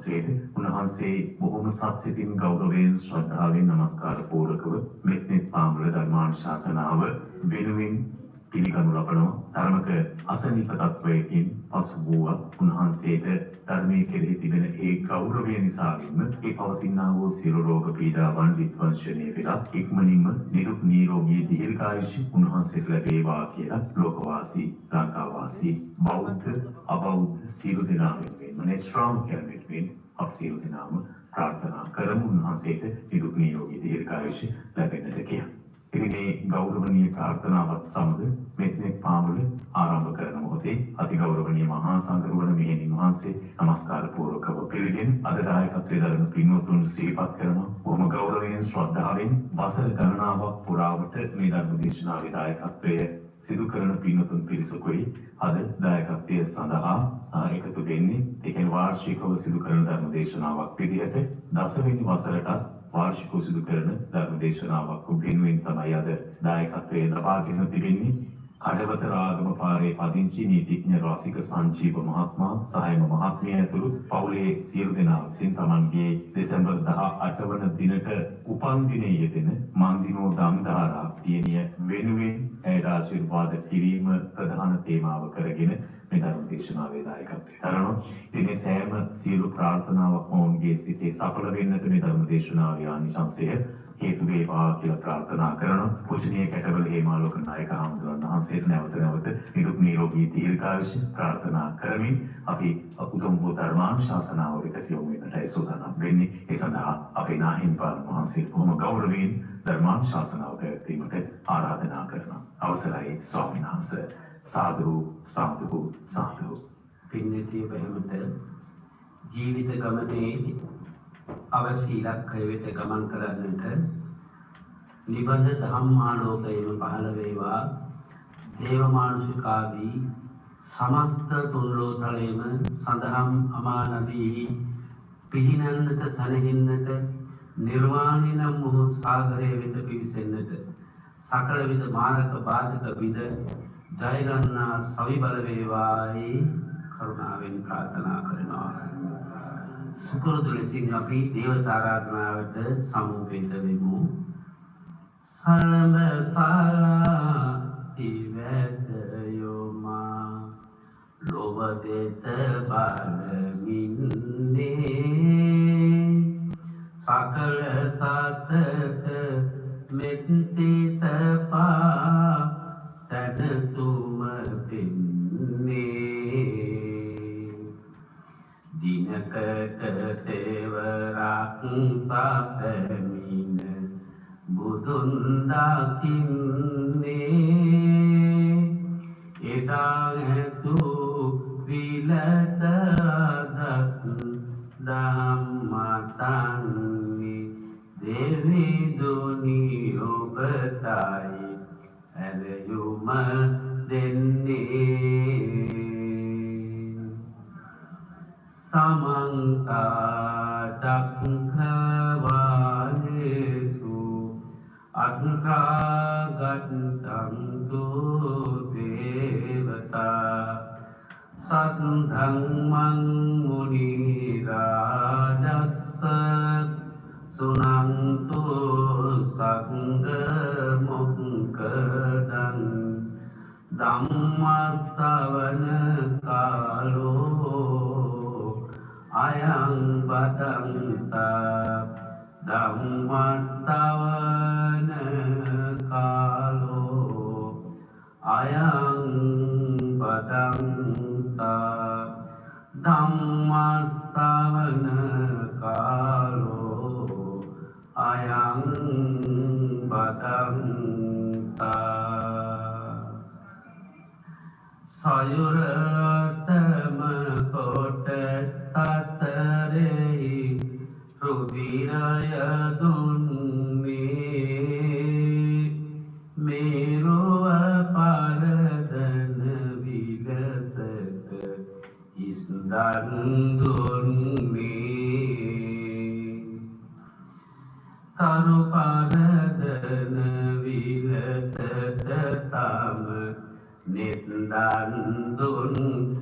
උන්වහන්සේ බොහොම සත්සිතින් ගෞරවයෙන් ශ්‍රද්ධාවෙන් නමස්කාර පූර්වකව මෙත්නෙත් පාමුල ධර්මානුශාසනාව වෙනුවෙන් පිළිගනු ලබනවා. ධර්මක අසනීප තත්වයකින් පසු වූ උන්වහන්සේට ධර්මයේ කෙරෙහි තිබෙන ඒ ගෞරවය නිසාවෙන්ම ඒ පවතිනා වූ සියලු රෝග පීඩාවන් විද්වංශනය වෙලා ඉක්මනින්ම නිරුක් නිරෝගී දීර්ඝායුෂ උන්වහන්සේට ලැබේවා කියලා ලෝකවාසී ලංකාවාසී බෞද්ධ අබෞද්ධ සියලු දෙනා වෙනුවෙන් ශ්‍රාවකයන් වෙනුවෙන් අප සියලු දෙනාම ප්‍රාර්ථනා කරමු උන්වහන්සේට නිරුක් නිරෝගී දීර්ඝායුෂ ලැබෙන්නට කියලා. ඉතින් මේ ගෞරවනීය ප්‍රාර්ථනාවත් සමග මෙත්නෙත් පාමුල ආරම්භ කරන මොහොතේ අතිගෞරවනීය මහා සංඝරුවන මෙහෙණින් වහන්සේ නමස්කාර පූර්වකව පිළිගෙන අද දායකත්වයේ දරන පින්වතුන් සිහිපත් කරනවා. බොහොම ගෞරවයෙන් ශ්‍රද්ධාවෙන් වසර ගණනාවක් පුරාවට මේ ධර්ම දේශනාවේ දායකත්වය සිදු කරන පින්වතුන් පිරිසකුයි අද දායකත්වයේ සඳහා එකතු වෙන්නේ. ඒ කියන්නේ වාර්ෂිකව සිදු කරන ධර්ම දේශනාවක් විදිහට දසවෙනි වසරට වාර්ෂිකව සිදු කරන ධර්ම දේශනාවක් වෙනුවෙන් තමයි අද දායකත්වයේ ලබාගෙන තිබෙන්නේ. කඩවතර ආගම පාරේ පදිංචි නීතිඥ රසික සංජීව මහත්මයා සහයම මහත්මිය ඇතුළු පවුලේ සියලු දෙනා විසින් තමන්ගේ දෙසැම්බර් 18 වන දිනට උපන් දිනයේ යෙදෙන මන්දිනෝ දම්දාරා දියණිය වෙනුවෙන් ඇයට ආශිර්වාද කිරීම ප්‍රධාන තේමාව කරගෙන මේ ධර්ම දේශනාවේ දායකත්වය දරනවා. ඉතින් සෑම සියලු ප්‍රාර්ථනාවක් ඔවුන්ගේ සිතේ සඵල වෙන්නට මේ ධර්ම දේශනාවේ ආනිසංසය හේතු වේවා කියලා ප්‍රාර්ථනා කරනවා. පූජනීය කැටවල හේමාලෝක නායක හාමුදුරන් වහන්සේට නැවත නිරුක් නිරෝගී දීර්ඝායුෂ ප්‍රාර්ථනා කරමින් අපි උතුම් වූ ධර්මානුශාසනාව වෙත යොමු වෙන්නටයි සූදානම් වෙන්නේ. ඒ සඳහා අපේ නාහිමිපාණන් වහන්සේට බොහොම ගෞරවයෙන් ධර්මානුශාසනාව පැවැත්වීමට ආරාධනා කරනවා. අවසරයි ස්වාමීන් වහන්සේ. साधु साधु साधु පින්නතිය බැහැමත ජීවිත ගමනේ අවශ්‍ය ඉලක්කය වෙත ගමන් කරන්නට නිබඳ ධම්මාලෝකයම පහළ වේවා. දේව මානුෂිකාදී සමස්ත තුන්ලෝතලයේම සඳහම් අමානදී පිහිනන්නට සැනහෙන්නට නිර්වාණය නම් වූ සාගරය වෙත පිවිසෙන්නට සකල විද මාරක බාධක විද ජයගන්නා සවිබල වේවායි කරුණාවෙන් ප්‍රාර්ථනා කරනවා. සුපුරුදු ලෙසින් අපි දේවතා ආරාධනාවට සමුපේත වෙමු. සලඹ සාලා ඉවත යෝමා ලෝභ දේශ බලමින්නේ සකල සතත මෙත් සිත පා සැනසුම පින්නේ දිනකට තෙවරක් සැපමින බුදුන් දකින්නේ එදා ඇසු විලස දත් ධම්මසංනි දෙවි දුනි ඔබතයි ඇරයුම දෙන්නේ සමන්ත චක්ඛවාලේසු අත්‍රාගතං දේවතා සද්ධම්මං මුනි රාජස්ස සුනන්තු සංඝ මොක්ඛදං ධම්මස්සවන කාලෝ අයං බදන්තා ධම්මස්සවන කාලෝ අයං බදන්තා ධම්මස්සවන කාලෝ අයං බදන්තා සයුර සමකොට සසරෙහි රුධිරය දුන්නේ මේරුව පරදන විලසට ඉස්දන් දුන්නේ තරු පරදන විලසට තම නිත්දන් දුන්නේ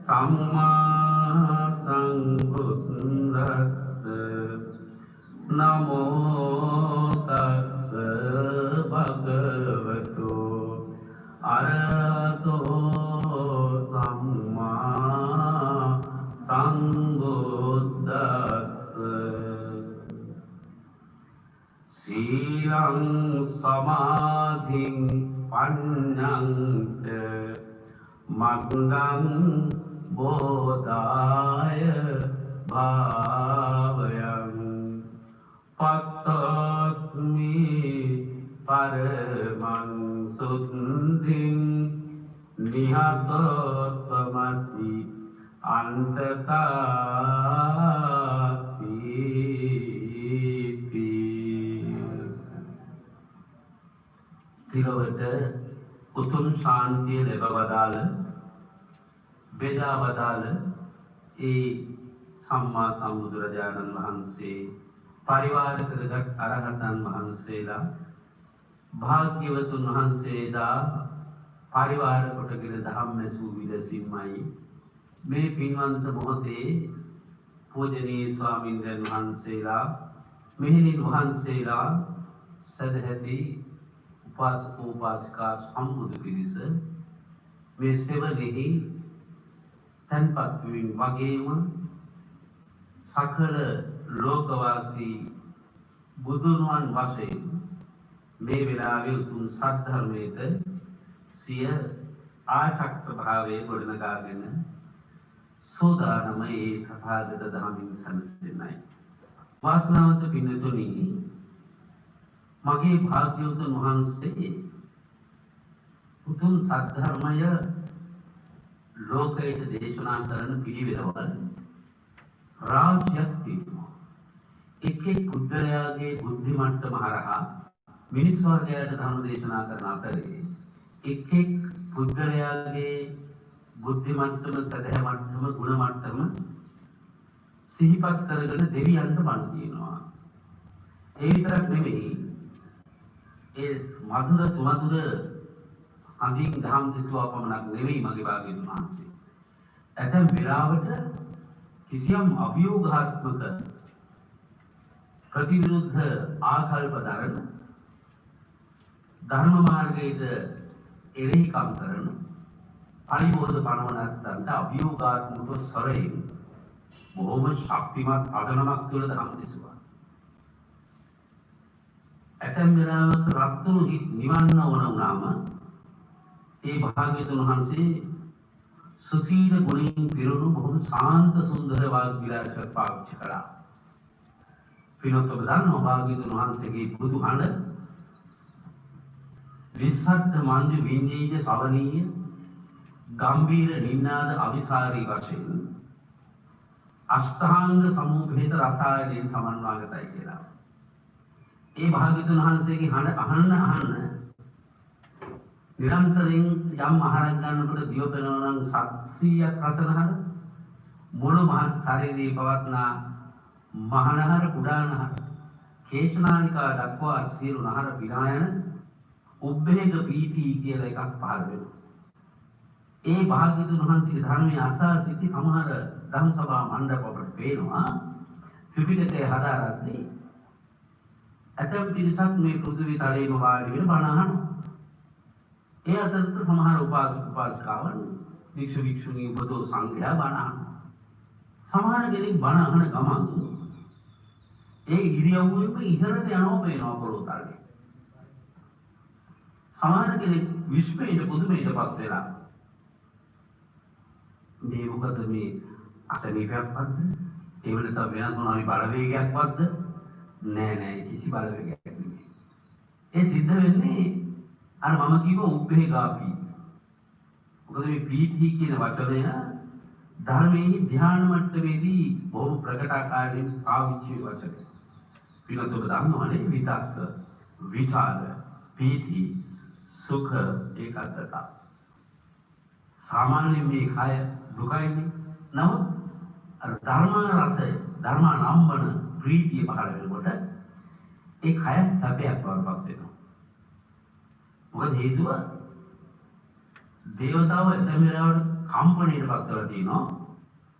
සම්මා සම්බුද්දස්ස නමෝ තස්ස භගවතු අරහතෝ සම්මා සම්බුද්දස්ස සීලං සමාධින් පඤ්ඤං මග්ගං බෝධාය භාවයං පත්තස්මි පරමං සුද්ධින් නිහතෝතමසි අන්තකාති තිලවට උතුම් ශාන්තිය ලැබවදාල බෙදා වදාළ ඒ සම්මා සම්බුදුරජාණන් වහන්සේ පරිවාර කරගත් අරහතන් වහන්සේලා භාග්‍යවතුන් වහන්සේලා පරිවාර කොටගෙන ධම්මසූ විදසින්මයි මේ පින්වන්ත මොහොතේ පූජනීය ස්වාමීන්ද්‍රයන් වහන්සේලා මෙහෙණින් වහන්සේලා සදැහැති උපාසක උපාසිකා සම්බුදු පිරිස මේ සෙවණෙහි තන්පත් වීම වගේම සකල ලෝකවාසී බුදුනුවන් වශයෙන් මේ වෙලාවේ උතුම් සද්ධර්මයේද සිය ආශක්ත භාවයේ ගොඩනගාගෙන සෝදානම ඒ තථාගත ධර්මයෙන් සම්සිඳනයි. වාසනාවන්ත පින්තුනි, මගේ භාග්‍යවතුන් වහන්සේ උතුම් සද්ධර්මය ලෝකයට දේශනා කරන පිළිවෙලවල රාජ්‍යයක් තියෙනවා. එක් එක් පුද්ගලයාගේ බුද්ධි මට්ටම හරහා මිනිස් වර්ගයාට ධර්ම දේශනා කරන අතරේ එක් එක් පුද්ගලයාගේ බුද්ධි මට්ටම, සදහැ මට්ටම, ගුණ මට්ටම සිහිපත් කරගෙන දෙවියන්ට බණ කියනවා. ඒ විතරක් නෙමෙයි, ඒ මధుර සුමధుර අඳින් දහම් දිස්වා පමණක් නෙවෙයි මගේ භාග්‍යවතුන් වහන්සේ. ඇතැම් වෙලාවට කිසියම් අභියෝගාත්මක ප්‍රතිවිරුද්ධ ආකල්ප දරන ධර්ම මාර්ගයට එරෙහිකම් කරන පරිබෝධ පනවනත්තන්ට අභියෝගාත්මක ස්වරයෙන් බොහොම ශක්තිමත් අදනමක් තුළ දහම් දිස්වා. ඇතැම් වෙලාවක රත්තුණු හිත් නිවන්න ඕන වුණාම ඒ භාග්‍යවතුන් වහන්සේ සුසීල ගුණයෙන් පිරුණු බොහොම ශාන්ත සුන්දර වාග් විලාසයක් පාවිච්චි කළා. පිනොත් ඔබ දන්නවා භාග්‍යවතුන් වහන්සේගේ බුදු හඬ විස්සත් මංජු විඤ්ඤේය ශ්‍රවණීය ගම්බීර නින්නාද අවිසාරී වශයෙන් අෂ්ටාංග සමූහේත රසායනයෙන් සමන්වාගතයි කියලා. ඒ භාග්‍යවතුන් වහන්සේගේ හඬ අහන්න නිරන්තරයෙන් යම් ආහාරයක් ගන්නකොට දිව පෙනෙනවා නම් 700ක් රසනහර මුළු මහත් ශරීරයේ පවත්නා මහනහර කුඩානහර කේශනානිකා දක්වා සියලු නහර පිරායන උබ්බේග පීති කියලා එකක් පහළ වෙනවා. ඒ භාග්‍යවතුන් වහන්සේගේ ධර්මයේ අසා සිටි සමහර ධම් සභා මණ්ඩප අපට පේනවා. ත්‍රිපිටකය හදාරද්දී ඇතැම් පිරිසක් මේ පෘථිවි තලයේම වාඩි වෙන බණ අහනවා. ඒ අතරතුර සමහර උපාසක උපාසිකාවන් වික්ෂු වික්ෂුණී උපදෝ සංඝයා බණ අහනවා. සමහර කෙනෙක් බණ අහන ගමන් ඒ ඉරියව්වෙම ඉහළට යනවා පේනවා පොළොතල්ලේ. සමහර කෙනෙක් විශ්වයට පුදුමයටපත් වෙලා මේ මොකද මේ අසනීපයක්වත්ද? ඒ වෙලට වෙනත් මොනවා හරි බලවේගයක්වත්ද? නෑ කිසි බලවේගයක් නෙමෙයි. ඒ සිද්ධ වෙන්නේ අර මම කිව්ව උබ්බේගාපී. මොකද මේ ප්‍රීති කියන වචනය ධර්මයේ ධ්‍යාන මට්ටමේදී බොහෝ ප්‍රකට ආකාරයෙන් පාවිච්චි වෙන වචනය. පිළිතුර ඔබ දන්නවනේ විතක්ක, විචාර, ප්‍රීති, සුඛ, ඒකාග්‍රතාව. සාමාන්‍යයෙන් මේ කය දුකයිනේ. නමුත් අර ධර්ම රසය, ධර්ම නම්බන ප්‍රීතිය පහළ වෙනකොට ඒ කය සැපයක් වඩපත් වෙනවා. මොකද හේතුව දේවතාව එතන වෙලාවට කම්පණයටපත් වෙලා තියෙනවා.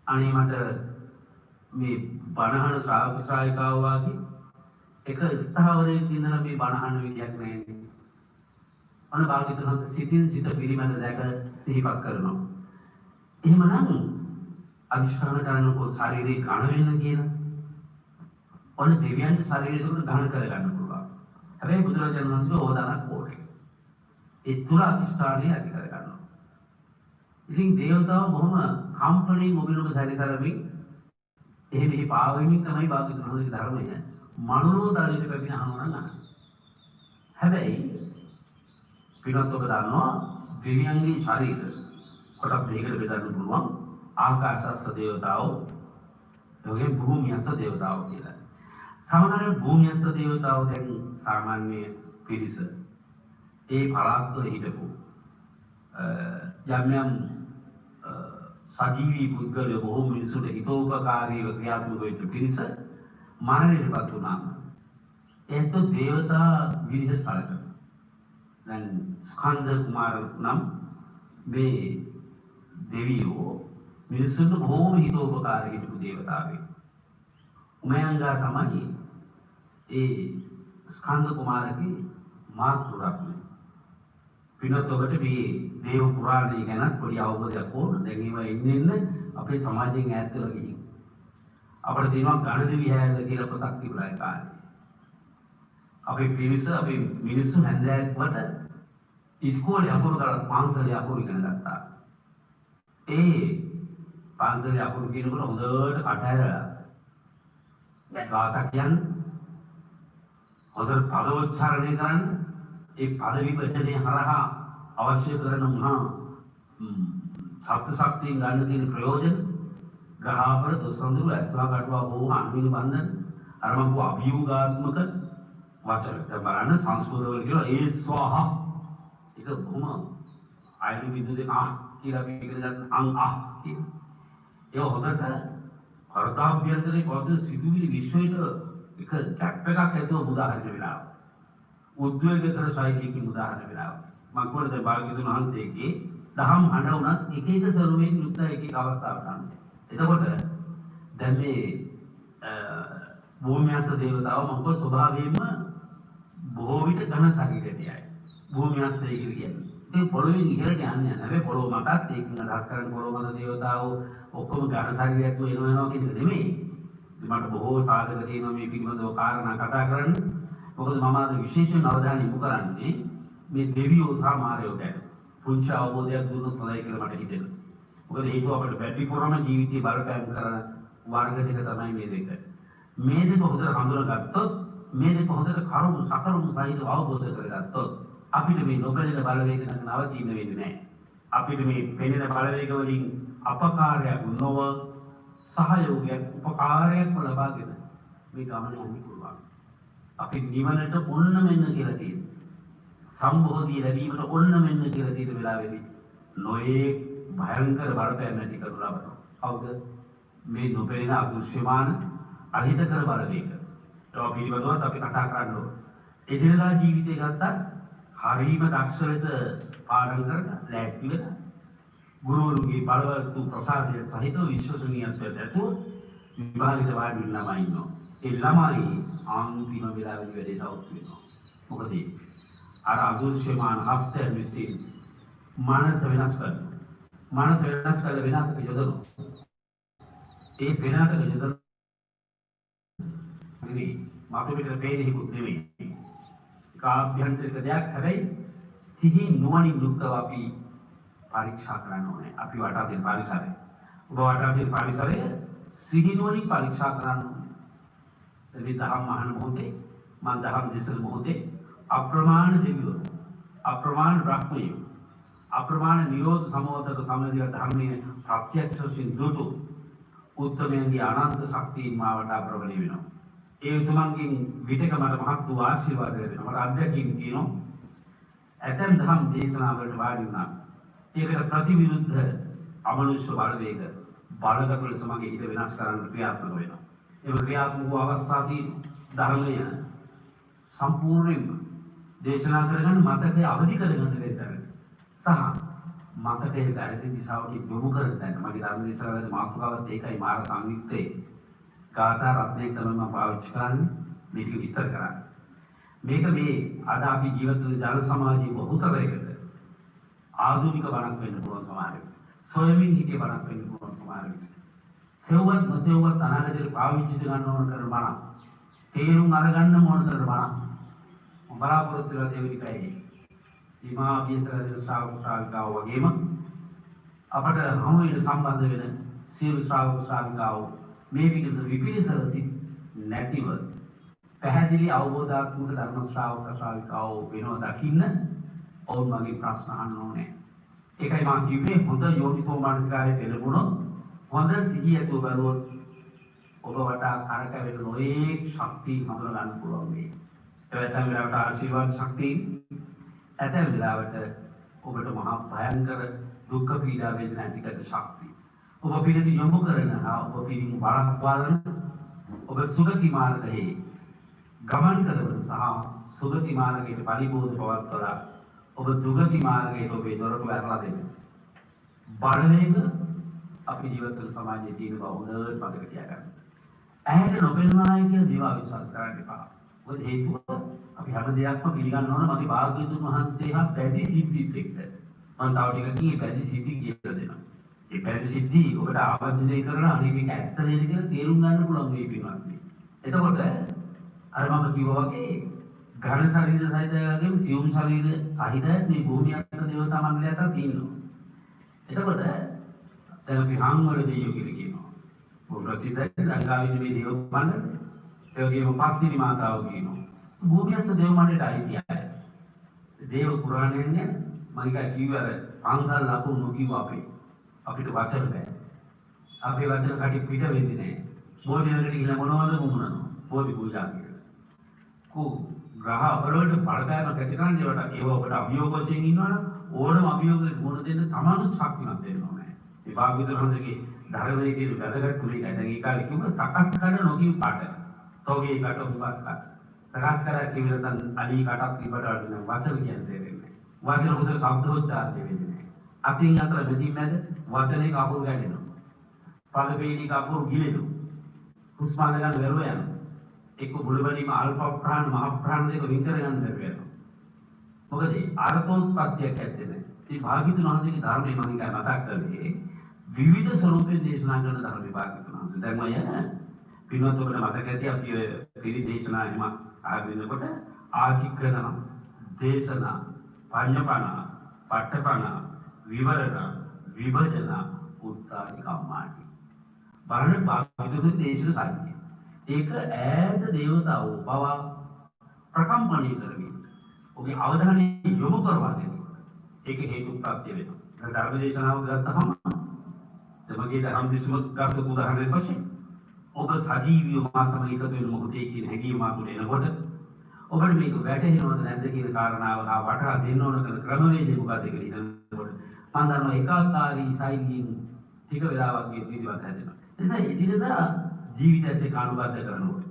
අනේ මට මේ බණහන ශ්‍රාවක ශ්‍රාවිකාව වාගේ එක ස්ථාවරයක ඉඳලා මේ බණහන විදියක් නැහැ. අන භාග්‍යවතුන් වහන්සේ සිතින් සිත පිළිමත දැක සිහිපත් කරනවා. එහෙමනම් අදිෂ්ඨාන කරනකොට ශරීරේ ඝන වෙන්න කියලා. ඔන්න දෙවියන්ට ශරීරය තුළ ඝන කරගන්න පුළුවන්. හැබැයි බුදුරජාණන් වහන්සේ ඕදානක් ඕනේ. ඒ තුල අදිෂ්ඨානය ඇති කරගන්නවා. ඉතින් දේවතාව බොහොම කම්පණයෙන් ඔබිනුම සැරිතරමින් එහෙම පාවෙමින් තමයි භාග්‍යවතුන් වහන්සේගේ ධර්මය මනෝදාරිත පැමිණ අහනවා නම්. හැබැයි පිටත් ඔබ දන්නවා දෙවියන්ගේ ශරීර කොටස් දෙකකට බෙදන්න පුළුවන්. ආකාශස්ත දේවතාවෝ එවගේ භූමියස්ත දේවතාවෝ කියලා. සමහර භූමියස්ත දේවතාවෝ දැන් සාමාන්‍ය පිරිස ඒ පළාත්වල හිටපු යම් සජීවී පුද්ගලයෝ බොහෝ මිනිසුන්ට හිතෝපකාරීව ක්‍රියාත්මක වෙච්ච පිරිස මරණයටපත් වුණා. ඒත් දේවතා විදිහට සැලකෙනවා. දැන් ස්කන්ධ කුමාර නම් මේ දෙවියෝ මිනිසුන්ට බොහෝම හිතෝපකාරී හිටපු දේවතාවෙක්. උමයන්ගා තමයි ඒ ස්කන්ධ කුමාරගේ මාතෘකාව. පිනත් ඔබට මේ දේව පුරාණය ගැන පොඩි අවබෝධයක් ඕන. දැන් ඒවා එන්න අපේ සමාජයෙන් ඈත් වෙලා ගිහින්. අපිට තියෙනවා ගණදිවි හැල්ල කියලා පොතක් තිබුණා ඒ කාලේ. අපේ පිරිස අපේ මිනිස්සු හැන්දෑවට ඉස්කෝලේ අකුරු කරලා පාන්සලේ අකුරු ඉගෙන ගත්තා. ඒ පාන්සලේ අකුරු කියනකොට හොඳට කටහැරලා ගාථා කියන්නේ හොඳට පදෝච්චාරණය කරන්න ඒ පද විභජනය හරහා අවශ්‍ය කරන මහා සත්‍ය ශක්තියෙන් ගන්න තියෙන ප්‍රයෝජන ග්‍රහාපර දොස්වඳුරු ඇස්වා කටුවා බොහෝ අන්විල බන්ධන අර මම කෝ අභියෝගාත්මක වචන. දැන් බලන්න සංස්කෘත වල කියනවා ඒ ස්වාහ ඒක බොහොම ආයු විදුලේ කියලා අපි ඉගෙන ගන්න අං කියන. ඒ හොඳට වර්තාභ්‍යන්තරේ පොදු සිදුවිලි විශ්වයට එක ගැප් එකක් ඇතුව උදාහරණ වෙලා. උද්වේගකර ශෛලියකින් උදාහරණ වෙලා. මම කොහොමද භාග්‍යවතුන් වහන්සේගේ දහම් හඬ උනත් එක එක ස්වරූපයෙන් යුක්ත එක එක අවස්ථාවක් ගන්න. එතකොට දැන් මේ භූමියස්ත දේවතාව මොකද ස්වභාවයෙන්ම බොහෝ විට ඝන ශරීරයයි. භූමියස්තය කියන්නේ. ඒ පොළොවේ ඉහළට යන්නේ නැහැ. හැබැයි පොළොව මතත් ඒකෙන් අදහස් කරන්නේ පොළොව මත දේවතාවෝ ඔක්කොම ඝන ශරීරයක් වෙනවා කියන එක නෙමෙයි. මට බොහෝ සාධක තියෙනවා මේ පිළිබඳව කාරණා කතා කරන්න. මොකද මම අද විශේෂයෙන් අවධානය යොමු කරන්නේ මේ දෙවියෝ සහ මාරයෝ ගැන. පුංචි අවබෝධයක් දුන්නොත් හොඳයි කියලා මට හිතෙනවා. මොකද හේතුව අපිට බැටරි පුරන ජීවිතේ බලපෑම් කරන වර්ග දෙක තමයි මේ දෙක. මේ දෙක හොඳට හඳුනාගත්තොත් මේ දෙක හොඳට කරුණු සකරුණු සහිතව අවබෝධ කරගත්තොත් අපිට මේ නොබැලෙන බලවේග නවතින්න වෙන්නේ නැහැ. අපිට මේ පෙනෙන බලවේග වලින් අපකාරයක් නොව සහයෝගයක් උපකාරයක් ලබාගෙන මේ ගමන යන්න පුළුවන්. අපි නිවනට ඔන්න මෙන්න කියලා තියෙනවා. සම්බෝධිය ලැබීමට ඔන්න මෙන්න කියලා තියෙන වෙලාවෙදී නොයේ භයංකර බලපෑම් ඇති කරන ලබනවා. කවුද? මේ නොපෙනෙන අදෘශ්‍යමාන අහිතකර බලවේග. ඒවා පිළිබඳව අපි කතා කරන්න ඕන. එදිනදා ජීවිතය ගත්තත් හරීම දක්ෂ ලෙස පාඩම් කරන ලෑස්ති වෙන ගුරුවරුන්ගේ බලවත්තු ප්‍රසාදය සහිතව විශ්වසනීයත්වයට ඇතුව විභාගයට වාඩි වෙන ළමයි ඉන්නවා. ඒ ළමයි අන්තිම වෙලාවෙදි වැඩේ සවුත් වෙනවා. මොකද අර අදෘශ්‍යමාන හස්තයෙන් විසින් මනස වෙනස් කරනවා. මනස වෙනස් කරලා වෙනස්ක යොදනවා. ඒ වෙනස්ක යොදන නෙවෙයි මාතු පිටේ පේනෙහිකුත් නෙවෙයි. කාභ්‍යන්තරික දෙයක්. හැබැයි සිහි නුවණින් යුක්තව අපි පරීක්ෂා කරන්න ඕනේ. අපි වටා තියෙන පරිසරය. ඔබ වටා තියෙන පරිසරය සිහි නුවණින් පරීක්ෂා කරන්න ඕනේ. මේ දහම් අහන මොහොතේ මම දහම් දේශන මොහොතේ අප්‍රමාණ දෙවියෝ අප්‍රමාණ බ්‍රහ්මයෝ අප්‍රමාණ නිරෝධ සමෝධක සමනදික ධර්මයේ ප්‍රත්‍යක්ෂ සිද්ධුතු උත්තමයන්ගේ අනන්ත ශක්තියින් මාවට ප්‍රබල වෙනවා. ඒ උතුමන්ගෙන් විතක මට මහත් වූ ආශිර්වාද ලැබෙනවා. මට අධ්‍යක්ෂින් කියනවා ඇතැම් දහම් දේශනාවලට වාඩි වුණා. ඒකට ප්‍රතිවිරුද්ධ අමනුෂ්‍ය බලවේග බලගත ලෙස මගේ හිත වෙනස් කරන්න ක්‍රියාත්මක වෙනවා. ඒ ක්‍රියාත්මක අවස්ථාවේ ධර්මය සම්පූර්ණයෙන්ම දේශනා කරගන්න මතකයේ අවදි කරගන්න දෙයක්. සහ මතකයේ වැරදි දිශාවට යොමු කරගන්න මගේ ධර්ම දේශනාවේ මාතෘකාවත් ඒකයි මාර සංයුක්තේ ගාථා රත්නයේ තමයි මම පාවිච්චි කරන්නේ මේක විස්තර කරන්න. මේක මේ අද අපි ජීවත් වෙන ජන සමාජයේ බහුතරයකට ආධුනික බණක් වෙන්න පුළුවන් සමාජයක. සොයමින් හිතේ බණක් වෙන්න පුළුවන් සමාජයක. සෙව්වත් නොසෙව්වත් අනාගතේ පාවිච්චි කරන්න ඕන කරන බණක්. තේරුම් අරගන්න ඕන කරන බණක්. බලාපොරොත්තු වෙලා දෙවිනිකයි. සීමා විශ්වවිද්‍යාල ශ්‍රාවකාව වගේම අපට හමු වෙන සම්බන්ධ වෙන සියලු ශ්‍රාවකාව මේ විපිලිසරසි නැතිව පැහැදිලි අවබෝධාත්මක ධර්ම ශ්‍රාවකාව වෙනවා දකින්න ඔවුන් මගේ ප්‍රශ්න අහන්න ඕනේ. ඒකයි මම කිව්වේ හොඳ යෝනිසෝ මානසිකාරයේ පෙළඹුණොත් හොඳ සිහිය ඇතුව බලුවොත් ඔබ වටා කරකැවෙන නොයේ ශක්තිය හඳුනා ගන්න පුළුවන් මේ. ඒවෙන් වෙලාවට ආශිර්වාද ශක්තිය ඇතැම් වෙලාවට ඔබට මහා භයංකර දුක් පීඩා වේදනා ඇතිකර ශක්තිය. ඔබ පිළිදි යොමු කරන ඔබ පිළිදි බලන ඔබ සුගති මාර්ගයේ ගමන් කරන සහ සුගති මාර්ගයේ පරිබෝධ පවත්වලා ඔබ දුගති මාර්ගයේ ඔබේ දොරටු ඇරලා දෙන්න. බලවේග අපි ජීවත් වෙන සමාජයේ තියෙන බව හොඳට මතක තියාගන්න. ඇහැට නොපෙනුනායි කියන දේවල් විශ්වාස කරන්න එපා. මොකද හේතුව අපි හැම දෙයක්ම පිළිගන්න ඕන මගේ භාග්‍යවතුන් වහන්සේ හා පැවිදි සිද්ධිත් එක්ක. මම තව ටිකකින් මේ පැවිදි සිද්ධි කියලා දෙනවා. මේ පැවිදි සිද්ධි ඔබට ආවර්ජනය කරලා අනේ මේක ඇත්ත නේද කියලා තේරුම් ගන්න පුළුවන් මේ පින්වත්නි. එතකොට අර මම කිව්වා වගේ ඝන ශරීර සහිතයගෙන් සියුම් ශරීර සහිත මේ භූමිය අතර දේවතා මණ්ඩලයක් තියෙනවා. එතකොට දැන් අපි හාමුදුරුවෝ දෙයියෝ කියලා කියනවා. මොකද ප්‍රසිද්ධ ලංකාවේ මේ දේව මණ්ඩල ඒ වගේම පත්තිනි මාතාව කියනවා. භූමියත් දේව මණ්ඩලයට අයිතියි. දේව පුරාණයෙන් මම කිව්වා පන්සල් ලකුණු නොකියව අපිට වචන බෑ. අපේ වචන කටි පිට වෙන්නේ නැහැ. බෝධියකට ගිහින් මොනවද මුමුණනවා. බෝධි පූජා කියලා. ග්‍රහ වලට බලපෑමක් ඇති කරන්නේ ඒවට ඔබට අභියෝග වශයෙන් ඉන්නවනම් ඕනම අභියෝගයකට මුහුණ දෙන්න තමනුත් ශක්තිමත් වෙන්න ඕනේ. මේ භාග්‍යවතුන් වහන්සේගේ ධර්මයේ තියෙන වැදගත් කුලිය දැන් ඒ කාලේ කිව්ව සකස් කරන නොකිය පාට. තෝගේ කට උඹස් කට. සකස් කර කිව්ව තන් අලි කටක් ඉබට වදින වචන කියන්නේ දෙන්නේ. වචන හොඳ ශබ්දෝච්චාරණය වෙන්නේ නැහැ. අතින් අතර බෙදීම මැද වචනේ කපුරු ගැටෙනවා. පළපේලි කපුරු ගිලෙනවා. හුස්ම ගන්න බැරුව යනවා. එක්ක බුලබලීම අල්ප ප්‍රාණ මහ ප්‍රාණ දෙක විතර ගන්න බැරුව යනවා. මොකද අර්ථෝත්පත්තියක් ඇත්තේ නැහැ. මේ භාග්‍යවතුන් වහන්සේගේ ධර්මයේ මම ඉතින් මතක් කරන්නේ විවිධ ස්වරූපයෙන් දේශනා කරන ධර්ම විභාගයක වහන්සේ. දැන් මම පින්වත් ඔබට මතක ඇති අපි ඔය පිළි දේශනා එහෙම ආගෙනකොට ආචික්‍රණ දේශනා පඤ්ඤපණ පට්ඨපණ විවරණ විභජන උත්තානිකම්මාටි බලන්න භාග්‍යවතුන් දේශන සාහිත්‍ය ඒක ඈත දේවතාවෝ බව ප්‍රකම්පණය කරමින් ඔබේ අවධානය යොමු කරවා දෙන්න. ඒක හේතු ප්‍රත්‍ය වෙනවා. දැන් ධර්ම දේශනාව ගත්තහම තමගේ ධර්ම දිසුමත් ගත්ත උදාහරණයක් වශයෙන් ඔබ සජීවීව මා සමග එකතු වෙන මොහොතේ කියන හැඟීම මාතුල එනකොට ඔබට මේක වැටහෙනවද නැද්ද කියන කාරණාව හා වටහා දෙන්න ඕන කරන ක්‍රමවේදය මොකක්ද කියලා හිතනකොට මම දන්නවා ඒකාකාරී ශෛලියෙන් ටික වෙලාවක් මේ පිළිවෙත් හැදෙනවා. ඒ නිසා එදිනදා ජීවිතයත් එක්ක අනුබද්ධ කරනකොට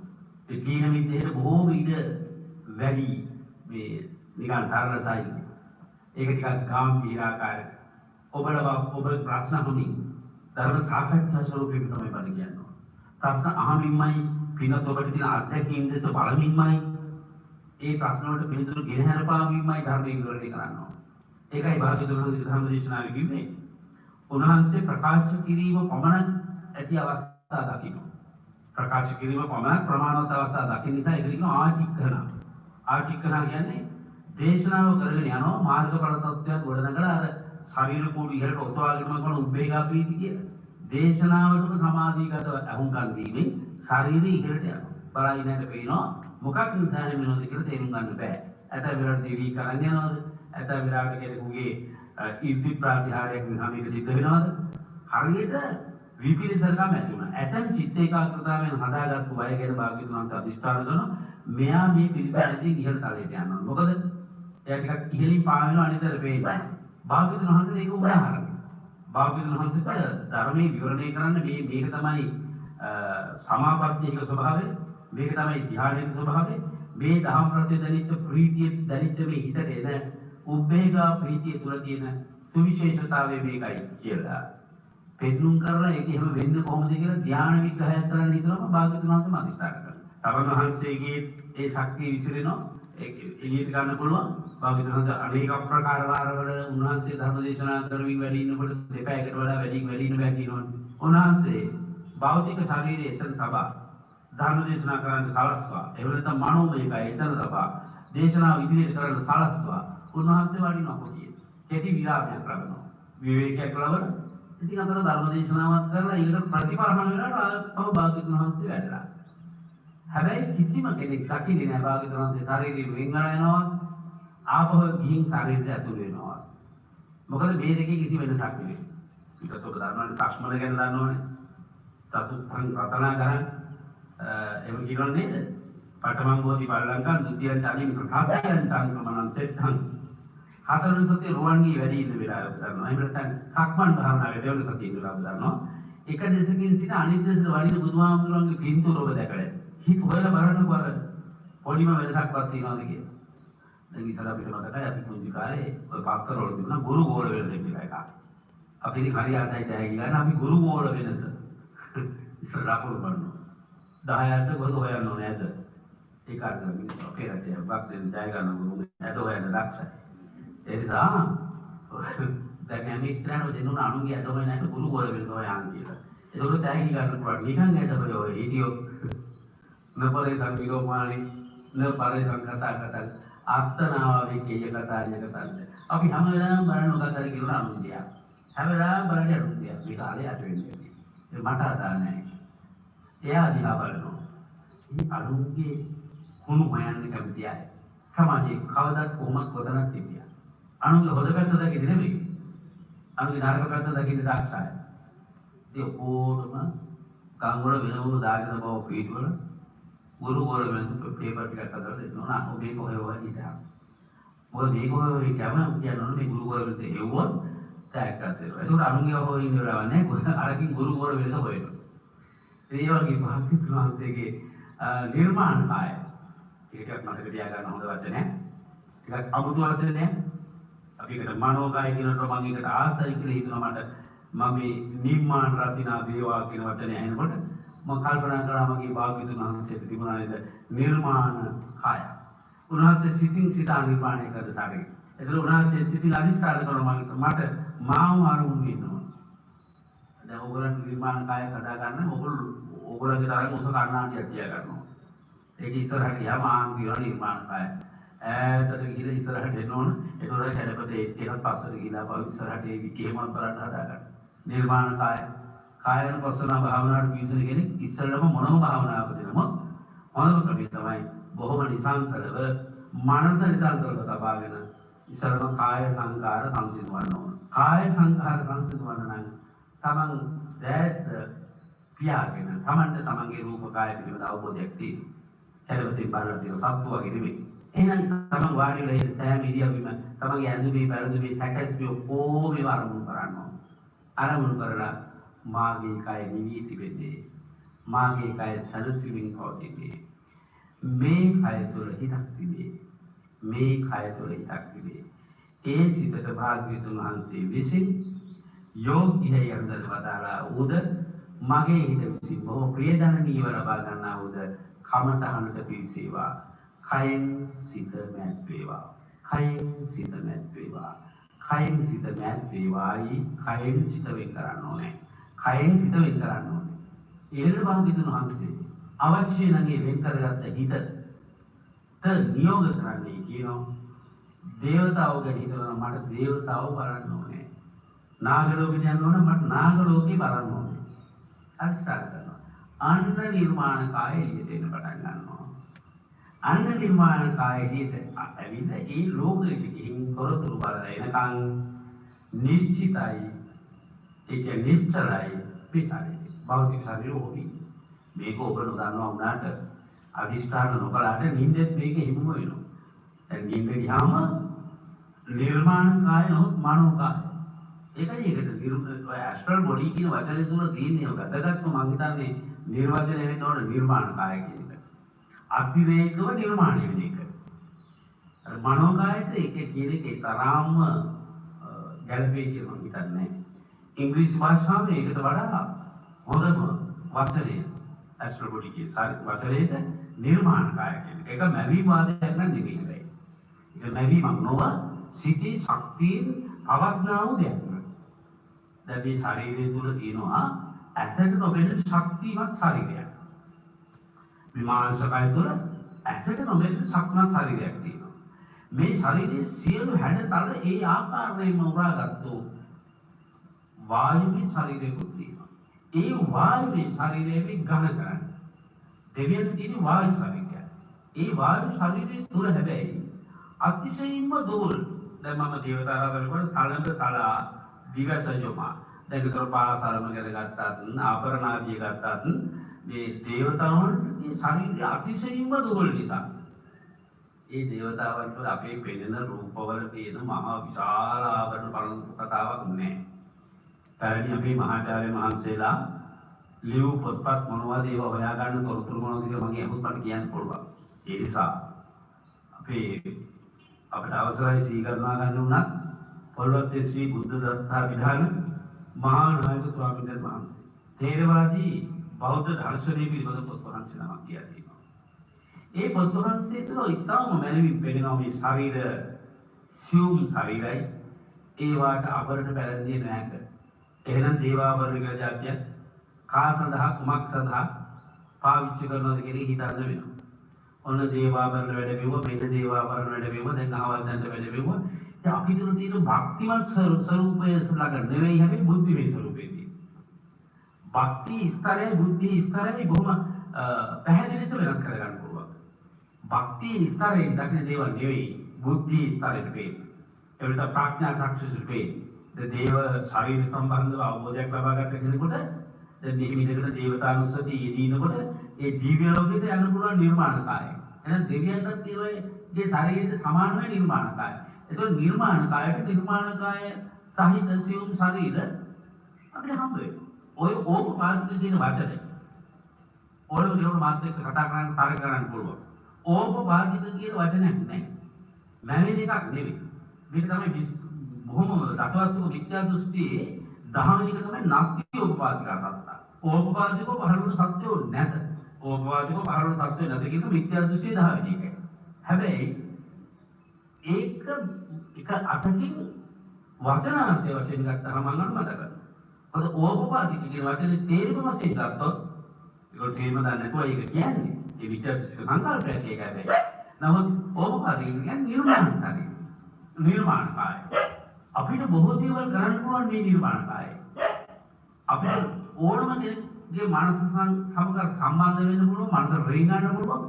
ඒ කීන මිද්දේට බොහෝම ඉඩ වැඩි මේ නිකන් සරල ශෛලිය. ඒක ටිකක් ගැඹීර ආකාරයක ඔබ ප්‍රශ්න හොමින් ධර්ම සාකච්ඡා ස්වරූපයක තමයි බණ කියන්නේ. ප්‍රශ්න අහමින්මයි පිනත් ඔබට තියෙන අත්දැකීම් දෙස බලමින්මයි ඒ ප්‍රශ්න වලට පිළිතුරු ගෙන හරපාමින්මයි ධර්ම විවරණය කරනවා. ඒකයි භාග්‍යවතුන් වහන්සේ ධර්ම දේශනාවේ කිව්වේ උන්වහන්සේ ප්‍රකාශ කිරීම පමණ ඇති අවස්ථා දකින්න. ප්‍රකාශ කිරීම පමණ ප්‍රමාණවත් අවස්ථා දකින්න නිසා ඒක කියන ආචික්කන. ආචික්කන කියන්නේ දේශනාව කරගෙන යනවා මාර්ගඵල තත්ත්වයක් ගොඩනගලා අර ශරීර කෝඩු ඉහළට ඔසවාගෙන යන උද්වේගා ප්‍රීති කියන දේශනාවටම සමාධිගත අහුම්කම් දීමෙන් ශරීරය ඉහළට යනවා. බලයිනට පේනවා මොකක් නිසාද වෙනවද කියලා තේරුම් ගන්න බෑ. ඇත විරාට දේවි කරන් යනවද? ඇත විරාට කෙනෙකුගේ ඉර්ධි ප්‍රාතිහාරයක් නිසා මේක සිද්ධ වෙනවද? හරියට විපිලිසරකම් ඇති වුණා. ඇතන් චිත්ත ඒකාග්‍රතාවයෙන් හදාගත්තු අය ගැන භාග්‍යවතුන් වහන්සේ අධිෂ්ඨාන කරනවා. මෙයා මේ පිළිසැදී ඉහළ තලයට යනවා. මොකද එයා ටිකක් ඉහළින් පාවෙනවා අනිතර වේදනා. භාග්‍යවතුන් වහන්සේ ඒක උදාහරණයක්. භාග්‍යවතුන් වහන්සේට ධර්මයේ විවරණය කරන්න මේක තමයි සමාපත්තියක ස්වභාවය, මේක තමයි ධ්‍යානයේ ස්වභාවය, මේ දහම් රසයේ දැනිච්ච ප්‍රීතිය දැනිච්ච මේ හිතට එන උද්වේගා ප්‍රීතිය තුල තියෙන සුවිශේෂතාවය මේකයි කියලා පෙන්නුම් කරලා ඒක එහෙම වෙන්නේ කොහොමද කියලා ධ්‍යාන විග්‍රහයක් කරන්න හිතනම භාග්‍යවතුන් වහන්සේ මදිස්ථාන කරනවා. තමන් වහන්සේගේ ඒ ශක්තිය විසිරෙනවා ඒක එළියට ගන්න පුළුවන්. භාග්‍යවතුන් වහන්සේ අනේක ප්‍රකාර වාරවල උන්වහන්සේ ධර්ම දේශනා කරමින් වැඩි ඉන්නකොට දෙපැයකට වඩා වැඩි ඉන්න බෑ කියනවනේ. උන්වහන්සේ භෞතික ශරීරයේ එතන තබා ධර්ම දේශනා කරන්න සලස්වා එහෙම නැත්නම් මනෝමයකයි එතන තබා දේශනාව ඉදිරියට කරන්න සලස්වා උන්වහන්සේ වඩිනවා කොටියේ. කෙටි විරාමයක් ලබනවා. විවේකයක් ලබන ඉතින් අතන ධර්ම දේශනාවක් කරලා ඊළඟ ප්‍රතිපරමණ වෙනකොට තව භාග්‍යවතුන් වහන්සේ වැඩලා. හැබැයි කිසිම කෙනෙක් දකින්නේ නැහැ භාග්‍යවතුන් වහන්සේ ශරීරයෙන් වෙන් කරනවා ආපහු ගිහින් ශරීරයට ඇතුල් වෙනවා. මොකද මේ දෙකේ කිසි වෙනසක් නෙවෙයි. ඒකත් ඔබ දන්නවනේ සක්මන ගැන දන්නවනේ. චතුත්ථං රතනා කරන් එහෙම කියනවා නේද? පඨමං බෝධි පල්ලංකං ဒ ුතියං චාලින් සඛාපයං සංක්‍රමණං සෙත්තං හතරවෙනි සතිය රුවන්ගේ වැඩි ඉන්න වෙලාව ගන්නවා. එහෙම නැත්නම් සක්මන් භාවනාවේ දෙවන සතිය ඉඳලා ගන්නවා. එක දෙසකින් සිට අනිත් දෙසට වඩින බුදුහාමුදුරන්ගේ පින්තූර ඔබ දැකලා හිත හොයලා බලන්න බර පොඩිම වෙනසක්වත් තියනවාද කියලා. දැන් ඉස්සර අපිට මතකයි අපි පුංචි කාලේ ඔය පත්තර වල තිබුණා ගුරු ගෝල වෙනස කියලා එකක්. අපි ඉතින් හරි ආසයි දැයි ගියා අපි ගුරු ගෝල වෙනස. ඉස්සර ලකුණු බලනවා. 10ට ගොඩ හොයන්න ඕනේ නේද? ඒක අර අපේ රටේ වක්තෙන් ජය ගන්න ගුරු ඇද හොයන්න දක්ෂයි. ඒ නිසා දැන් අපි ඉස්සරහට දෙන්නුන අනුගේ ඇද හොයන්න නැට ගුරු ගෝල වෙනස හොයන්න කියලා. ඒකට තෑගි ගන්න පුළුවන්. නිකන් ඇද හොයෝ ඉතියෝ නපරේ සංවිරෝමානි නපරේ සංකතාකතල් ආත්තනාවේ කීය කතාඥක තන්ද අපි හැම වෙලාවෙම බලන කතාවේ කියලා අනුන්දියා හැම වෙලාවෙම බලන්නේ අනුන්දියා මේ කාලේ අත වෙන්නේ ඒ මට අදාළ නැහැ එයා දිහා බලනවා මේ අනුන්ගේ කුණු හොයන්නේ කැමතියි සමාජයේ කවදාත් කොහොමද කොතනක් තිබියා අනුන්ගේ හොද පැත්ත දකින්නේ නෙමෙයි අනුන්ගේ නරක පැත්ත දකින්නේ දාක්ෂාය ඒ ඕනම කංගොල වෙනවුණු දාගෙන බව පීඩවල ගුරු ගෝල වෙනස පේපර් ටිකක් හදලා දෙනවා නා ඔබේ කොහේ හොයලා හිටා මොකද මේක ඔය කියනවා කියනවා මේ ගුරු ගෝල වෙනස එවුවොත් ටැග් එකක් දෙනවා ඒක අනුන්ගේ හොයින් ඉවරව නැහැ අරකින් ගුරු ගෝල වෙනස හොයනවා ඒ වගේ භාග්‍යවතුන් වහන්සේගේ නිර්මාණ කාය ඒකත් මතක තියාගන්න හොඳ වචනයක් ටිකක් අමුතු වචනයක් අපි ඒකට මනෝ කාය කියනකොට මම ඒකට ආසයි කියලා හිතනවා මට මම මේ නිර්මාණ රතිනා දේවා කියන වචනේ ඇහෙනකොට මම කල්පනා කරා මගේ භාග්‍යවතුන් වහන්සේට තිබුණා නේද නිර්මාණ කාය. උන්වහන්සේ සිතින් සිත නිර්මාණය කර සාරේ. ඒක උන්වහන්සේ සිතින් අනිස්කාර කරනවා මට මාව අරමුණු වෙනවා. දැන් ඔයගොල්ලන් නිර්මාණ කාය කඩා ගන්න ඔයගොල්ලන්ගේ තරම් උස කන්නාඩියක් තියා ගන්නවා. ඒක ඉස්සරහට ගියාම ආන් කියන නිර්මාණ කාය. ඈතට ගිහින් ඉස්සරහට එන්න ඕන. ඒතකොට කැඩපතේ ඒකත් පස්සට ගිහිලා බව ඉස්සරහට ඒ විකේමල් බලන්න හදා ගන්න. නිර්මාණ කාය කායන පස්සනා භාවනාවට පිවිසෙන කෙනෙක් ඉස්සෙල්ලම මොනම භාවනාවකද නමුත් මොනම ක්‍රමයේ තමයි බොහොම නිසංසලව මනස නිසංසලව තබාගෙන ඉස්සෙල්ලම කාය සංකාර සංසිඳවන්න ඕන. කාය සංකාර සංසිඳවන්න නම් තමන් දැස් පියාගෙන තමන්ට තමන්ගේ රූප කාය පිළිබඳ අවබෝධයක් තියෙනවා. හැලවතින් බලලා තියෙන සත්තු වගේ නෙමෙයි. එහෙනම් තමන් වාඩි වෙලා ඉන්න සෑම ඉරියව්වෙම තමන්ගේ ඇඳුමේ පැළඳුමේ සැකස්මිය කොහොම වරමුණු කරනවා. අරමුණු කරලා මාගේ කය නිවී තිබෙන්නේ මාගේ කය සනසිමින් පවතින්නේ මේ කය තුළ හිතක් තිබේ මේ කය තුළ හිතක් තිබේ ඒ සිතට භාග්‍යවතුන් වහන්සේ විසින් යෝග්‍යය යන්දර වදාලා උද මගේ හිත විසින් බොහෝ ප්‍රියදනීයව ලබා ගන්නා උද කමඨහනට පිවිසේවා කයෙන් සිත මැත් වේවා කයෙන් සිත මැත් වේවා කයෙන් සිත මැත් වේවායි කයෙන් සිත වෙන් කරන්න ඕනේ කයෙන් සිත වෙන් කරන්න ඕනේ. ඒකට භාග්‍යවතුන් වහන්සේ අවශ්‍ය නම් ඒ වෙන් කරගත්ත හිතට නියෝග කරන්නේ කියනවා. දේවතාවෝ ගැන හිතනවා මට දේවතාවෝ බලන්න ඕනේ. නාග ලෝකෙට යන්න ඕනේ මට නාග ලෝකේ බලන්න ඕනේ. අනිස්කාර කරනවා. අන්න නිර්මාණ කාය එළියට එන්න පටන් ගන්නවා. අන්න නිර්මාණ කාය එළියට ඇවිල්ලා ඒ ලෝකෙට ගිහින් තොරතුරු බලලා එනකන් නිශ්චිතයි ඒක නිශ්චලයි පිටාරේ භෞතික ශරීරෝහි මේක ඔබ නොදන්නවා වුණාට අදිෂ්ඨාන නොකලාට නිින්දෙත් මේක හිමුම වෙනවා දැන් නිින්ද ගියාම නිර්මාණ කාය නොත් මනෝ කාය ඒකයි ඒකට ඔය ඇස්ට්‍රල් බොඩි කියන වචනේ තුන තියෙන්නේ වැදගත්ම මම හිතන්නේ නිර්වචනය වෙන්න ඕන නිර්මාණ කාය කියන එක අතිරේකව නිර්මාණය වෙන එක අර මනෝ කායයට ඒක කියන එකේ තරම්ම ගැළපෙයි කියලා මම හිතන්නේ. ඉංග්‍රීසි භාෂාවේ ඒකට වඩා හොඳම වචනය ඇස්ට්‍රොබොටි කියන වචනයේද නිර්මාණකාය කියන එක. ඒක මැවීම් වාදයක් නම් නෙවෙයි වෙයි. ඒක මැවීමක් නොව සිතේ ශක්තියෙන් පවත්නා වූ දෙයක්. දැන් මේ ශරීරය තුල තියෙනවා ඇසට නොපෙනෙන ශක්තිමත් ශරීරයක්. විමාංශකය තුළ ඇසට නොපෙනෙන ශක්තිමත් ශරීරයක් තියෙනවා. මේ ශරීරයේ සියලු හැඩතල ඒ ආකාරයෙන්ම උරාගත්තු වායුවේ ශරීරයකුත් තියෙනවා. ඒ වායුවේ ශරීරයේ ඝන කරන්නේ දෙවියන් තියෙන වායු ශරීරය. ඒ වායු ශරීරය තුළ හැබැයි අතිශයින්ම දුර. දැන් මම දේවතාවරුන්ට සලංග සලා දිවසජොමා දැන් විතර පාසලම ගැන ගත්තත් ආභරණාදිය ගත්තත් මේ දේවතාවුන්ගේ ශරීරය අතිශයින්ම දුර්වල නිසා ඒ දේවතාවන්ට අපේ පෙනෙන රූපවල තියෙන මහා විශාල ආභරණ බලන කතාවක් නෑ. පැරණි අපේ මහාචාර්ය මහන්සේලා ලියු පොත්පත් මොනවද ඒවා හොයාගන්න තොරතුරු මොනවද කියලා මගේ අහුත් මට කියන්න පුළුවන්. ඒ නිසා අපිට අවසරයි සීකරණා ගන්න උනත් පොළොවේ ශ්‍රී බුද්ධ දත්තා විධාන මහා නායක ස්වාමීන් වහන්සේ තේරවාදී බෞද්ධ දර්ශනය පිළිබඳ පොත් වහන්සේ නමක් කියලා තියෙනවා. ඒ පොත් වහන්සේ තුළ ඉතාම මැනවින් පෙනෙනවා මේ ශරීර සියුම් ශරීරයි ඒවාට ආභරණ පැලැන්දිය නැහැක. එහෙනම් දේවාභරණ කියලා જાතිය කා සඳහා කුමක් සඳහා පාවිච්චි කරනවද කියලා හිතන්න වෙනවා. ඔන්න දේවාභරණ වැඩ මෙව මෙන්න දේවාභරණ වැඩ මෙව දැන් අහවල් දැන්ට වැඩ මෙව අපි තුළ තියෙන භක්තිමත් ස්වરૂපය ළඟ නෙවෙයි හැබැයි බුද්ධිමය ස්වરૂපේදී. භක්ති ස්තරය බුද්ධි ස්තරය බොහොම පැහැදිලිව වෙනස් කර ගන්න පුළුවන්. භක්ති ස්තරයෙන් දකින දේවල් නෙවෙයි බුද්ධි ස්තරයට වෙන්නේ. ඒකට ප්‍රඥා චක්ෂුසුට වෙන්නේ. දේව ශරීර සම්බන්ධව අවබෝධයක් ලබා ගන්න කෙනෙකුට දැන් මේ විදිහට දේවතානුස්සතිය යෙදීනකොට ඒ දිව්‍ය ලෝකෙට යන්න පුළුවන් නිර්මාණකාරය. එහෙනම් දෙවියන්ටත් ඒ ශරීරයේ සමානම නිර්මාණකාරය. එතකොට නිර්මාණකායට නිර්මාණකාය සහිත සියුම් ශරීර අපිට හම්බ වෙනවා. ඔය ඕපපාදික කියන වචනේ. ඔය විදිහට මාත් එක්ක කතා කරන්න තරක කරන්න පුළුවන්. ඕපපාදික කියන වචනයක් නැහැ. මැවෙන එකක් නෙවෙයි. මේක තමයි බොහොම රසවත්තුක විද්‍යා දෘෂ්ටියේ දහවෙනි එක තමයි නැත්‍ය ඕපපාදික සත්‍ය. ඕපපාදිකව පහළවන සත්‍යෝ නැත. ඕපපාදිකව පහළවන සත්‍ය නැත කියන විද්‍යා දෘෂ්ටියේ දහවෙනි එක. හැබැයි එක අතකින් වචනාර්ථය වශයෙන් ගත්තාම මම අනුමත කරනවා. අද ඕපපාදික කියන වචනේ තේරුම වශයෙන් ගත්තොත් ඒක තේරුම දන්නේ නැතුව ඒක කියන්නේ. ඒ විද්‍යාත්මක සංකල්පයක් ඒක හැබැයි. නමුත් ඕපපාදික කියන්නේ නිර්මාණකාරී. නිර්මාණකාරය. අපිට බොහෝ දේවල් කරන්න පුළුවන් මේ නිර්මාණකාරය. අපිට ඕනම කෙනෙක්ගේ මනස සමග සම්බන්ධ වෙන්න පුළුවන්, මනස රැඳගන්න පුළුවන්,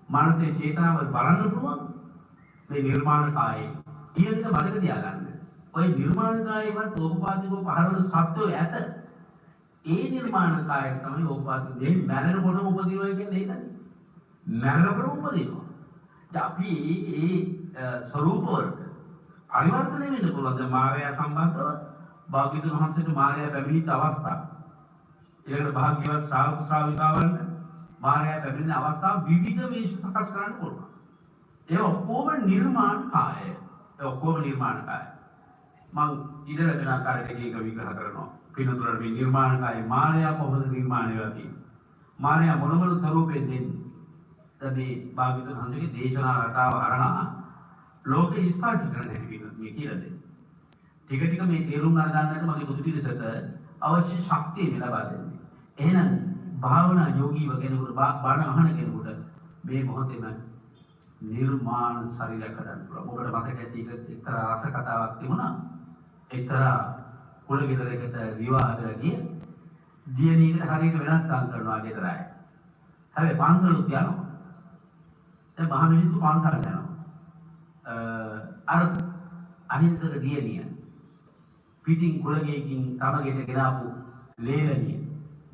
මනසේ චේතනාව බලන්න පුළුවන්. මේ නිර්මාණකාරය ඊළඟට මතක තියාගන්න. ඔය නිර්මාණකාරයවත් ඕපපාදිකව පහළවන සත්‍යය ඇත. ඒ නිර්මාණකාරය තමයි ඕපපාදික දෙය මැරෙනකොටම උපදිනවා කියන්නේ ඒකනේ. මැරෙනකොටම උපදිනවා. දැන් අපි ඒ ස්වરૂප වලට පරිවර්තනය වෙන්න පුළුවන්. දැන් මායя සම්බන්ධව භාග්‍යවතුන් වහන්සේට මායя පැමිණිච්ච අවස්ථාව. ඊළඟට භාග්‍යවත් ශ්‍රාවක ශ්‍රාවිකාවන්ට මායя පැමිණෙන අවස්ථාව විවිධ වේශ සකස් කරන්න පුළුවන්. ඒ ඔක්කොම නිර්මාණකාය. ඒ ඔක්කොම නිර්මාණකාය. මම ඉතල වෙන ආකාරයකට ඒක විග්‍රහ කරනවා. පිනතුරට මේ නිර්මාණකාය මායя කොහොමද නිර්මාණය වෙලා තියෙන්නේ? මායя මොන මොන ස්වරූපෙන් දෙන්නේ? දැන් මේ භාග්‍යවතුන් වහන්සේගේ දේශනා රටාව හරහා ලෝකෙ ස්පර්ශ කරන හැටි මේ කියලා දෙන්නේ. ටික ටික මේ තේරුම් අරගන්නට මගේ බුදු පිළිසෙට අවශ්‍ය ශක්තිය ලබා දෙන්නේ. එහෙනම් භාවනා යෝගීව කෙනෙකුට බණ අහන කෙනෙකුට මේ මොහොතේම නිර්මාණ ශරීරයක් හදන්න පුළුවන්. ඔබට මතක ඇති එක්තරා රස කතාවක් තිබුණා. එක්තරා කුල ගෙදරකට විවාහ කරලා ගිය දියණියකට හරියට වෙනස්කම් කරනවා ගෙදරයි. හැබැයි පන්සලුත් යනවා. දැන් මහ මිනිස්සු පන්සල යනවා. අර අහිංසක දියණිය පිටින් කුලගෙකින් තමගෙට ගෙනාපු ලේලනිය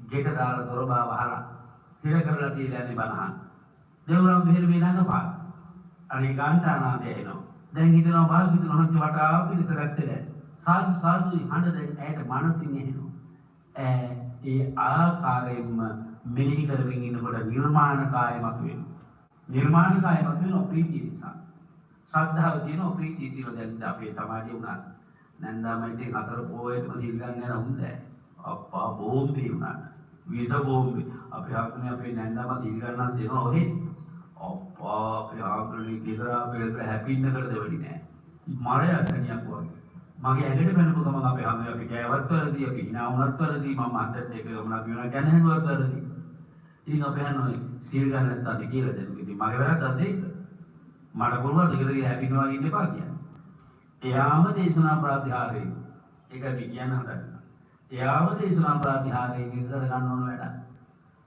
ගෙට දාලා දොරබා වහලා තිර කරලා තියලා යන්නේ බනහන්. දෙවුරම් මෙහෙර මේ ළඟපාත. අනේ ගාන්ටානාදය එනවා. දැන් හිතනවා භාග්‍යවතුන් වහන්සේ වටා පිළිස රැස්සේ සාදු සාදු හඬ දැන් ඇයට මනසින් එනවා. ඒ ආකාරයෙන්ම මෙනෙහි කරමින් ඉන්නකොට නිර්මාණකායමක් වෙනවා. නිර්මාණකායමක් වෙන ප්‍රීතිය නිසා. ශ්‍රද්ධාව තියෙනවා ප්‍රීතිය තියෙනවා දැන් අපේ සමාජයේ උනත් නැන්දාමයිටේ හතර පොයේම සිල් ගන්න යන හොඳයි. අප්පා බෝම්බේ උනාට. විස බෝම්බේ. අපි හක්නේ අපේ නැන්දාම සිල් ගන්නන් දෙනවා ඔහෙ. අප්පා අපේ ආග්‍රණී ගෙදර අපේ හැපින්නකට දෙවලි නෑ. මරය අතනියක් වගේ. මගේ ඇඟට බැනපු ගමන් අපේ හැම අපි කෑවත් වලදී අපි hina වුණත් වලදී මම අතට ඒක වුණා කියනවා ගැන හඳුවත් වලදී. ඉතින් අපේ හැනෝයි සිල් ගන්න නැත්නම් කියලා දෙන්න. ඉතින් මගේ වැරද්දක් ඒක. මට පුළුවන් දෙකේ හැපිනවා ඉන්න එපා කියන්නේ. එයාම දේශනා ප්‍රාතිහාරයෙන් ඒක අපි කියන්න හදන්නේ. එයාම දේශනා ප්‍රාතිහාරයෙන් ඉස්සර ගන්න ඕන වැඩ.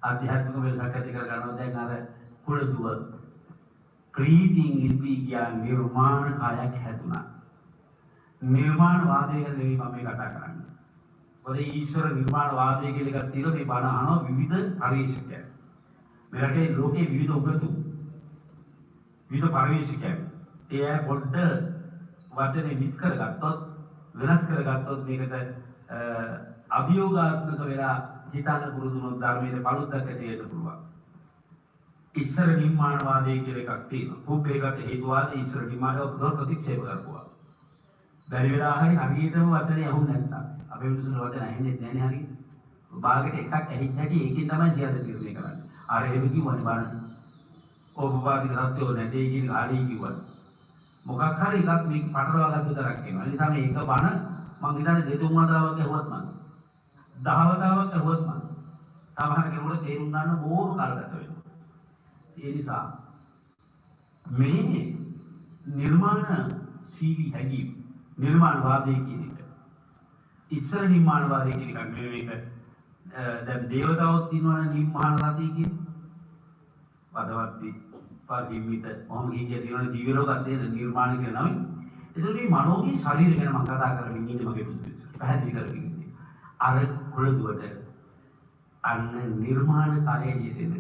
ආධ්‍යාත්මික වෙලසක් ඇති කර ගන්නවා දැන් අර කුලදුව ප්‍රීතිං ඉල්පී කියන නිර්මාණ කායක් හැදුනා. නිර්මාණ වාදය ගැන නෙවෙයි මම මේ කතා කරන්නේ. මොකද ඊශ්වර නිර්මාණ වාදය කියලා එකක් තියෙනවා මේ බණ අහනවා විවිධ පරිශීලකයන්. මේ රටේ ලෝකේ විවිධ උගතු විවිධ පරිශීලකයන්. ඒ පොඩ්ඩ වචනේ මිස් කරගත්තොත් වෙනස් කරගත්තොත් මේකට අභියෝගාත්මක වෙලා හිතන්න පුරුදු වුණොත් ධර්මයේ බලුද්දක් ඇති වෙන්න පුළුවන්. ඊශ්වර නිර්මාණවාදය කියලා එකක් තියෙනවා. පුබ්බේගත හේතුවාදී ඊශ්වර නිර්මාණව ප්‍රතික්ෂේප කරපුවා. බැරි වෙලා හරියටම වචනේ අහුන්නේ නැත්නම් අපේ මිනිස්සුන්ට වචන ඇහෙන්නේ නැහැ නේ හරියට. භාගයට එකක් ඇහිච්ච හැටි ඒකෙන් තමයි සියල්ල තීරණය කරන්නේ. අර එහෙම කිව්වනේ බලන්න. ඕපපාදික සත්‍යෝ නැtei කියන ආදී කිව්වා. මොකක් හරි එකක් මේක පටලවා ගන්න තරක් වෙනවා. ඒ නිසා මේක බණ මං හිතන්නේ දෙතුන් වතාවක් ඇහුවත් මම 10 වතාවක් ඇහුවත් මම සමහර කෙනෙකුට තේරුම් ගන්න බොහොම කාල ගත වෙනවා. ඒ නිසා මේ නිර්මාණ ශීලී හැඟීම් නිර්මාණවාදී කියන එක ඉස්සර නිර්මාණවාදී කියන එක මේක දැන් දේවතාවොත් ඉන්නවනේ නිර්මාණවාදී කියන පදවත්ති පරිමිත මොහොම කියන්නේ තියෙනවා දිව්‍ය ලෝකත් නිර්මාණ කියන නම. ඒතකොට මේ මනෝමය ශරීරය ගැන මම කතා කරමින් ඉන්නේ මගේ පුදුමයි. පැහැදිලි කරමින් ඉන්නේ. අර කුලදුවට අන්න නිර්මාණ කාර්යයේ දෙන්න.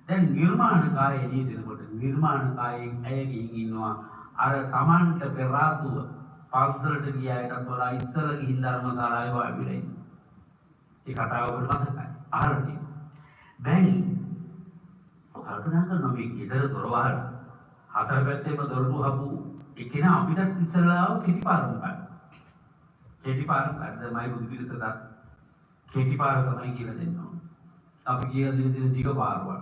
දැන් නිර්මාණ කාර්යයේ දෙනකොට නිර්මාණ කාර්යයෙන් ඇයකින් ඉන්නවා අර තමන්ට පෙරාතුව පන්සලට ගියායටත් වඩා ඉස්සර ගිහින් ධර්මශාලාවේ වාඩිලා ඉන්නවා. ඒ කතාව ඔබට මතකයි. අහලා තියෙනවා. දැන් කල්පනා කරනවා මේ ගෙදර දොරවල් හතර පැත්තේම දොරටු හපු එකේන අපිටත් ඉස්සරලාව කෙටිපාරම ගන්න. කෙටිපාරම ගන්නමයි බුදු පිළිසකට කෙටිපාර තමයි කියලා දෙන්නවා. අපි කියලා දෙන දිග පාරවල්.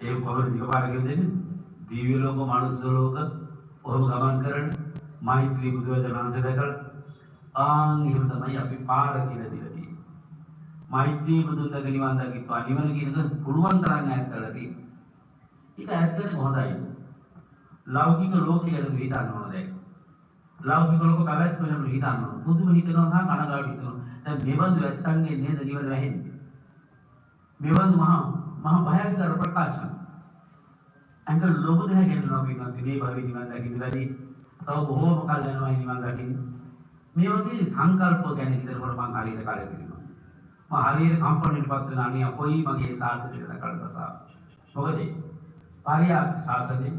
ඒ කොහොමද දිග පාර කියලා දෙන්නේ? දිව්‍ය ලෝක මනුස්ස ලෝක ඔහොම ගමන් කරන මෛත්‍රී බුදුරජාණන් දැකලා එහෙම තමයි අපි පාර කියලා දීලා තියෙන්නේ. මෛත්‍රී බුදුන් දැක නිවන් දකිත්වා නිවන කියන එක පුළුවන් තරම් ඈත් කරලා තියෙනවා. ඒක ඈත් කරන්නේ කොහොමදයි? ලෞකික ලෝකයේ ගැන හිතන්න ඕන දැන්. ලෞකික ලෝක පැවැත්ම ගැන හිතන්න ඕන. බුදුම හිතනවා නම් කනගාටු හිතනවා. දැන් මේවඳු ඇත්තන්ගේ නේද නිවන වැහෙන්නේ. මේවඳු මහා භයංකර ප්‍රකාශන. අංග ලෝභ දෙහැගෙනවා කියනවා මේ භවී නිවන් දකින්න වැඩි. තව බොහෝම කල් යනවා නිවන් දකින්න. මේ වගේ සංකල්ප ගැන හිතනකොට මම හරියට කලකිරීමක්. මම හරියට කම්පණයටපත් වෙන අනේ කොයි මගේ සාසනයට කළදසා. මොකද පාරියාත් සාසනේ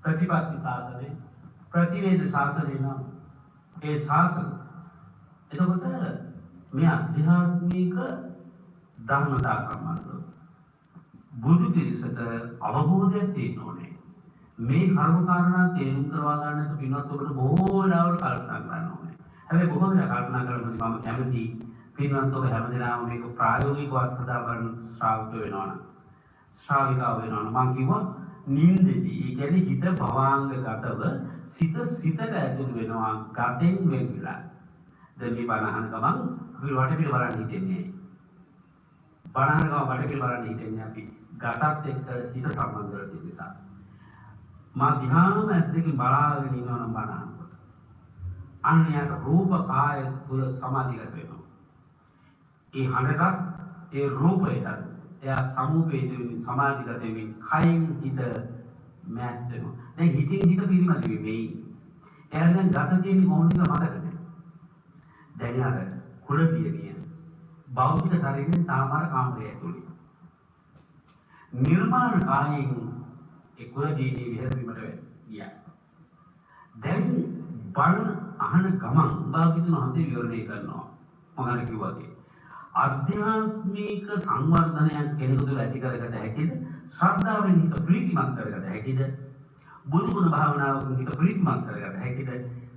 ප්‍රතිපත්ති සාසනේ ප්‍රතිවේද සාසනේ නම් ඒ සාසන එතකොට මේ අධ්‍යාත්මික ධර්මතා සම්බන්ධව බුදු පිළිසක අවබෝධයක් තියෙන්න ඕනේ. මේ කර්ම කාරණා තේරුම් කරවා ගන්නට පින්වත් ඔබට බොහෝ වෙලාවට කල්පනා කරන්න ඕනේ. හැබැයි බොහෝ වෙලා කල්පනා කරනකොට මම කැමති පින්වත් ඔබ හැමදෙනාම මේක ප්‍රායෝගිකව අත්දැක ගන්න ශ්‍රාවක වෙනවා නම් ශ්‍රාවිකාව වෙනවා නම් මම කිව්වා නින්දදී ඒ කියන්නේ හිත භවාංගගතව සිතට ඇතුල් වෙනවා ගතෙන් වෙන් වෙලා. දැන් මේ බණහන ගමන් අපි වටපිට බලන්න හිතෙන්නේ. බණහන ගමන් වටපිට බලන්න හිතෙන්නේ අපි ගතත් එක්ක හිත සම්බන්ධ වෙලා තියෙන නිසා. මා ධ්‍යානම ඇස් දෙකෙන් බලාගෙන ඉන්නවා නම් බණහනකොට. අන්‍යයට රූප කාය තුල සමාධිගත වෙනවා. ඒ හඬට ඒ රූපයට එයා සමුපේත වෙමින් සමාධිගත වෙමින් කයින් හිත මෑත් වෙනවා. දැන් හිතින් හිත පිරිමද වෙන්නේ. එයා දැන් ගත තියෙන්නේ මොන දෙයක් මතකද? දැන් අර කුලතියනිය භෞතික ශරීරයෙන් තාමර කාමරය ඇතුළේ. නිර්මාණ කායයෙන් ඒ කුලතියනිය විහෙරවීමට ගියා. දැන් බණ අහන ගමන් භාගිතුන හන්දේ විවරණය කරනවා. මම කිව්වා වගේ ආධ්‍යාත්මික සංවර්ධනයක් කෙනෙකුට ඇති කරගත හැකිද? ශ්‍රද්ධාවෙන් හිත ප්‍රීතිමත් කරගත හැකිද? බුදුගුණ භාවනාවෙන් හිත ප්‍රීතිමත් කරගත හැකිද?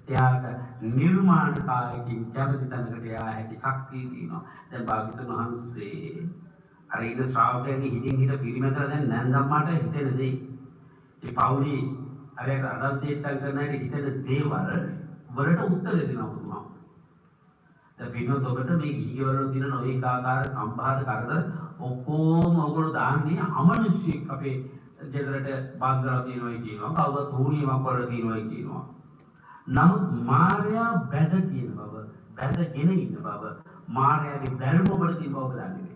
එයාට නිර්මාණකාරකින් කැමති තැනකට යා හැකි ශක්තිය තියෙනවා. දැන් භාග්‍යවතුන් වහන්සේ අර ඉද ශ්‍රාවකයන්ගේ හිතින් හිත පිරිමැදලා දැන් නැන්දම්මාට හිතෙන දේ. ඒ පෞලි අරයට අදල්තේත්තම් කරන හැටි හිතෙන දේවල් වලට උත්තර දෙනවා බුදුහාම. දැන් පින්නොත් ඔබට මේ ගිහිවල තියෙන නොයෙක් ආකාර සම්භාද කරදර ඔක්කොම ඔයගොල්ලෝ දාන්නේ අමනුෂ්‍යෙක් අපේ ගෙදරට බාග්ගලා තියෙනවා කියනවා. කවුරුත් හුනියමක් කරලා තියෙනවා කියනවා. නමුත් මාර්යා බැඳ කියන බව, බැඳගෙන ඉන්න බව, මාර්යාගේ බැල්ම ඔබට තියෙන බව දන්නේ නැහැ.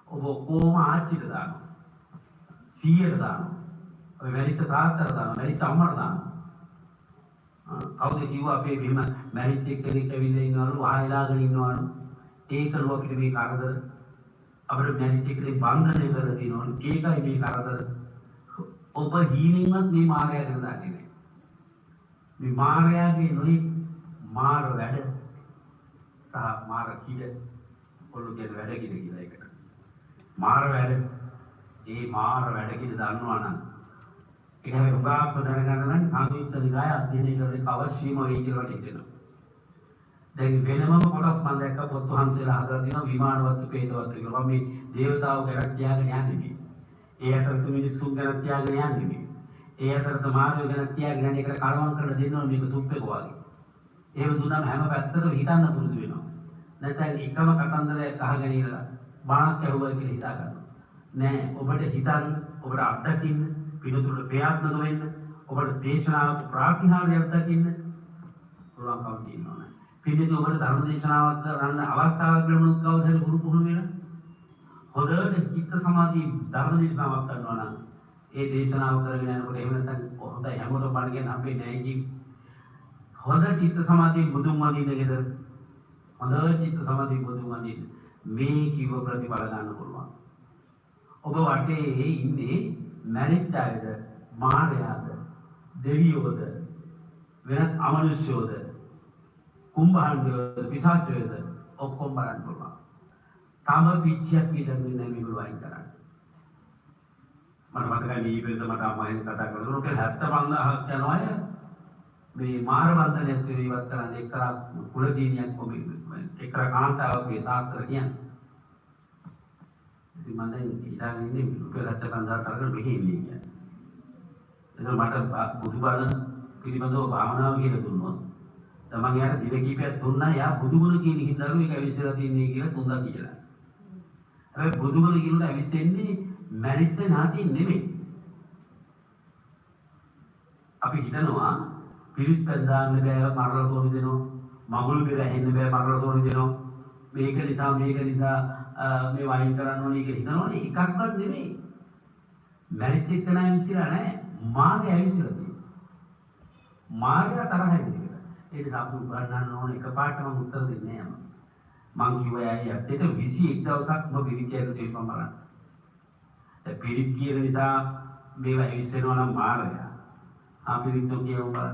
ඔබ කොහොම ආච්චිට දානවා. සීයට දානවා. ඔය මැරිච්ච තාත්තට දානවා. මැරිච්ච අම්මට දානවා. කවුද කිව්වා අපේ බිම මැරිච්ච කෙනෙක් ඇවිල්ලා ඉන්නවලු ආයලාගෙන ඉන්නවලු. ඒකලු අපිට මේ කරදර. අපිට මැරිච්ච කෙනෙක් බන්ධනය කරලා තියෙනවලු. ඒකයි මේ කරදර. ඔබ හීනින්වත් මේ මාර්යා ගැන දන්නේ නැහැ. මේ මාර්යාගේ නොයි මාර වැඩ සහ මාර කිඩ ඔල්ලු කියන වැඩ කිඩ කියලා එකට. මාර වැඩ ඒ මාර වැඩ කිඩ දන්නවා නම් ඒක හැබැයි උගාක්ව දැනගන්න නම් සංයුක්ත නිකාය අධ්‍යයනය කරන්න අවශ්‍යම වෙයි කියලා හිතෙනවා. දැන් වෙනමම කොටස් මම දැක්ක පොත් වහන්සේලා හදලා තියෙනවා විමානවත් ප්‍රේතවත් කියලා. මම මේ දේවතාවෝ ගැන කියාගෙන යන්නේ. ඒ අතරතුර මිනිස්සුන් ගැන කියාගෙන යන්නේ. ඒ අතරත මානව ගැන කියාගෙන යන්නේ ඒකට කලවම් කරලා දෙනවා මේක සුප්පේක වගේ. එහෙම දුන්නාම හැම පැත්තකම හිතන්න පුරුදු වෙනවා. නැත්නම් එකම කතන්දරයක් අහගෙන ඉඳලා බාණක් ඇහුවා කියලා හිතා ගන්නවා. නෑ ඔබට හිතන්න, ඔබට අත්දකින්න, පිළිතුරු ප්‍රයත්න වෙන්න, ඔබට දේශනාවක ප්‍රාතිහාර්යයක් දකින්න පුළුවන්කම තියෙනවා නේද? පිළිතුරු ඔබට ධර්ම දේශනාවක් කරන්න අවස්ථාවක් ලැබුණොත් කවදාද ගුරු පුහුණු වෙන? හොඳට චිත්ත සමාධි ධර්ම දේශනාවක් කරනවා නම් ඒ දේශනාව කරගෙන යනකොට එහෙම නැත්නම් හොඳයි හැමෝටම බලගෙන අපේ නෑයි හොඳ චිත්ත සමාධිය බුදුන් වඳින්නේද? හොඳ චිත්ත සමාධිය බුදුන් වඳින්න මේ කිව්ව ප්‍රතිඵල ගන්න පුළුවන්. ඔබ වටේ ඉන්නේ මැරිච්ච අයද, මාරයාද, දෙවියෝද, වෙනත් අමනුෂ්‍යෝද, කුම්භාණ්ඩයෝද, පිසාචයෝද ඔක්කොම බලන්න පුළුවන්. තම පිච්චියක් විතරනේ මේගොල්ලෝ වයින් කරන්නේ. මට මතකයි මේ ඉබේද මට අම්මෙන් කතා කරලා රුපියල් 75000ක් යනවා අය මේ මාර බන්ධනයක් ඉවත් කරන්න එක්තරා කුලදීනියක් කොමේ එක්තරා කාන්තාවගේ සාත්‍ර කියන්නේ. ඉතින් මම දැන් ඉතාලි ඉන්නේ රුපියල් 75000ක් අරගෙන මෙහි ඉන්නේ කියන්නේ. එතකොට මට බුදුබණ පිළිබඳව භාවනාව කියලා දුන්නොත් තමන් යාර දින කීපයක් දුන්නා යා බුදුගුණ කියන හින්දාලු ඒක ඇවිස්සලා තියන්නේ කියලා තුන්දා කියලා. හැබැයි බුදුගුණ කියනට ඇවිස්සෙන්නේ මැරිච්ච නාතිය නෙමෙයි. අපි හිතනවා පිරිත් පෙන්දාන්න බෑ මරලා තෝරි දෙනවා. මගුල් බෙර ඇහෙන්න බෑ මරලා තෝරි දෙනවා. මේක නිසා මේ වයින් කරන්න ඕනේ කියලා හිතනවනේ එකක්වත් නෙමෙයි. මැරිච්ච කෙනා ඇවිස්සලා නැහැ. මාගේ ඇවිස්සලා තියෙනවා. මාගේ තරහයි කියලා. ඒක අපි උගන්වන්න ඕනේ එකපාරටම උත්තර දෙන්නේ නැහැ. මං කිව්වා ඇයි ඇත්තට 21 දවසක් ඔබ පිරිත් කියලා තේරුම් බලන්න. ඒ පිරිත් කියන නිසා මේවා ඇවිස්සෙනවා නම් මාරයා. අපිරිත් කියවුවා.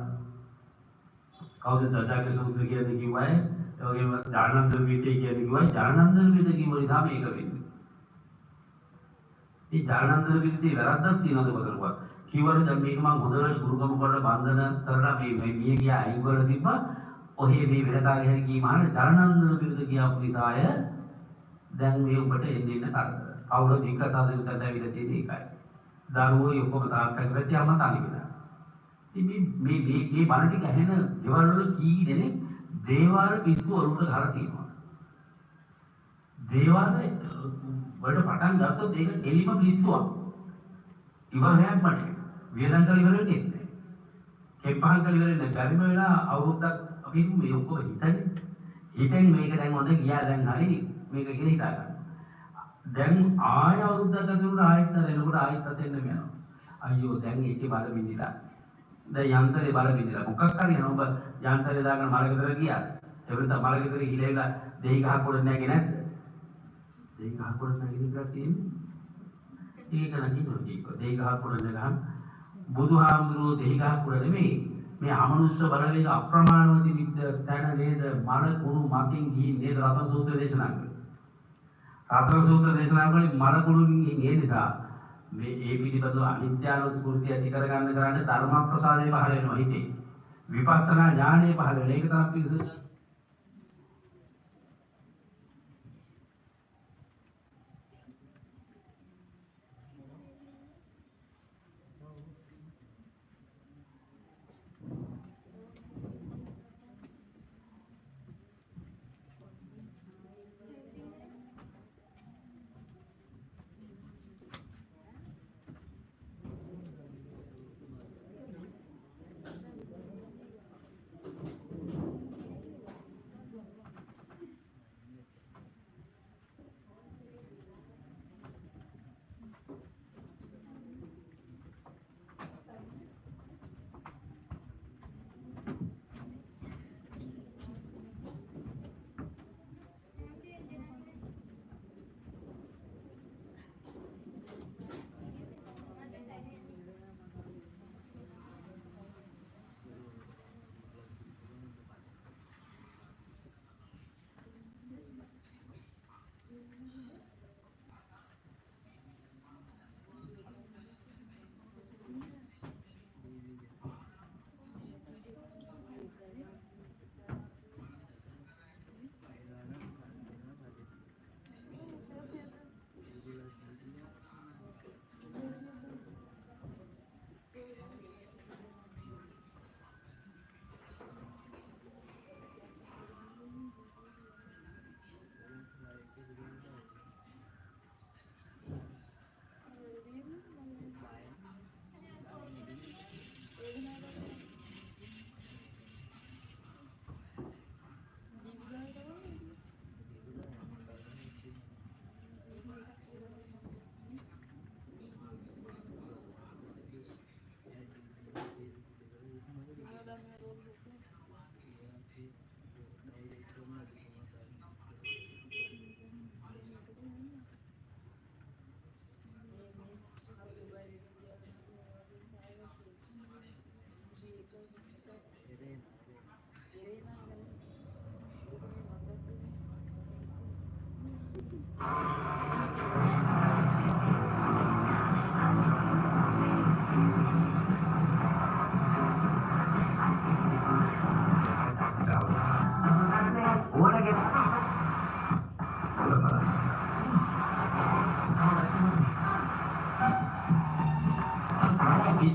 කවුද දඩාගේ සූත්‍ර කියන්නේ කිව්වයි. ඒ වගේම ඥානන්ද විතේ කියන්නේ කිව්වයි. ඥානන්ද විතේ කිව්ව නිසා මේක වෙන්නේ. මේ ඥානන්ද විතේ වැරද්දක් තියෙනවද බලනවා. කිව්වලු දැන් මේක මම හොඳට ගුරුකම කරලා බන්ධන කරලා මේ මිය ගියා අයින් කරලා තිබ්බා. ඔහේ මේ වෙනකාගේ හැරි කීමාන ඥානන්ද විතේ කියපු නිසාය දැන් මේ උඹට එන්නේ කරදර. කවුරු දික්ක සාදෙන් ඇවිල්ලා තියෙන එකයි. දරුවෝ ඔක්කොම තාත්තගේ පැත්තේ අම්මා තනි වෙනවා. ඉතින් මේ බණ ටික ඇහෙන දේවල් වල කී දෙනෙක් දේවාල පිස්සු වලට ගහලා තියෙනවා. දේවාල වලට පටන් ගත්තොත් ඒක එලිම පිස්සුවක්. ඉවරයක් මට. වියදම් කරලා ඉවර වෙන්නේ නැහැ. කෙප්පහන් කරලා ඉවර වෙන්නේ බැරිම වෙලා අවුරුද්දක් අපි මේ ඔක්කොම හිතෙන් මේක දැන් හොඳ ගියා දැන් හරි මේක කියලා හිතා ගන්න. දැන් ආය අවුරුද්දක් අතර ආයෙත් එනකොට ආයෙත් අතෙන්න යනවා. අයියෝ දැන් ඒකේ බල බින්දිලා. දැන් යන්ත්‍රේ බල බින්දිලා. මොකක් හරි යනවා ඔබ යන්ත්‍රේ දාගෙන මලගෙදර ගියා. එවලත මලගෙදර ගිහලා දෙහි ගහක් පොඩ නැගේ නැද්ද? දෙහි ගහක් පොඩ නැගේ ඉඳලා තියෙන්නේ. ඒක නකිනෝ කීක. දෙහි ගහක් පොඩ නැගහම බුදුහාමුදුරුවෝ දෙහි ගහක් පොඩ නෙමෙයි. මේ අමනුෂ්‍ය බලවේග අප්‍රමාණව තිබිච්ච තැන නේද මල කුණු මකින් ගිහින් නේද රතන සූත්‍ර දේශනා කළේ. රතන සූත්‍ර දේශනා කළේ මල කුණුකින් ඒ නිසා මේ ඒ පිළිබඳව අනිත්‍යානුස්මෘතිය ඇති කරගන්න කරන්නේ ධර්ම ප්‍රසාදේ පහළ වෙනවා හිතේ. විපස්සනා ඥානයේ පහළ වෙන එක තමයි පිරිසුදු.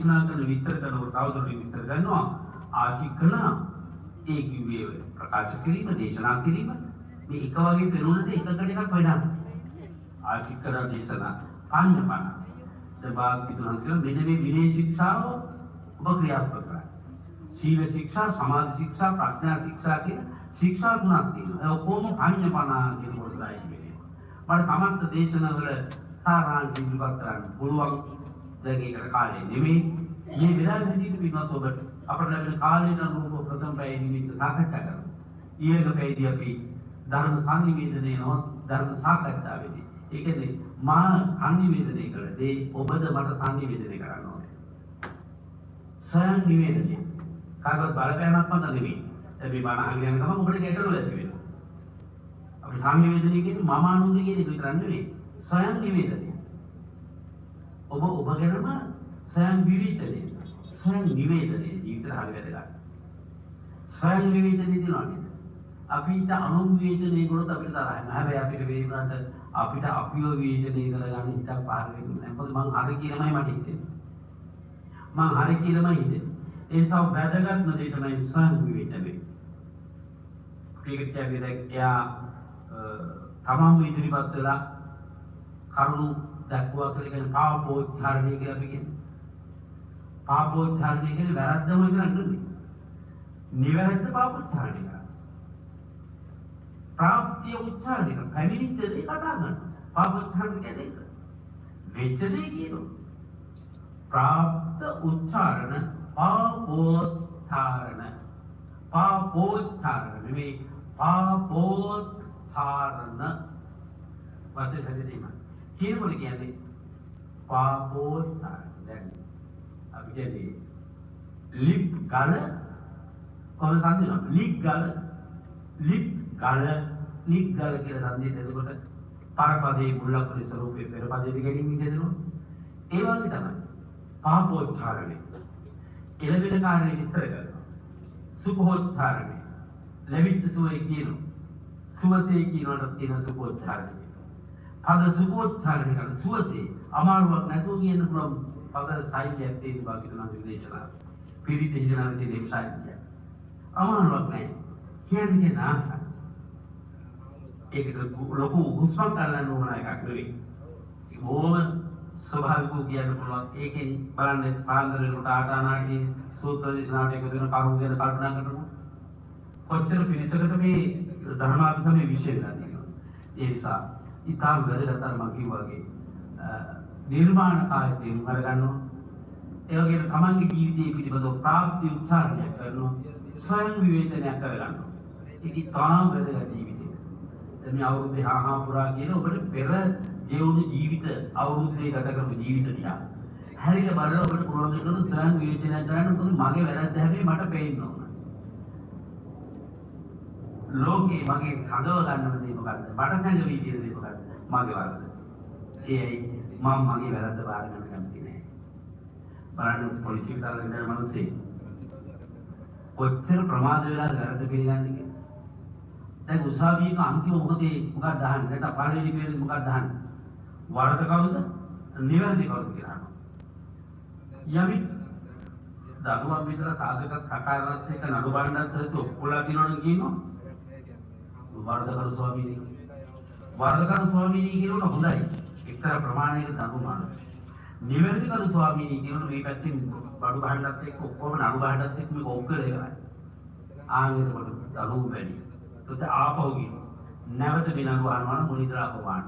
දේශනා කරන විස්තර කරනකොට තවදුරටත් විස්තර කරනවා ආචිකන ඒ කිව්වේ ප්‍රකාශ කිරීම දේශනා කිරීම මේ එක වගේ පෙරුණට එකකට එකක් වෙනස් ආචිකන දේශනා පාඤ්ඤපන දබාක් විතුනන් කියන මෙන්න මේ විනය ශික්ෂාව ඔබ ක්‍රියාත්මක කරා සීල ශික්ෂා සමාධි ශික්ෂා ප්‍රඥා ශික්ෂා කියන ශික්ෂා තුනක් තියෙනවා ඒ ඔක්කොම පාඤ්ඤපන කියන කොටසයි වෙන්නේ මට සමස්ත දේශනාවල සාරාංශ ඉදිරිපත් කරන්න පුළුවන් දැන් ඒකට කාලය නෙමෙයි මේ වෙලාවෙදී පිටවත් ඔබට අපට ලැබෙන කාලයට අනුව ප්‍රථම පැය නිමිත්ත සාකච්ඡා කරමු. ඊළඟ පැයදී අපි ධර්ම සංනිවේදනය නො ධර්ම සාකච්ඡාවේදී ඒ කියන්නේ මා සංනිවේදනය කළේ ඔබද මට සංනිවේදනය කරන්න ඕනේ. ස්වයං නිවේදනය. කාගවත් බලපෑමක් මත නෙමෙයි. අපි බණ අහගෙන යන ගමන් ඔබට ගැටලුව ඇති වෙනවා. අපි සංනිවේදනය කියන්නේ මම අනුන්ද කියන එක විතරක් නෙවෙයි. ස්වයං නිවේදනය. ඔබ ගැනම ස්වයං විවේචනය ස්වයං නිවේදනය ජීවිතය හරි වැදගත්. ස්වයං නිවේදනය දිනනවා නේද? අපිට අනුන් විවේචනය කරොත් අපිට තරහ යනවා. හැබැයි අපිට වේරුණාට අපිට අපිව විවේචනය කරගන්න හිතක් පහළ වෙන්නේ නැහැ. මොකද මං හරි කියලාමයි මට හිතෙන්නේ. මං හරි කියලාමයි හිතෙන්නේ. ඒ නිසා වැදගත්ම දේ තමයි ස්වයං විවේචනය. ඒකට කියන්නේ එයා තමන්ම ඉදිරිපත් වෙලා කරුණු දක්වා කියන පාපෝච්චාරණය කියලා අපි කියන්නේ. පාපෝච්චාරණය කියන්නේ වැරද්දම කරන්නේ. නිවැරද්ද පාපෝච්චාරණය කරනවා. ප්‍රාප්තිය උච්චාරණය කරනවා. පැමිණිච්ච දේ කතා කරනවා. පාපෝච්චාරණය කියන්නේ ඒක. වෙච්ච දේ කියනවා. ප්‍රාප්ත උච්චාරණ පාපෝච්චාරණ. පාපෝච්චාරණ නෙමෙයි පාපෝච්චාරණ වශයෙන් හදිදීම. කියනකොට කියන්නේ පාපෝච්චාරණ. දැන් අපි කියන්නේ ලිප් ගල කොහොමද සම්දිනවා? ලිප් ගල කියලා සම්දියට එතකොට පරපදේ මුල්ලකුලේ ස්වරූපේ පෙරපදේ දෙකකින් විදිහදෙනවා. ඒ වගේ තමයි පාපෝච්චාරණය. එළවෙන කාර්යය විස්තර කරනවා. සුභෝච්චාරණය. ලැබිච්ච සුවය කියනවා. සුවසේ කියනකට තියෙන සුභෝච්චාරණය. පද සුභෝච්චාරණය කරන සුවසේ අමාරුවක් නැතුව කියන්න පුළුවන් පද සාහිත්‍යයක් තියෙන බව කියනවා විදේශනා. පිරිත් දේශනාවේ තියෙන සාහිත්‍යය. අමාරුවක් නැහැ. කියන්නේ නාසක්. ඒක ලොකු හුස්මක් ගන්න ඕන එකක් නෙවෙයි. බොහොම ස්වභාවිකව කියන්න පුළුවන්. ඒකෙන් බලන්න පාන්දරේකට ආටානාගේ සූත්‍ර දේශනාවට එකතු වෙන කරුණු ගැන කල්පනා කරනවා. කොච්චර පිළිසකට මේ ධර්මාභිසමයේ විශේෂ වෙලා තියෙනවා. ඒ නිසා ඊටාම් වැදගත් අර මම කිව්වා වගේ නිර්මාණ කායයෙන් කරගන්නවා. ඒ වගේම තමන්ගේ ජීවිතයේ පිළිබඳව ප්‍රාප්ති උත්සාහයක් කරනවා. ස්වයං විවේචනයක් කරගන්නවා. ඒක ඊටාම් වැදගත් ජීවිතය. දැන් මේ අවුරුද්දේ හා පුරා කියන ඔබට පෙර ජීවුණු ජීවිත අවුරුද්දේ ගත කරපු ජීවිත දිහා හැරිලා බලලා ඔබට පුළුවන් වෙනවා ස්වයං විවේචනය කරන්න. මොකද මගේ වැරද්ද හැබැයි මට පේන්න ඕන. ලෝකේ මගේ හදව ගන්න දේ මොකද්ද? මට සංගවි කියන දේ මොකද්ද? මගේ වරද. ඒයි මම මගේ වැරද්ද බාර ගන්න කැමති නෑ. බලන්න පොලිසිය දාලා ඉන්න මිනිස්සේ කොච්චර ප්‍රමාද වෙලාද වැරද්ද පිළිගන්නේ කියලා. දැන් උසාවියක අන්තිම මොහොතේ මොකක්ද අහන්නේ? නැත්නම් පළවෙනි පේන්නේ මොකක්ද අහන්නේ? වරද කවුද? නිවැරදි කවුද කියලා අහනවා. යමි දරුවන් විතර සාධක සකාරවත් එක නඩු බණ්ඩත් හදලා ඔක්කොලා දිනවන කියනවා. වරදකරු ස්වාමීනි. වරදකරු ස්වාමීනි කියනොත් හොඳයි. එක්තරා ප්‍රමාණයක දඬු මාන. නිවැරදි කරු ස්වාමීනි කියනොත් මේ පැත්තෙන් බඩු බණ්ඩත් එක්ක ඔක්කොම නඩු බණ්ඩත් එක්ක මේක ඔක්කොලා ඉවරයි. ආයෙත් බඩු දරුවෝ වැඩි. ඒත් ආපහු ගිහින් නැවත බිනඟු වහනවා නම් මුනිතර ආපහු වහනවා.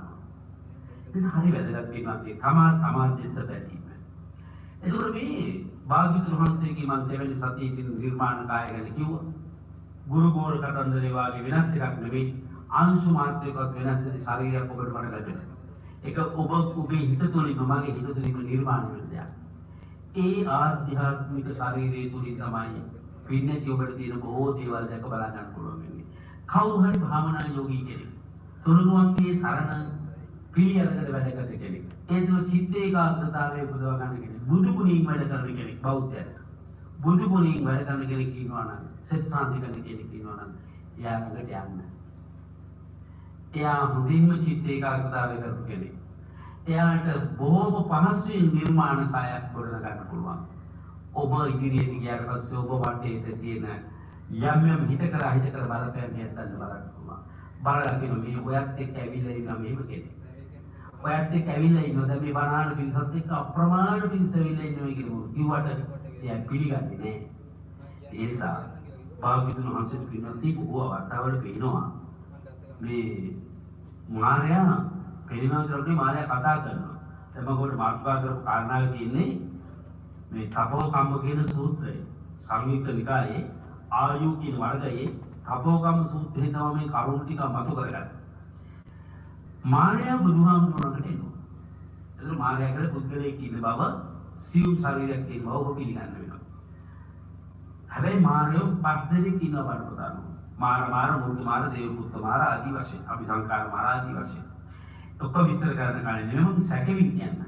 ඒක හරි වැදගත් වීමක්. තමා දෙස බැලීම. එතකොට මේ භාග්‍යවතුන් වහන්සේගේ මන් දෙවැනි සතියේ නිර්මාණ කාය ගැන කිව්වා. ගුරු ගෝල කතන්දරේ වාගේ වෙනස් එකක් නෙවෙයි. අංශු මාත්‍රයකවත් වෙනස් වෙන ශරීරයක් ඔබට මට ලැබෙනවා. ඒක ඔබේ හිත තුළින් මගේ හිත තුළින් නිර්මාණය වෙන දෙයක්. ඒ ආධ්‍යාත්මික ශරීරයේ තුලින් තමයි පින්නති ඔබට තියෙන බොහෝ දේවල් දැක බලා ගන්න පුළුවන් වෙන්නේ. කවුරු හරි භාවනා යෝගී කෙනෙක් තුනුරුවන්ගේ සරණ පිළියලකට වැඩ කරන කෙනෙක්. ඒ තුල චිත්ත ඒකාග්‍රතාවය උපදව ගන්න කෙනෙක්. බුදු ගුණින් වැඩ කරන කෙනෙක් බෞද්ධයෙක්. බුදු ගුණින් වැඩ කරන කෙනෙක් ඉන්නවා නම් සෙත් සාන්ති කරන කෙනෙක් ඉන්නවා නම් එයා ළඟට යන්න. එයා හොඳින්ම චිත්ත ඒකාග්‍රතාවය කරපු කෙනෙක්. එයාට බොහොම පහසුවෙන් නිර්මාණ කායක් ගොඩනගා ගන්න පුළුවන්. ඔබ ඉදිරියට ගියාට පස්සේ ඔබ වටේ තියෙන යම් යම් හිතකර බලපෑම් නියත්තන්න බලන්න පුළුවන්. බලලා කියන මේ ඔයත් එක්ක ඇවිල්ලා ඉන්න මේව කෙනෙක්. ඔයත් එක්ක ඇවිල්ලා ඉන්නවා දැන් මේ බණාන පිරිසත් එක්ක අප්‍රමාණ පිරිස ඇවිල්ලා ඉන්නවා කියනවා. කිව්වට එයා පිළිගන්නේ නැහැ. ඒ නිසා භාග්‍යවතුන් වහන්සේට පින්නති බොහෝ අවස්ථාවල පේනවා මේ මාර්යා පෙරිමා කරන්නේ මාර්යා කතා කරනවා. දැන් මම ඔයාලට මාතෘකා කරපු කාරණාව තියෙන්නේ මේ තපෝකම්ම කියන සූත්‍රය. සංයුක්ත නිකායේ ආයු කියන වර්ගයේ තපෝකම්ම සූත්‍රයෙන් තමයි මේ කරුණු ටික මතු කරගන්නේ. මාර්යා බුදුහාමුදුරන්ට එනවා. එතන මාර්යා කියලා පුද්ගලයෙක් ඉන්න බව සියුම් ශරීරයක් තියෙන බව ඔබ පිළිගන්න වෙනවා. හැබැයි මාර්යෝ පස් දෙනෙක් ඉන්නවා බලපෑම. මාර මුර්ත මාර දේව පුත්ත මාර ආදි වශයෙන් අපි සංකාර මාර ආදි වශයෙන්. ඔක්කොම විස්තර කරන්න කලින් නෙමෙයි සැකෙමින් කියන්න.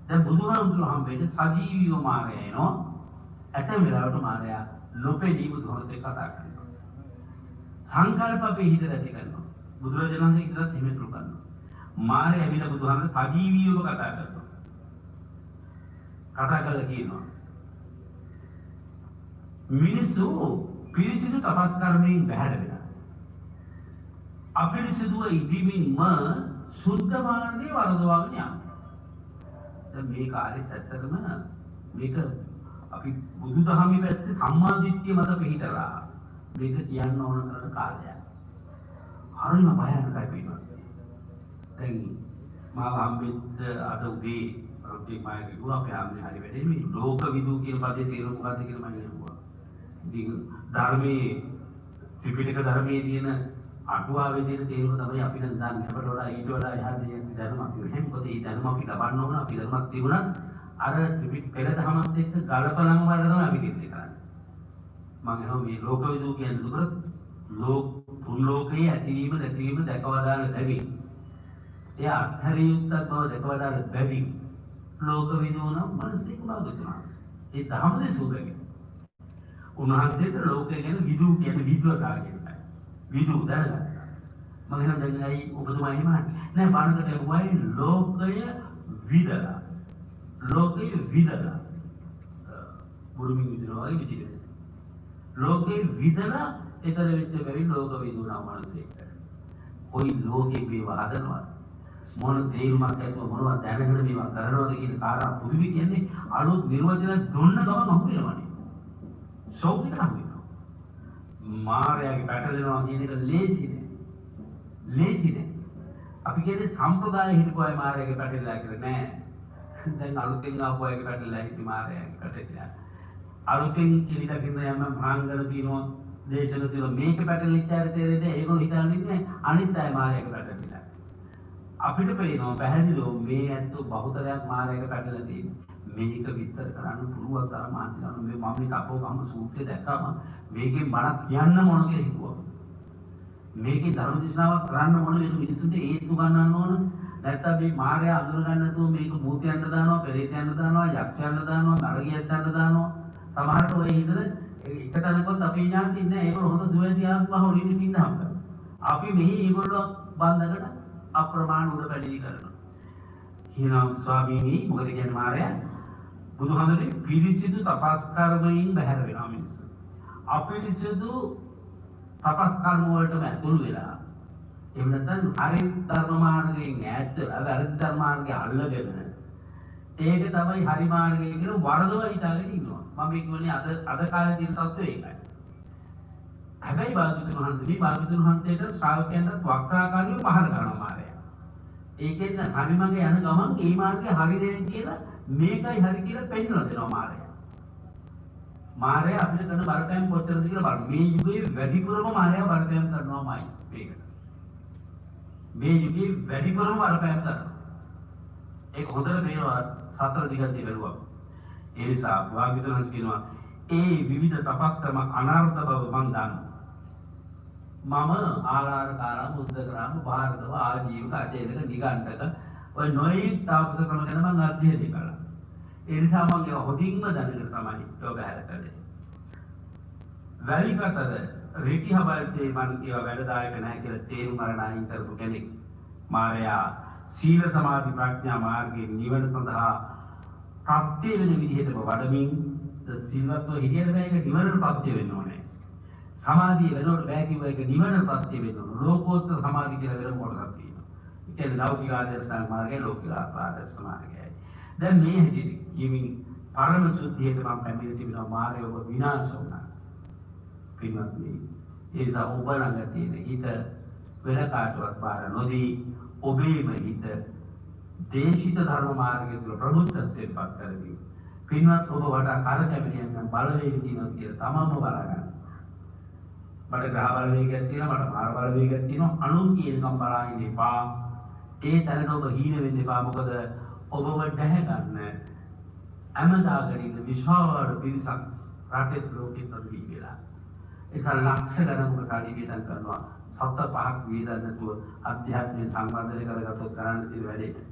දැන් බුදුහාමුදුරුවෝ හම්බෙන්නේ සජීවීව මාරය එනවා. ඇතැම් වෙලාවට මාරයා ලොපෙදී බුදුහාමුදුරුවෝ කතා කරනවා. සංකල්ප අපේ හිතට ඇති කරනවා. බුදුරජාණන් වහන්සේ ඉදලත් එහෙම කරු කරනවා. මාරය ඇවිල්ලා බුදුහාමුදුරුවෝ සජීවීව කතා කරනවා. කතා කරලා කියනවා මිනිස්සු පිරිසිදු තපස් කර්මයෙන් බැහැර වෙනවා. අපිරිසිදුව ඉදිමින්ම සුද්ධ මාර්ගයේ වරදවාගෙන යනවා. දැන් මේ කාලෙත් ඇත්තටම මේක අපි බුදුදහමේ පැත්තේ සම්මාදිට්ඨිය මත පිළිතලා මේක කියන්න ඕන කරන කාලයක්. හරිම භයානකයි වෙනවා. දැන් මාව හම්බෙච්ච අද උදේ අපි මාගේ ගුණ අපේ ආම්නේ හරි වැඩේ මේ ලෝක විදු කියන පදේ තේරුම මොකද්ද කියලා මම කියනවා. ඉතින් ධර්මයේ ත්‍රිපිටක ධර්මයේ තියෙන අටුවාවේ තියෙන තේරුම තමයි අපි දැන් දන්නේ. අපට වඩා ඊට වඩා එහා දෙයක් දැනුම අපි නැහැ. මොකද මේ දැනුම අපි ලබන්න ඕන. අපි ධර්මයක් තිබුණත් අර ත්‍රිපිටක පෙර දහමත් එක්ක ගලපලම් වල තමයි අපි කිව්වේ කරන්නේ. මම හිතුවා මේ ලෝක විදු කියන්නේ දුකර තුන් ලෝකයේ ඇතිවීම නැතිවීම දැකවදාන ලැබි. එය අත්හැරිය යුක්තක් බව දැකවදාන ලැබි. ලෝක විදු නම් මනසික බව දුන්නා. ඒ ධර්ම දේශුකගේ උන්වහන්සේට ලෝකය ගැන විදු කියන විද්වතා කියනවා. විදු දැනගත්තා. මම එහෙනම් දැන් ඇයි ඔබතුමා එහෙම නෑ බානකට වයි ලෝකය විදලා. ලෝකය විදලා. බුරුමින් විදිනවා වගේ විදිහට. ලෝකේ විදලා ඒතර වෙච්ච බැරි ලෝක විදුණා මනසෙක්. කොයි ලෝකේ මේවා හදනවා මොන තේරුමක් ඇතුව මොනවද දැනගෙන මේවා කරනවද කියන කාරණා පුදුමි කියන්නේ අලුත් නිර්වචන දුන්න ගමන් අහු වෙනවනේ. ෂොක් එක අහු වෙනවා. මායාවේ පැටලෙනවා කියන එක ලේසි නෑ. ලේසි නෑ. අපි කියන්නේ සම්ප්‍රදාය හිටපු අය මායාවේ පැටලලා කියලා නෑ. දැන් අලුතෙන් ආපු අයගේ පැටලලා හිටි මායාවේ පැටලලා. අලුතෙන් කිලිදකින්න යම භාංගල දිනෝ දේශන දිනෝ මේක පැටලිච්ච අය තේරෙන්නේ ඒගොල්ලෝ හිතන්නේ අනිත් අය මායාවේ පැටලලා. අපිට පේනවා පැහැදිලිව මේ ඇත්තෝ බහුතරයක් මායාවේ පැටලලා තියෙනවා. මේක විස්තර කරන්න පුළුවන් තරම් මානසිකව මේ මම මේ තපෝ කම්ම සූත්‍රය දැක්කම මේකෙන් බණක් කියන්න ඕන කියලා හිතුවා. මේකේ ධර්ම දේශනාවක් කරන්න ඕන මේ මිනිසුන්ට හේතු ගන්නන්න ඕන. නැත්තම් මේ මායාව අඳුර ගන්න නැතුව මේක භූතයන්ට දානවා, පෙරේතයන්ට දානවා, යක්ෂයන්ට දානවා, නරකයන්ට දානවා. සමහරට ඔය හිතන එක තැනකවත් අපි ඥාති ඉන්නේ ඒගොල්ලෝ හොඳ දුවේදී ආත්මව හොලින් ඉන්න හම්බ. අපි මෙහි ඒගොල්ලෝ බන්ධකට අප්‍රමාණ උඩ පැලී කරනවා. කියනවා ස්වාමීනි මොකද කියන්නේ මාර්යා බුදුහාමුදුරේ පිරිසිදු තපස් කර්මයෙන් බැහැර වෙනවා මිනිස්සු. අපිරිසිදු තපස් කර්ම වලටම ඇතුළු වෙලා එහෙම නැත්නම් හරි ධර්ම මාර්ගයෙන් ඈත් වෙලා වැරදි ධර්ම මාර්ගය අල්ලගෙන ඒක තමයි හරි මාර්ගය කියලා වරදව හිතාගෙන ඉන්නවා. මම කියන්නේ අද කාලේ තියෙන තත්ත්වය ඒකයි. හැබැයි භාග්‍යවතුන් වහන්සේට ශ්‍රාවකයන්ට වක්‍රාකාරීව පහර කරනවා මාර්යා. ඒකෙන් හරි මගේ යන ගමන් ඒ මාර්ගය හරි දෙන්නේ කියලා මේකයි හරි කියලා පෙන්වලා දෙනවා මාර්යා. මාර්යා අපිට කරන බලපෑම් කොච්චරද කියලා බලන්න. මේ යුගයේ වැඩිපුරම මාර්යා බලපෑම් කරනවාමයි මේකට. මේ යුගයේ වැඩිපුරම බලපෑම් කරනවා. ඒක හොඳට මේවා සතර දිගට බැලුවා. ඒ නිසා භාග්‍යවතුන් වහන්සේ කියනවා ඒ විවිධ තපස් ක්‍රම අනර්ථ බව මම දන්නවා. මම ආලාර කාරම් උද්දකරම් භාරතව ආජීවක අචේතක නිගණ්ඨක ඔය නොයේ තාපස ක්‍රම ගැන මම අධ්‍යයනය කළා. ඒ නිසා මම ඒක හොඳින්ම දැනගෙන තමයි යෝග හැරකලේ. වැලිකටද රීතිහබල්සේ මම කියව වැඩදායක නැහැ කියලා තේරුම් අරන් අයින් කරපු කෙනෙක්. මාර්යා සීල සමාධි ප්‍රඥා මාර්ගයේ නිවන සඳහා ප්‍රත්‍ය වෙන විදිහටම වඩමින් සිල්වත්ව හිරියට බෑ ඒක නිවනට ප්‍රත්‍ය වෙන්න ඕනේ. සමාධිය වෙනකොට බෑ කිව්ව එක නිවනට ප්‍රත්‍ය වෙන්න ඕන. ලෝකෝත්තර සමාධි කියලා වෙන කොටසක් තියෙනවා. ඒ කියන්නේ ලෞකික ආදර්ශන මාර්ගය ලෝකික ආදර්ශන මාර්ගයයි. දැන් මේ හැටියට කියමින් පරම සුද්ධියට මම පැමිණ තිබෙනවා මාර්ගය ඔබ විනාශ වුණා. පින්වත්නි ඒ නිසා ඔබ ළඟ තියෙන හිත වෙන කාටවත් බාර නොදී ඔබේම හිත දේශිත ධර්ම මාර්ගය තුළ ප්‍රබුද්ධත්වයට පත් කරගන්න. පින්වත් ඔබ වඩා කරකැවෙන යම් බලවේග තියෙනවා කියලා තමන්ම බලාගන්න. මට ග්‍රහ බලවේගයක් තියෙනවා, මට මාර බලවේගයක් තියෙනවා. අනුන් කියනකම් බලාගෙන ඉපා. ඒ තරණ ඔබ හීන වෙන්න එපා. මොකද ඔබව දැහැ ගන්න අමදාගෙන ඉන්න විශාල පිරිසක් රටේ ලෝකෙ පරිදි වෙලා. ඒක ලක්ෂ ගණන් ප්‍රකාශ වේදන් කරනවා. සත්‍ය පහක් වේදන් නැතුව අධ්‍යාත්මය සංවර්ධනය කරගත්තොත් කරන්න තියෙන වැඩේ.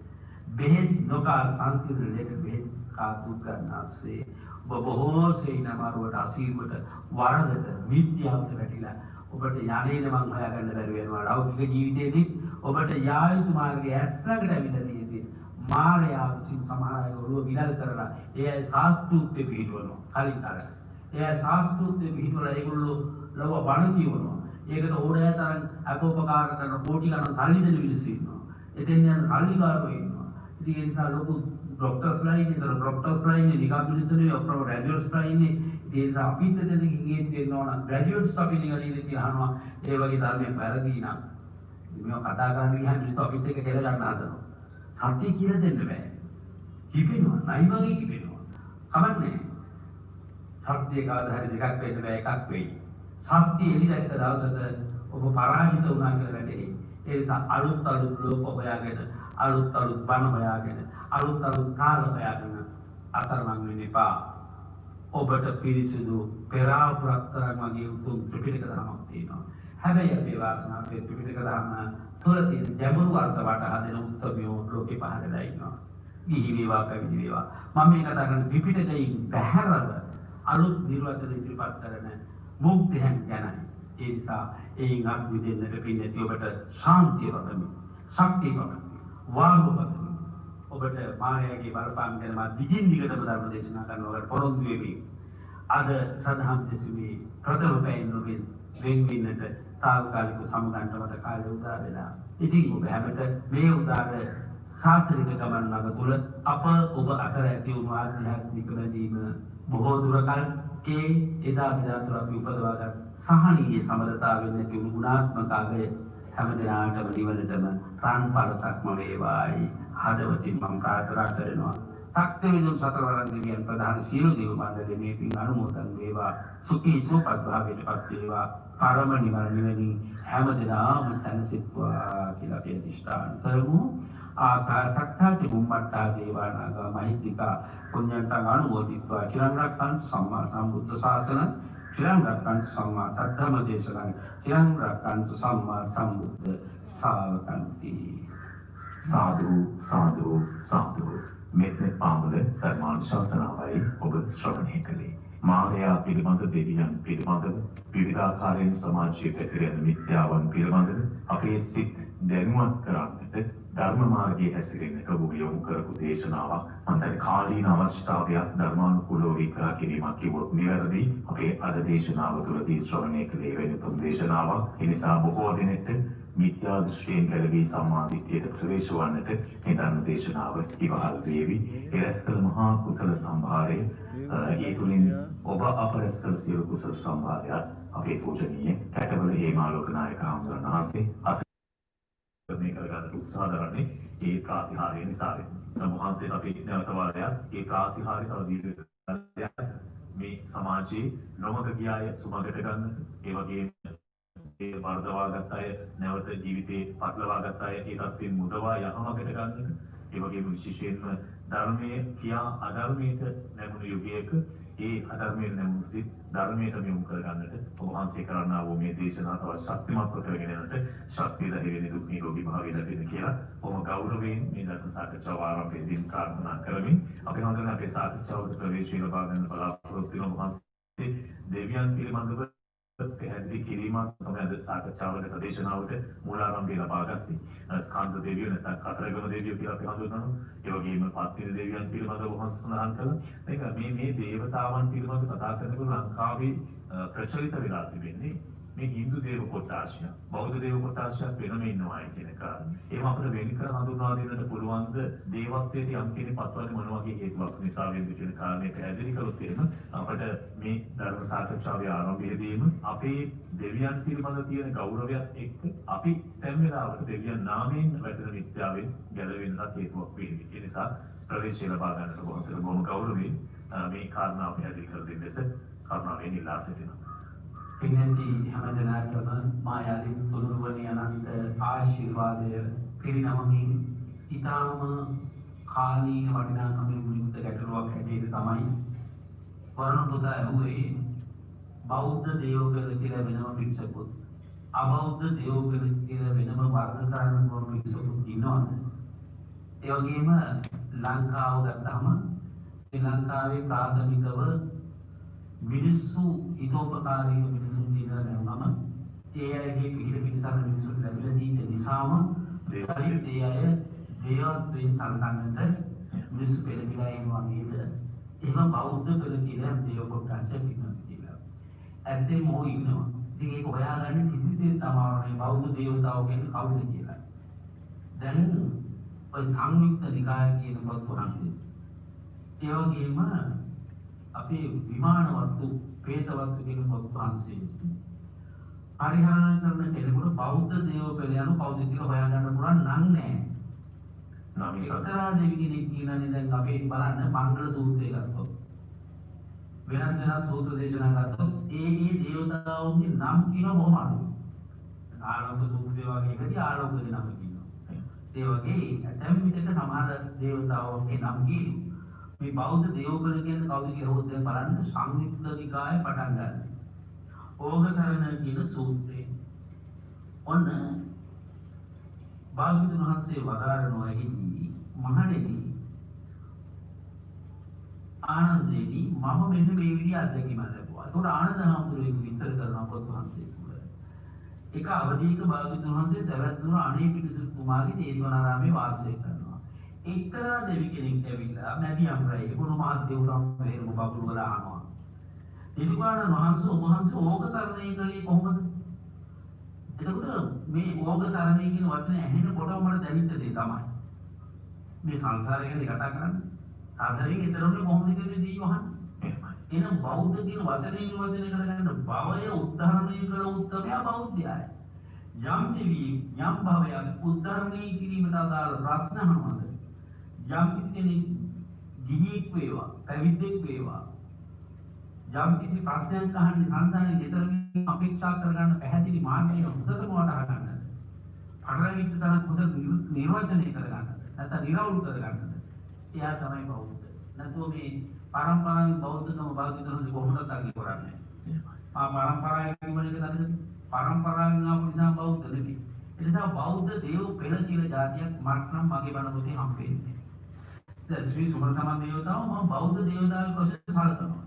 බෙහෙත් නොකා සංසිඳුලේක බෙහෙත් කාතු කරනාසේ ඔබ බොහෝ සේනමාරුවට අසීරුවට වරදට විද්‍යාවට වැටිලා ඔබට යන්නේන මං හොයාගන්න බැරි වෙනවා. ලෞකික ජීවිතයේදී ඔබට යා යුතු මාර්ගය ඇස්සකට ඇවිල්ලා තියෙද්දි මායාව විසින් සමහර අය ඔළුව විලල් කරලා ඒ අය සාස්තුත්වේ පිටවනවා. කලින් කරලා ඒ අය සාස්තුත්වේ පිටවලා ඒගොල්ලෝ ලව බණ කියවනවා. ඒකට ඕනෑ තරම් අපෝපකාර කරන කෝටි ගණන් සල්ලි දෙන මිනිස්සු ඉන්නවා. එතෙන් යන සල්ලිකාරයෝ ඉන්නවා. ඉතින් ඒ නිසා ලොකු ડોක්ටර්ස්ලා ඉන්නේ, ડોක්ටර්ස්ලා ඉන්නේ, නිකම් මිනිස්සුනේ ඔක්කොම ග්‍රැජුවේට්ස්ලා ඉන්නේ. ඒ නිසා අපිත් දෙන්නකින් ගේත් වෙන්න ඕන. ග්‍රැජුවේට්ස් අපි නිකන් කියනවා ඒ වගේ ධර්මයක් වැරදි නම්. මේව කතා කරන්න ගියහම මිනිස්සු අපිත් එක්ක දෙල ගන්න හදනවා. සත්‍ය කියලා දෙන්න බෑ. කිපෙනවා, නයි වගේ කිපෙනවා. කමන්නේ. සත්‍ය කවදා හරි දෙකක් වෙන්න බෑ, එකක් වෙයි. සත්‍ය එළිදැක්ක දවසට ඔබ පරාජිත වුණා කියලා වැටේ. ඒ නිසා අලුත් ලෝක හොයාගෙන, අලුත් බණ හොයාගෙන, අලුත් කාල හොයාගෙන අතරමං වෙන්න එපා. ඔබට පිරිසිදු පෙරාපුරතරන් වගේ උතුම් ත්‍රිපිටක ධර්මයක් තියෙනවා. හැබැයි අපේ වාසනාවට ත්‍රිපිටක ධර්ම තුළ තියෙන ගැඹුරු අර්ථ වටහා දෙන උත්තරමියෝ ලෝකේ පහළලා ඉන්නවා. ගිහි වේවා පැවිදි වේවා. මම මේ කතා කරන්නේ ත්‍රිපිටකයෙන් බැහැරව අලුත් නිර්වචන ඉදිරිපත් කරන මුක්තියන් ගැනයි. ඒ නිසා ඒන් අත් විදින්නට පින්නති ඔබට ශාන්තිය වදමි, ශක්තිය වදමි, වාග්ය වදමි. ඔබට මායාවේ බලපෑම් ගැන මා දිගින් දිගටම ධර්ම දේශනා කරනවට පොරොන්දු වෙමි. අද සදහම් දෙසුමේ ප්‍රථම පැයෙන්නුගෙන් වෙන්වීමට තාවකාලික සමුගන්ට මට කාලය උදා වෙලා. ඉතින් ඔබ හැමට මේ උදාර ශාස්ත්‍රීය ගමන් මඟ තුළ අප ඔබ අතර ඇති වුණු ආධ්‍යාත්මික බැඳීම බොහෝ දුරකල් ඒ එදා මෙදා තුර අපි උපදවාගත් සහනීය සමලතාවෙන් නැති වුණු ගුණාත්මක අගය හැමදෙනාටම නිවනටම රන් පරසක්ම වේවායි හදවතින් මම ප්‍රාර්ථනා කරනවා. සත්‍ය විදුන් සතරවරන් දෙවියන් ප්‍රධාන සියලු දේව මණ්ඩලයේ මේ පින් අනුමෝදන් වේවා. සුඛී සුවපත් භාවයටපත් වේවා. පරම නිවන නිවැනි හැමදෙනාම සැනසෙත්වා කියලා අපි අධිෂ්ඨාන කරමු. ආකාශත්තාති බුම්මත්තා දේවානාගා මහිත්‍තිකා පුඤ්ඤන්තං අනුමෝදිත්වා චිරං රක්ඛන්තු සම්මා සම්බුද්ධ ශාසන චිරං රක්ඛන්තු සම්මා සද්ධර්ම දේශනං චිරං රක්ඛන්තු සම්මා සම්බුද්ධ ශාවකන්ති. සාදු සාදු සාදු. මෙතන පාමුල ධර්මානුශාසනාවයි ඔබ ශ්‍රවණය කළේ. මායя පිළිබඳ දෙවියන් පිළිබඳව විවිධාකාරයෙන් සමාජයේ පැතිරෙන මිත්‍යාවන් පිළිබඳව අපේ සිත් දැනුවත් කරන්නට ධර්ම මාර්ගයේ හැසිරෙන්නට ඔබ යොමු කරපු දේශනාවක්. අන්තර කාලීන අවශ්‍යතාවයක් ධර්මානුකූලව විග්‍රහ කිරීමක් කිව්වොත් නිවැරදි. අපේ අද දේශනාව තුළදී ශ්‍රවණය කළේ වෙන තුන් දේශනාවක්. ඒ නිසා බොහෝ දිනෙට මිත්‍යා දෘෂ්ටියෙන් ගැලවී සම්මාදිට්ඨියට ප්‍රවේශ වන්නට මේ ධර්ම දේශනාව ඉවහල් වේවි. ඒ රැස් කළ මහා කුසල සම්භාරය ඒ තුලින් ඔබ අපරස් කළ සියලු කුසල සම්භාරයත් අපේ පූජනීය කැටවල හේමාලෝක නායක හඳුනන ආසේ මේ කරගන්න උත්සාහ කරන්නේ ඒ ප්‍රාතිහාර්ය නිසායි. සම්හන්සේ අපි නැවත වාරයක් ඒ ප්‍රාතිහාර්ය තව දීර්ඝ මේ සමාජයේ නොමග ගියාය සුමගට ගන්න ඒ වගේම ඒ වර්ධවාගත් අය නැවත ජීවිතේ පටලවාගත් අය ඒ තත්ත්වෙන් මුදවා යහමගට ගන්නට ඒ වගේම විශේෂයෙන්ම ධර්මයේ කියා අධර්මයට නැමුණු යුගයක ඒ අධර්මයෙන් නැමුණු සිත් ධර්මයට යොමු කරගන්නට ඔබ වහන්සේ කරන්නා වූ මේ දේශනාව තවත් ශක්තිමත්ව කරගෙන යන්නට ශක්තිය ලැබෙන දුක් නිරෝගී භාවය ලැබෙන කියලා ඔබ ගෞරවයෙන් මේ ධර්ම සාකච්ඡාව ආරම්භයේදී ප්‍රාර්ථනා කරමින් අපි හඳුනන අපේ සාකච්ඡාවට ප්‍රවේශය ලබා ගන්න බලාපොරොත්තු වෙන ඔබ වහන්සේ දෙවියන් පිළිබඳව පැහැදිලි කිරීමක් තමයි අද සාකච්ඡාවකට දේශනාවට මූලාරම්භය ලබා ගත්තේ. ස්කන්ධ දෙවියෝ නැත්නම් කතරගම දෙවියෝ කියලා අපි හඳුන්වනවා. ඒ වගේම පත්තින දෙවියන් පිළිබඳව වහන්සේ සඳහන් කළා. මේක මේ දේවතාවන් පිළිබඳව කතා කරනකොට ලංකාවේ ප්‍රචලිත වෙලා තිබෙන්නේ මේ හින්දු දේව කොටාශය, බෞද්ධ දේව කොටාශය වෙනම ඉන්නවායි කියන කාරණේ. ඒව අපිට වෙන් කර හඳුන්වා දෙන්නට පුළුවන්ද දේවත්වයට යම් කෙනෙක් පත්වන්නේ මොන වගේ හේතුවක් නිසා වෙන්ද කියන කාරණේ පැහැදිලි කළොත් එහෙම අපිට මේ ධර්ම සාකච්ඡාවේ ආරම්භයේදීම අපේ දෙවියන් පිළිබඳ තියෙන ගෞරවයත් එක්ක අපි දැන් වෙලාවට දෙවියන් නාමයෙන් වැටෙන මිත්‍යාවෙන් ගැලවෙන්නත් හේතුවක් වෙන්නේ. ඒ නිසා ප්‍රවේශය ලබා ගන්නට බොහොම ගෞරවයෙන් මේ කාරණාව පැහැදිලි කර දෙන්න ලෙස කරුණාවෙන් ඉල්ලා සිටිනවා. පින්නති හැමදෙනාටම මායාවෙන් තුනුරුවනි අනන්ත ආශිර්වාදය පිරිනමමින් ඊටාම කාලීන වටිනාකමින් යුක්ත ගැටලුවක් හැටියට තමයි වරුණ පුතා ඇහුවේ බෞද්ධ දේවගල කියලා වෙනම පිරිසකුත් අබෞද්ධ දේවගල කියලා වෙනම වර්ග කරන්න ඕන පිරිසකුත් ඉන්නවද? ඒ වගේම ලංකාව ගත්තාම ශ්‍රී ලංකාවේ ප්‍රාථමිකව මිනිස්සු හිතෝපකාරී මිනිසුන් කියලා නෑවම ඒ අයගේ පිළිල පිළිසර මිනිසුන් ලැබිලා තියෙන නිසාම ඒ අය දේවත්වයෙන් සලකන්නට මිනිස්සු පෙළඹිලා ඉන්නවා නේද? එහෙම බෞද්ධ පෙළ කියලා දේව කොටස පිළිගන්නවා. ඇත්තටම ඕ ඉන්නවා. ඉතින් ඒක හොයාගන්න කිසිදේ තමයි බෞද්ධ දේවතාවෝ කියන්නේ කවුද කියලා. දැන් ඔය සංයුක්ත නිකාය කියන පොත් වහන්සේ ඒ වගේම අපේ විමාන වස්තු, ප්‍රේත වස්තු කියන පොත් වහන්සේ පරිහරණය කරන කෙනෙකුට බෞද්ධ දේව පෙළ යන කවුද කියලා හොයාගන්න පුළුවන් නම් නෑ. නම් එක්තරා දෙවි කෙනෙක් කියනනේ දැන් අපේ බලන්න මංගල සූත්‍රය ගත්තොත් වෙනත් සූත්‍ර දේශනා ගත්තොත් ඒ දේවතාවුන්ගේ නම් කියන බොහොම අඩුයි. ආලෝක සූත්‍රය වගේ එකදී ආලෝකගේ නම කියනවා. ඒ වගේ ඇතැම් විටක සමහර දේවතාවුන්ගේ නම් කියනවා. මේ බෞද්ධ දේවපල කියන්නේ කවුද කියලා හොත් දැන් බලන්න සංයුක්ත නිකායේ පටන් ගන්න. ඕගතරණ කියන සූත්‍රය. ඔන්න භාග්‍යවතුන් වහන්සේ වදාරනවා එහිදී මහණෙනි ආනන්දේනි මම මෙන්න මේ විදිහ අත්දැකීමක් ලැබුවා. ඒකට ආනන්ද හාමුදුරුවෝ ඒක විස්තර කරනවා පොත් වහන්සේ තුල. එක අවදීක භාග්‍යවතුන් වහන්සේ සවැත් නුවර අනේ පිටිසුත් කුමාරී දේවනාරාමේ වාසය කරනවා. එක්තරා දෙවි කෙනෙක් ඇවිල්ලා මැදියම් රයි කුණු මහත් දෙව්රම් වේරම බබළු වල ආනවා. දෙවිපාණන් වහන්සේ ඔබවහන්සේ ඕක තරණය කළේ කොහොමද? එතකොට මේ ඕක තරණය කියන වචනේ ඇහෙනකොට මට දැනෙච්ච දේ තමයි. මේ සංසාරය ගැන කතා කරන්නේ. සාධාරණයෙන් ඊතරොනේ කොහොමද කියන්නේ දී වහන්නේ? එහෙනම් බෞද්ධ කියන වචනේ නිර්වචනය කරගන්න භවය උද්ධරණය කළ උත්තමයා බෞද්ධයයි. යම් දෙවි යම් භවයක් උද්ධරණය කිරීමට අදාළ ප්‍රශ්න අහනවාද? යම් කෙනෙක් ගිහියෙක් වේවා, පැවිද්දෙක් වේවා යම් කිසි ප්‍රශ්නයක් අහන්නේ සංසාරේ නිතරම අපේක්ෂා කරගන්න පැහැදිලි මාර්ගය හොඳටම වටහා ගන්න. පටලවිච්ච තරම් හොඳ නිර්වචනය කරගන්න. නැත්නම් නිරවුල් කරගන්න. එයා තමයි බෞද්ධ. නැත්නම් මේ පරම්පරාවෙන් බෞද්ධකම භාවිතන කොහොමද අගය කරන්නේ? පරම්පරාවෙන් කියන්නේ මොකද? පරම්පරාවෙන් ආපු නිසා බෞද්ධ නෙමෙයි. ඒ නිසා බෞද්ධ දේව පෙළ කියලා જાතියක් මට්නම් මගේ බණ පොතේ හම්බෙන්නේ. දැන් ශ්‍රී සුබ්‍රහ්මණ්‍ය දේවතාව මම බෞද්ධ දේවතාවෙක් වශයෙන් සැලකනවා.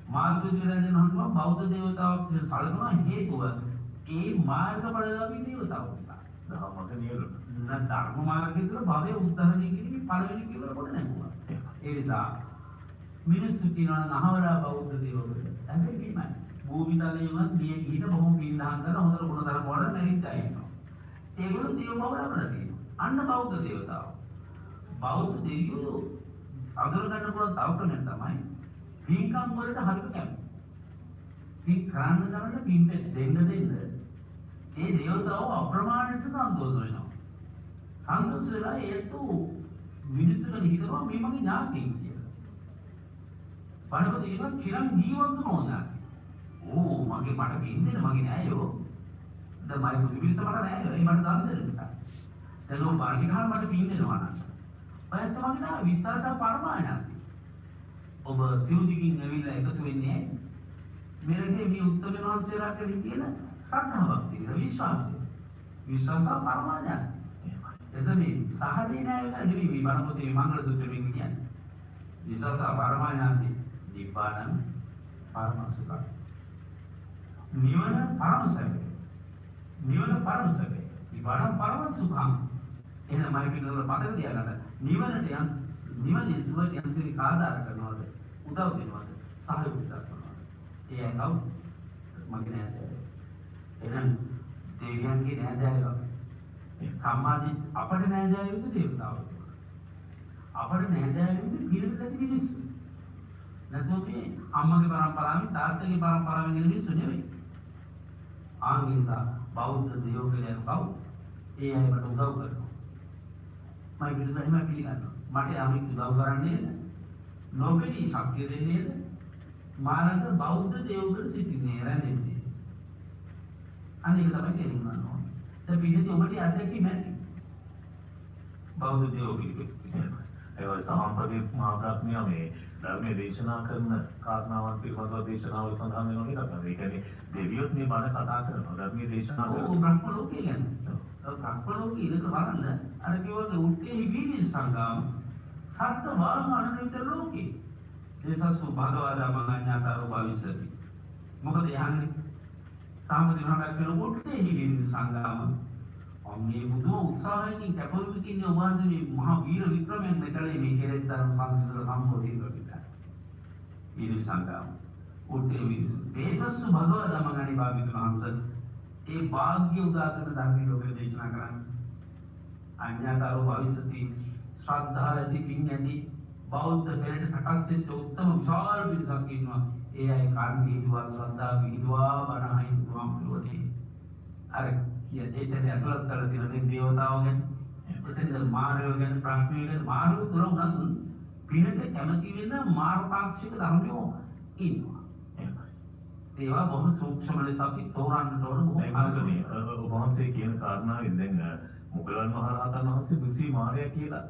මාර්ග දිරජන හඳුන්වන බෞද්ධ දේවතාවක් වශයෙන් සැලකනවා හේතුව ඒ මාර්ගඵලලාභී දේවතාවෝ නිසා. ධර්මක නියුල. ධර්ම මාර්ගයේ තුල භවයේ උද්ධරණය කිරීමේ පළවෙනි පියවර කොට නැගුවා. ඒ නිසා මිනිස්සු කියනවා නහවරා බෞද්ධ දේවවල. හැබැයි මේමයි. භූමි තලයේ වුණත් දිය ගිහින බොහොම පින්දහම් කරලා හොඳට ගුණ ධර්ම වල නැහිච්ච අය ඉන්නවා. ඒගොල්ලෝ දේව බවරවල තියෙනවා. අන්න බෞද්ධ දේවතාවෝ. බෞද්ධ දෙවියෝ අඳුර ගන්න පුළුවන් තව ක්‍රමයක් තමයි පින්කම් වලට හරියට කැමති. පින් කරන්න පින් දෙන්න ඒ දේවතාවෝ අප්‍රමාණිත සන්තෝෂ වෙනවා. සන්තෝෂ වෙලා ඒත් මිනිස්සුන්ට හිතනවා මේ මගේ ඥාතියෙක් කියලා. බලපෑම ඒක කිරන් ජීවත් වෙනවා. ඕ මගේ මට පින් දෙන්න මගේ නෑයෝ. දැන් මගේ පුදුවිස්ස මට නෑයෝ. ඒ මට දාන්න දෙන්න නිසා. දැන් ඔය පාර්ටිකාර මට පින් දෙනවා නේද? ඔයත් මගේ නා විස්තරත පරමාඥාති. ඔබ සිවුදිකින් ඇවිල්ලා එකතු වෙන්නේ මෙරේ මේ උත්තම වහන්සේලා කෙරෙහි කියන ශ්‍රද්ධාවක් තියෙන විශ්වාසය. විශ්වාස පරමාඥාති. එතන මේ සහදී නෑ නෙවෙයි මේ බණ පොතේ මංගල සූත්‍රයෙන් කියන්නේ. විශ්වාස පරමාඥාති නිබ්බානං පරමසුඛ. නිවන පරමසුඛ. නිවන පරමසුඛ. නිබ්බානං පරමසුඛං. එහෙනම් මම කියනවා පදේ තියාගන්න. නිවනට යම් නිවනේ සුවයට යම් කෙනෙක් ආදාර කරනවාද උදව් දෙනවාද සහයෝගයක් කරනවාද ඒ අය කවුද මගේ නෑදෑයෝ එහෙනම් දෙවියන්ගේ නෑදෑයෝ සම්මාදිත අපේ නෑදෑයෝද දේවතාවෝ අපේ නෑදෑයෝද පිළිවෙලට මිනිස්සු නැත්නම් මේ අම්මගේ පරම්පරාවෙන් තාත්තගේ පරම්පරාවෙන් එන මිනිස්සු නෙවෙයි ආන්ගින්සා බෞද්ධ දේවෝ කියලා කවුද ඒ අයකට උදව් කරනවා මම පිළිගන්නවා පිළිගන්නවා මට යමෙක් උදව් කරන්නේ නොබෙලී ශක්තිය දෙන්නේ මානක බෞද්ධ දේවගුරු සිටින්නේ රැඳෙන්නේ අනික තමයි කියනවා දැන් පිළිදි ඔබට අධ්‍යක්ෂ නැති බෞද්ධ දේවගුරු ඒ සමාපදී මහාත්මිය මේ ධර්මයේ දේශනා කරන කාරණාවන් පිළිබඳව දේශනාවල සඳහන් වෙනවා නේද? ඒ කියන්නේ දෙවියොත් මේ බණ කතා කරනවා ධර්මයේ දේශනා කරනවා. ඔව් බ්‍රහ්ම ලෝකේ කියන්නේ. බ්‍රහ්ම ලෝකේ ඉඳලා බලන්න අර කියවගේ උත්තේ වීර්ය සංගම් සත්‍ය වාම අනන්ත ලෝකේ. දේශසු භගවා ධම්මඥාතරෝ භවිෂති. මොකද යන්නේ? සාමදිනහට කියන උත්තේ වීර්ය සංගම මේ බුදු උත්සාහයෙන් කැපවීම කියන්නේ ඔබන්ගේ මහා වීර වික්‍රමයන් මෙතලේ මේ කෙලෙස් ධර්ම සංසිඳන සම්පෝධිය කරගන්න. වීර සංගම් උත්තේ වීර්ය. දේශසු භගවා ධම්මඥානි භාවිතුන් වහන්සේ ඒ වාග්ය උදාකරන ධර්මයේ ලෝකෙ දේශනා කරන්නේ. අඥාතරෝ භවිෂති ශ්‍රද්ධා ඇති පින් ඇති බෞද්ධ පෙරට සකස් වෙච්ච උත්තම විශාල පිරිසක් ඉන්නවා. ඒ අය කාර්යී දුවා ශ්‍රද්ධා විදුවා බණහයි දුවාම පිළිවෙති. අර කියන්නේ ඇතුළත් කරලා තියෙන මේ දේවතාවෝ ගැන එතනද මානවයෝ ගැන ප්‍රඥාව ගැන මානව තුර උනත් පිනට කැමති වෙන මාර්ගපාක්ෂික ධර්මයෝ ඉන්නවා. ඒවා බොහොම සූක්ෂම ලෙස අපි තෝරන්නට ඕන මොකක්ද ඔබ වහන්සේ කියන කාරණාවෙන් දැන් මුගලන් මහරහතන් වහන්සේ දුසී මාර්යා කියලා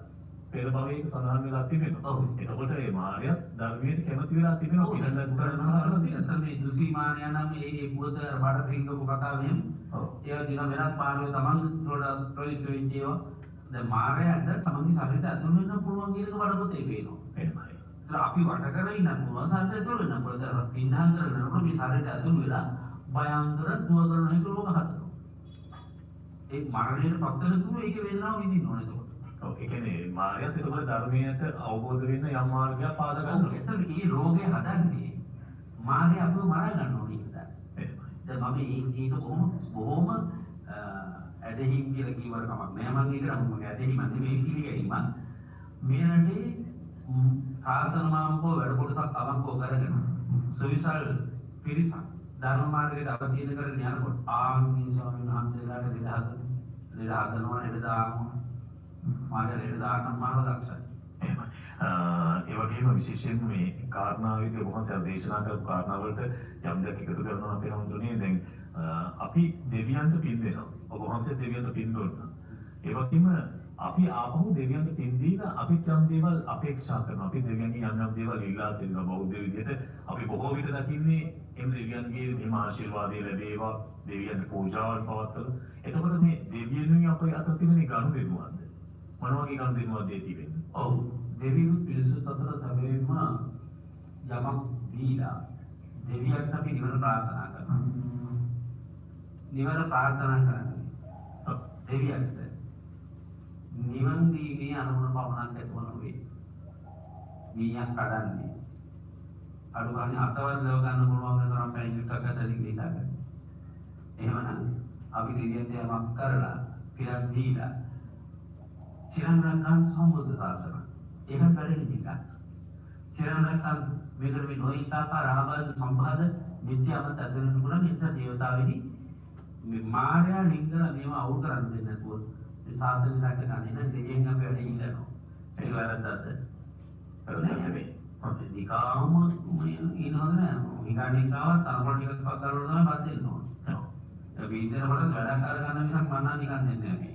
පෙර භවයක සඳහන් වෙලා තිබෙනවා. එතකොට මේ මාර්යා ධර්මයට කැමති වෙලා තිබෙනවා කියලා මුගලන් මහරහතන් තියෙනවා. මේ දුසී මාර්යා නම් ඒ පුවත බඩ පිංගපු කතාවෙන් ඒවා දින වෙනත් පාරේ තමන් වල ප්‍රවිෂ්ඨ වෙච්ච ඒවා දැන් මාර්යාට තමන්ගේ ශරීරයට ඇතුළු වෙන්න පුළුවන් කියන එක බඩ පොතේ පේනවා. එහෙමයි. අපි වට කරලා ඉන්න පුළුවන් සාරයට ඇතුළු වෙන්න පුළුවන්. පින්හම් කරනකොට මේ සාරයට ඇතුළු වෙලා භයංකර සුව කරන හිත රෝග හදනවා. ඒ මරණයට පත් වෙන තුරු ඒක වෙන්නව විඳින්න ඕනේ එතකොට. ඔව් ඒ කියන්නේ මාර්ගයත් ඒකවල ධර්මයට අවබෝධ වෙන්න යම් මාර්ගයක් පාද ගන්නවා. එතකොට මේ රෝගේ හදන්නේ මාර්ගය අපිව මරා ගන්න ඕනේ කියලා. දැන් මම ඒක බොහොම ඇදහිම් කියලා කීවට කමක් නෑ. මම ඒකට මම ඇදහිම නෙමෙයි පිළිගැනීම. මේ රටේ සාසන මාමකෝ වැඩ කොටසක් අවංකව කරගෙන සවිසල් පිරිසක් ධර්ම මාර්ගයට අවතීන කරගෙන යනකොට ආන්ගේ ස්වාමීන් වහන්සේලාට ලෙඩ හදනවා නේද දානවා මාගේ ලෙඩ දාන්න මාව දක්ෂයි. ඒ වගේම විශේෂයෙන් මේ කාරණාවේදී ඔබ වහන්සේ දේශනා කරපු කාරණාවලට යම් දෙයක් එකතු කරනවා අපේ හඳුනේ දැන් අපි දෙවියන්ට පින් දෙනවා. ඔබ වහන්සේ දෙවියන්ට පින් දුන්නා. ඒ වගේම අපි ආපහු දෙවියන්ට පින් දීලා අපිත් යම් දේවල් අපේක්ෂා කරනවා. අපි දෙවියන්ගෙන් යම් දේවල් ඉල්ලා සිටිනවා. බෞද්ධ විදිහට අපි බොහෝ විට දකින්නේ එම් දෙවියන්ගේ මේ ආශිර්වාදය ලැබේවා, දෙවියන්ට පූජාවල් පවත්වලා. එතකොට මේ දෙවියන්ගෙන් අපේ අත තියෙන ගනුදෙනුවක්ද? මොන වගේ ගනුදෙනුවක්ද ඒ තියෙන්නේ? ඔව්. දෙවියන් පිරිසුත් අතර සැබවින්ම යමක් දීලා දෙවියන්ට අපි නිවන ප්‍රාර්ථනා කරනවා. නිවන ප්‍රාර්ථනා කරන්නේ දෙවියන්ට නිවන් දීමේ අනුමත පවණක් ඇතුව නොවේ. මීයක් කඩන්නේ. අඩුගානේ අතවත් ලව ගන්න පුළුවන් වෙන තරම් පැණි ටිකක් අතරින් ගිහලා. එහෙමනම් අපි දෙවියන්ට යමක් කරලා පිරක් දීලා චිරන්රකන් සම්බුද්ධ ශාසන. ඒක වැඩේ නිකන්. චිරන්රකන් මේකට මේ නොයිතාකාර ආබාධ සම්බාධ නිත්‍යමත් අදරන්න පුළුවන් නිසා දේවතාවෙනි මේ මාර්යා ලිංගල මේවා අවුල් කරන්න දෙන්නේ නැතුව ශාසනය රැක ගන්න නම් දෙයෙන් අපි වැඩ ඉල්ලනවා. ඒක වැරද්දක්ද? නෑ. අපි නිකාම ඉනවද නෑ. නිකාවත් අරමුණ ටිකක් පස්සට දාලා බත් දෙන්න ඕනේ. ඒ වීදේන වල වැඩ කර ගන්න මිසක් මන්නා නිකන් දෙන්නේ නෑ.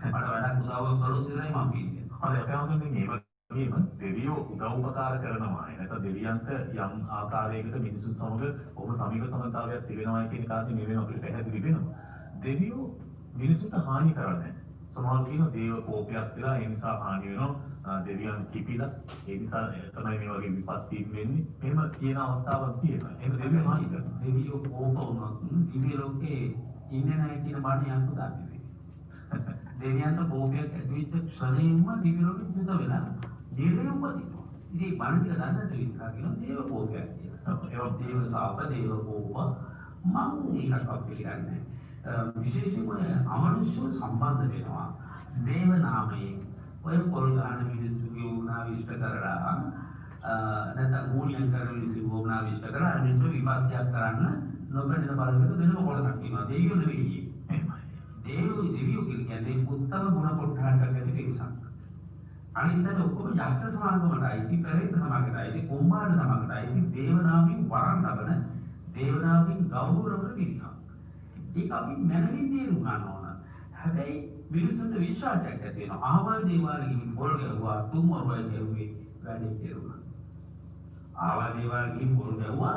මට වැඩක් උදව්වක් කළොත් ඉතින් මම පිළිගන්නේ. හරි අපේ හඳුන්නේ මේ වගේම දෙවියෝ උදව් උපකාර කරනවා. නැත්නම් දෙවියන්ට යම් ආකාරයකට මිනිසුන් සමග ඔබ සමීප සම්බන්ධතාවයක් තිබෙනවා කියන කාරණේ මේ වෙන අපිට පැහැදිලි වෙනවා. දෙවියෝ මිනිසුන්ට හානි කරන්නේ සමහර කියන දේව කෝපයක් වෙලා ඒ නිසා හානි වෙනවා දෙවියන් කිපිලා ඒ නිසා තමයි මේ වගේ විපත්ති වෙන්නේ එහෙම කියන අවස්ථාවක් තියෙනවා එහෙම දෙවියන් හානි කරනවා දෙවියෝ කෝප වුණොත් දිව්‍ය ලෝකේ ඉන්නේ නැහැ කියන බණ යන්තු දාන්නේ දෙවියන්ට කෝපයක් ඇති වෙච්ච ක්ෂණයෙන්ම දිව්‍ය ලෝකෙ පුත වෙලා නිරේම වදිනවා ඉතින් බණ ටික දන්නට විතර කියන දේව කෝපයක් කියලා ඒක දේව සාප දේව කෝප මම ඒකක් පිළිගන්නේ විශේෂයෙන්ම අමනුෂ්‍ය සම්බන්ධ වෙනවා දේව නාමයෙන් ඔය පොල් ගන්න මිනිස්සුගේ වුණා විශ්ත කරලා නැත්නම් ගුණයන් කරන මිනිස්සු වුණා විශ්ත කරලා මිනිස්සු විපත්තියක් කරන්න නොබැඳ බලකට වෙනම කොටසක් තියෙනවා දෙවියෝ නෙවෙයි දෙවියෝ කියන්නේ උත්තර ගුණ කොටහක් ඇති පිරිසක් අනිත් ඔක්කොම යක්ෂ සමාගමටයි පෙරේත සමාගමටයි කුම්භාණ සමාගමටයි දේව නාමයෙන් වරන් ලබන දේව නාමයෙන් ගෞරව පිරිසක් ඒක අපි මනමින් තේරුම් ගන්න ඕන. හැබැයි මිනිසුන්ට විශ්වාසයක් ඇති වෙනවා. ආවල් දේවාල ගිහින් පොල් ගැහුවා, තුන් වරුවයි ගැහුවේ වැඩේ තේරුණා. ආවල් දේවාල ගිහින් පොල් ගැහුවා,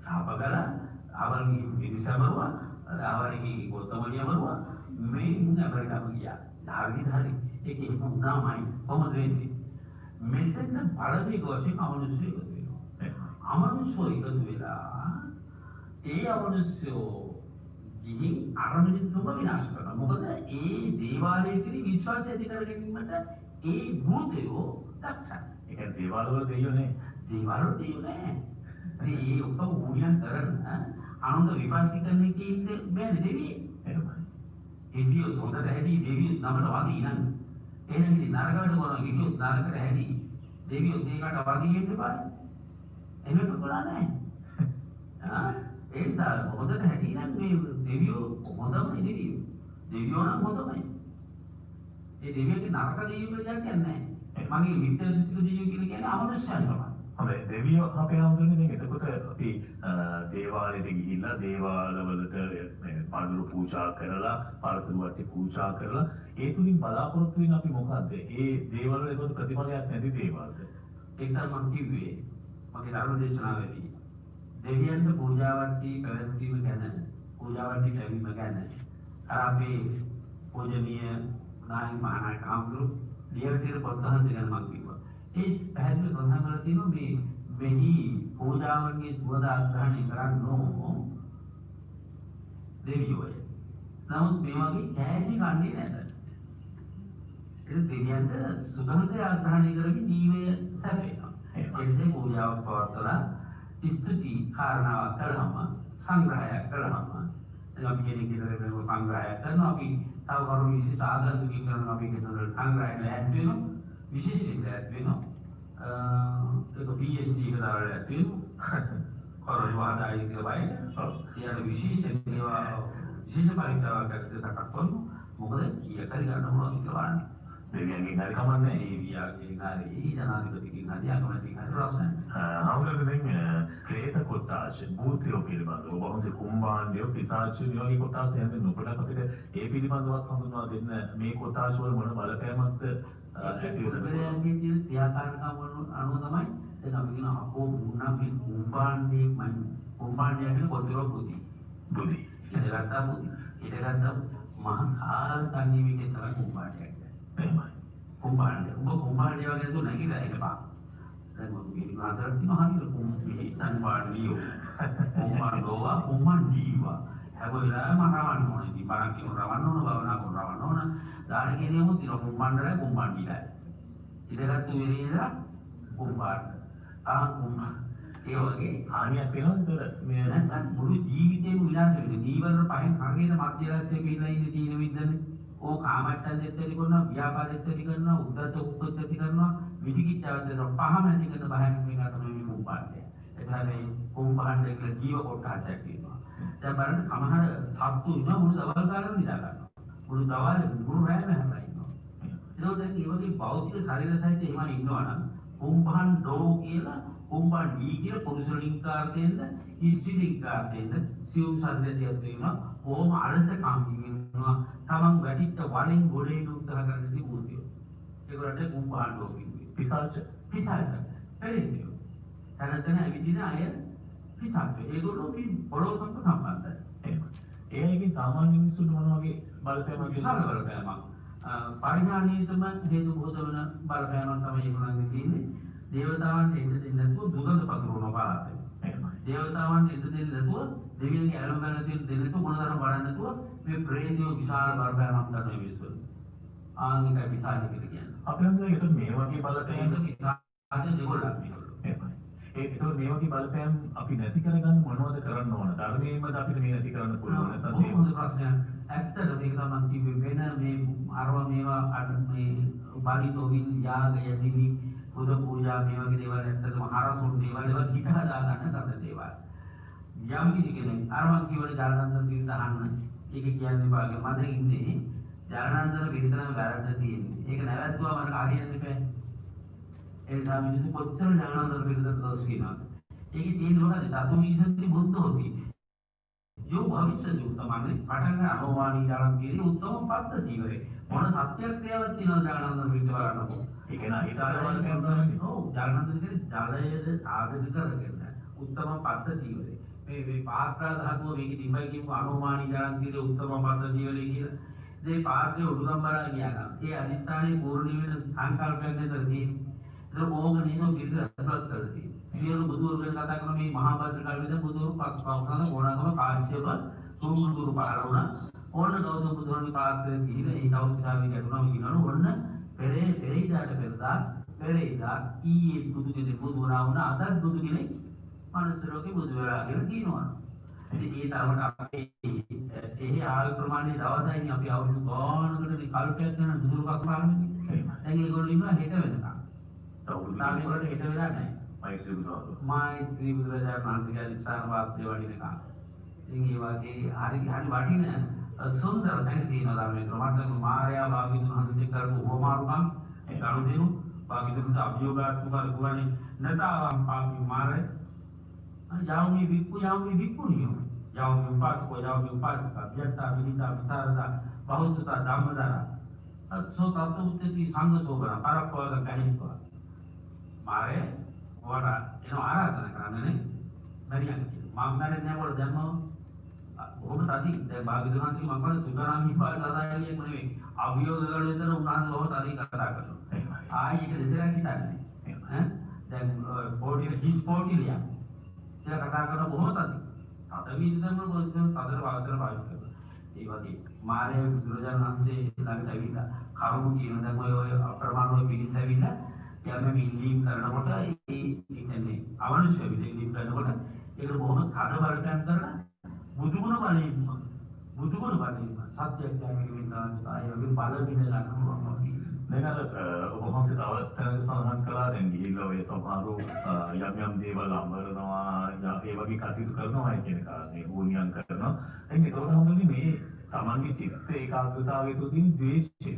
සාප කළා, ආවල් ගිහින් පිරිසමරුවා, ආවල් ගිහින් ගොතමලිය මරුවා. මේ මුණ අපරටම ගියා. හරි. ඒක වුණාමයි. කොහොමද වෙන්නේ? මෙතන පළවෙනි වශයෙන් අමනුෂ්‍ය එකතු වෙනවා. අමනුෂ්‍ය එකතු වෙලා ඒ අමනුෂ්‍යෝ ඉතින් අරමුණුම විනාශ කරනවා. මොකද ඒ දේවාලයේ තියෙන විශ්වාසය ඇති කර ගැනීමට ඒ භූතයෝ දක්ෂයි. ඒ කියන්නේ දේවාල වල දෙයියෝ නේ. දේවාල වල දෙයියෝ නෑ. මේ ඔක්කොම ගුණයන් කරන අනුන්ට විපත්ති කරන එකේ ඉන්නේ බෑනේ දෙවියෝ. එහෙමයි. දෙවියෝ හොඳට හැටි දෙවියෝ නමට වදී නං. එහෙනම් ඉතින් නරකට කරන දෙවියෝ නරකට හැටි. දෙවියෝ ඒකට වදී ඉන්න බෑ. එහෙම කරලා නෑ. ඒ නිසා හොඳට හැටි නම් මේ දෙවියෝ හොඳම දෙවියෝ. දෙවියෝ නම් හොඳමයි. ඒ දෙවියන්ගේ නරක දෙවියෝ කියන්නේ නැහැ. මගේ මිත්‍යා දෘෂ්ටික දෙවියෝ කියන්නේ අමනුෂ්‍යයන් තමයි. හොඳයි දෙවියෝ අපේ හඳුන්නේ දැන් එතකොට අපි දේවාලෙට ගිහිල්ලා දේවාලවලට මේ පඳුරු පූජා කරලා පරතුරුවට පූජා කරලා ඒ තුලින් බලාපොරොත්තු වෙන අපි මොකද්ද? ඒ දේවල් වල ඒකට ප්‍රතිඵලයක් නැති දේවල්ද? ඒක තමයි මම කිව්වේ. මගේ ධර්ම දේශනාවේදී දෙවියන්ට පූජාවන්ටි පැවැත්වීම ගැන පූජාවන්ටි ලැබීම ගැන අපේ පූජනීය නායක මහානායක හඳුරු ලියවිතර පොත්හස ගැන මම කිව්වා. ඒ පැහැදිලි සඳහන් කරලා තියෙනවා මේ මෙහි පූජාවන්ගේ සුවදාග්‍රහණය කරන්නෝ දෙවියෝය. නමුත් මේ වගේ කෑලි කන්නේ නැත. ඒ දෙවියන්ට සුගන්ධය ආග්‍රහණය කරමින් ජීවය සැපේනවා. ඒකේ පූජාවක් පවත්වලා ස්තුති කාරණාවක් කළාම සංග්‍රහයක් කළාම අපි කියන්නේ කියලා සංග්‍රහයක් කරනවා අපි තව කරුණු විශේෂ ආගන්තුකින් කරනවා අපි කියන සංග්‍රහයට ඇඩ් වෙනවා විශේෂයෙන් ඇඩ් වෙනවා ඒක PhD එක දාලා ඇඩ් වෙනවා කරුණු ආදාය කියලා වයින් ඊට විශේෂ ඒවා විශේෂ පරීක්ෂාවක් කරද්දී තකපොන් මොකද කීය කරි ගන්න ඕනද කියලා වань දෙවියන්ගෙන් හරි කමන්නේ ඒ වියාගෙන් හරි ජනාධිපතිගෙන් හරි අගමැතිගෙන් හරි ප්‍රශ්න හවුලකෙන් ක්‍රේත කොටාශ භූතයෝ පිළිබඳව වහන්සේ කුම්භාණ්ඩය පිසාචු වගේ කොටාශ යන නොපඩ අපිට ඒ පිළිබඳවත් හඳුන්වා දෙන්න මේ කොටාශ වල මොන බලපෑමක්ද ඇති වෙනවද දෙවියන්ගේ තියෙන ක්‍රියාකාරකම් වල අනුව තමයි දැන් අපි කියන අපෝ මුන්නම් මේ කුම්භාණ්ඩේ මම කුම්භාණ්ඩය කියන කොටරෝ බුද්ධි බුද්ධි ඉතලට බුද්ධි ඉතලට මහා කාල තනියමින් තමයි කුම්භාණ්ඩය එහෙමයි කුම්භාණ්ඩය ඔබ කුම්භාණ්ඩය වගේ දුන්න නැගිලා එපා දැන් මොකද මේ මාතර තියෙන හරියට කුම්භාණ්ඩියෝ කුම්භාණ්ඩෝවා කුම්භාණ්ඩීවා හැබැයි මරවන්න ඕනේ ඉතින් බණක් කියන රවන්න ඕන භවනා කරන රවන්න ඕන දාන කියනේම තියෙන කුම්භාණ්ඩරයි කුම්භාණ්ඩීලා ඉතලත් වෙරියලා කුම්භාණ්ඩ ඒ වගේ හානියක් වෙනවද මේ නැත්නම් මුළු ජීවිතේම විනාශ වෙන්නේ දීවර පහෙන් හරියට මධ්‍යරාජ්‍යයේ කියලා ඉන්නේ තියෙන විදිහනේ ඕ කාමයන් දෙත්තේ කරනවා ව්‍යාපාරෙත් කරනවා උද්දත උප්පත්ති කරනවා විදිකිච්ඡාව දෙනවා පහම ඇති කරන බහින් මේක තමයි මේ කුම්භාණ්ඩය එතනදී කුම්භාණ්ඩය කියලා ජීව කොටසක් තියෙනවා දැන් බලන්න සමහර සත්තු ඉන්නවා මුළු දවල් කාලෙම නිදා ගන්නවා මුළු දවල් මුළු රැයම හැමලා ඉන්නවා ඒක දැන් මේ වගේ භෞතික ශරීර සහිත එහෙම ඉන්නවනම් කුම්භාණ්ඩෝ කියලා කුම්භාණ්ඩී කියලා පුරුෂ ලිංගාර්ථයෙන්ද ස්ත්‍රී ලිංගාර්ථයෙන්ද සියුම් ශරීරයක් තියෙනවා ඕම අලස කාමින් වෙනවා තමන් වැඩිට වලින් ගොඩේ උත්සාහ කරන දියුතිය ඒකට කුම්භාණ්ඩෝ කියන්නේ පිසාච පෙරේතයෝ තනතන ඇවිදින අය පිසාච ඒගොල්ලෝ මේ පොළොව සම්බන්ධයි එහෙමයි ඒ අයගේ සාමාන්‍ය මිනිස්සුන්ට මොන වගේ බලපෑමක් විශාල බලපෑමක් පරිහානියටම හේතු බොහෝ වන බලපෑමක් තමයි ඒගොල්ලන්ගේ තියෙන්නේ දේවතාවන්ට එන්න දෙන්නේ නැතුව දුගඳ පතුරවන පාරාතේ. එහෙමයි. දේවතාවන්ට එන්න දෙන්නේ නැතුව දෙවියන්ගේ ඇලුම් ගන්න තියෙන දෙන්නේ නැතුව මොනතරම් බලන්නේ නැතුව මේ ප්‍රේතයෝ විශාල බලපෑමක් කරන මිනිස්සු. ආනික විශාල කියලා කියන්නේ. අපි හඳුනන ඒක මේ වගේ බලපෑම් විශාල දෙගොල්ලක් මේගොල්ලෝ. එහෙමයි. ඒක මේ වගේ බලපෑම් අපි නැති කරගන්න මොනවද කරන්න ඕන? ධර්මයෙන්මද අපිට මේ නැති කරන්න පුළුවන් නැත්නම් ඒක හොඳ ප්‍රශ්නයක්. ඇත්තටම මේක තමයි කිව්වේ වෙන මේ අරව මේවා අර මේ බලිතෝගින් යාගය දිවි බුදු පූජා මේ වගේ දේවල් ඇත්තටම හරසුන් දේවල් ඒවා හිත හදා ගන්න කරන දේවල්. යම් කිසි කෙනෙක් අරවන් කියවල ජානන්තර පිරිත අහන්න ඒක කියන්නේ වාගේ මම ඉන්නේ ජානන්තර පිරිතම වැරද්ද තියෙන්නේ. ඒක නැවැත්තුවා මට හරියන්නේ නැහැ. ඒ නිසා මිනිස්සු කොච්චර ජානන්තර පිරිතට දොස් කියනවාද? ඒකේ තියෙන මොකද? ධාතු විසන්ති බුද්ධ හොති. जो भविष्य उत्तमाने पठन अनोवाणी जान के लिए उत्तम पद्धति करे මොන සත්‍යක්‍රියාවක් තියෙනවද ජානන්තර පිරිත බලන්නකො. ඒක නා හිතාරවල කරනවානේ. ඔව් ජානන්තර කියන්නේ ජලයේද සාධක කරගෙන උත්තම පද්ධතිය වල මේ පාත්‍රා ධාතුව මේක තිබයි කියමු අනෝමානී ජානන් කියලා උත්තම පද්ධතිය වල කියලා මේ පාත්‍රයේ උඩුගම් බලා ගියා නම් ඒ අදිස්ථානයේ පූර්ණ වෙන සංකල්පයක් නේද තියෙන්නේ. ඒක ඕග නේනෝ පිළිද අත්පත් කරලා සියලු බුදුවරු ගැන කතා කරන මේ මහා භද්‍ර කාලේදී බුදුවරු පස්පවකන ගෝණාගම කාශ්‍යප තුමුදුරු පාරුණා ඕන ගෞතම බුදුරණි පාත්‍රයේ ගිහින ඒ කෞතුකාවේ ගැටුණා කියනවනේ ඔන්න පෙරේදාට පෙරේදා ඊයේ බුදු කෙනෙක් බුදු වුණා වුණා අදත් බුදු කෙනෙක් මනුස්ස ලෝකේ බුදු වෙලා කියලා කියනවා. ඉතින් ඒ තරමට අපේ එහි ආයු ප්‍රමාණය දවසයිනේ අපි අවුරුදු ගානකට කල්පයක් යන දුරුකක් පාරන්නේ. දැන් ඒගොල්ලෝ ඉන්නවා හෙට වෙනකම්. තාම ඒගොල්ලෝ හෙට වෙලා නැහැ. මෛත්‍රී බුදුරජාණන් වහන්සේගේ ඉස්සාන වාක්‍ය වඩිනකම්. ඉතින් ඒ වගේ හරි වටින සුන්දර තැන් තියෙනවා ධර්මයේ ප්‍රමාණයෙන් මාර්යා භාග්‍යතුන් වහන්සේ කරපු උපමාරුකම් ඒ කරුණු භාග්‍යතුන් අභියෝගාත්මක කුවණි නතාවම් පාපි මාරේ याओमी विपुनियो याओमी उपासको याओमी उपासका व्यक्ता विनिता विसारदा बहुसुता दामदारा सो तसुत्ति संग सोबरा परपवद कहितो मारे वडा एनो आराधना කරන්නේ බැරියන් කියනවා මම මරන්නේ නැහැ දැම්ම ඔබ තදි දැන් භාග්‍යවතුන්ගේ මම කරන සුගරාම විපාක සදායලියක් නෙවෙයි අභියෝග වල විතර උනාන් ලෝක තදි කතා කරනවා ආයි ඒක දෙසරක් හිතන්නේ දැන් පොඩි හිස් පොඩිලියක් කියලා කතා කරන බොහෝ තදි. තද විදිහම තදට වාදතර පාවිච්චි කරනවා. ඒ වගේ මාර්ය බුදුරජාණන් වහන්සේ ළඟට ඇවිල්ලා කරුණු කියන දැන් ඔය අප්‍රමාණව පිළිස ඇවිල්ලා යම් ඉල්ලීම් කරනකොට ඒ කියන්නේ අවශ්‍ය විදිහට ඉල්ලීම් කරනකොට ඒක බොහොම තද බලපෑම් කරලා බුදුගුණ බලයෙන් සත්‍යයක් දැනගෙන ආයෙ වගේ බල විඳ ගන්න පුළුවන් වගේ. දැන් අර ඔබ වහන්සේ තව තැනක සඳහන් කළා දැන් ගිහිල්ලා ඔය සමහරු යම් දේවල් අඹරනවා ඒ වගේ කටයුතු කරනවා කියන කාරණේ ඕනියම් කරනවා. දැන් ඒකට හමුනේ මේ තමන්ගේ චිත්ත ඒකාග්‍රතාවය තුළින් ද්වේෂයයි.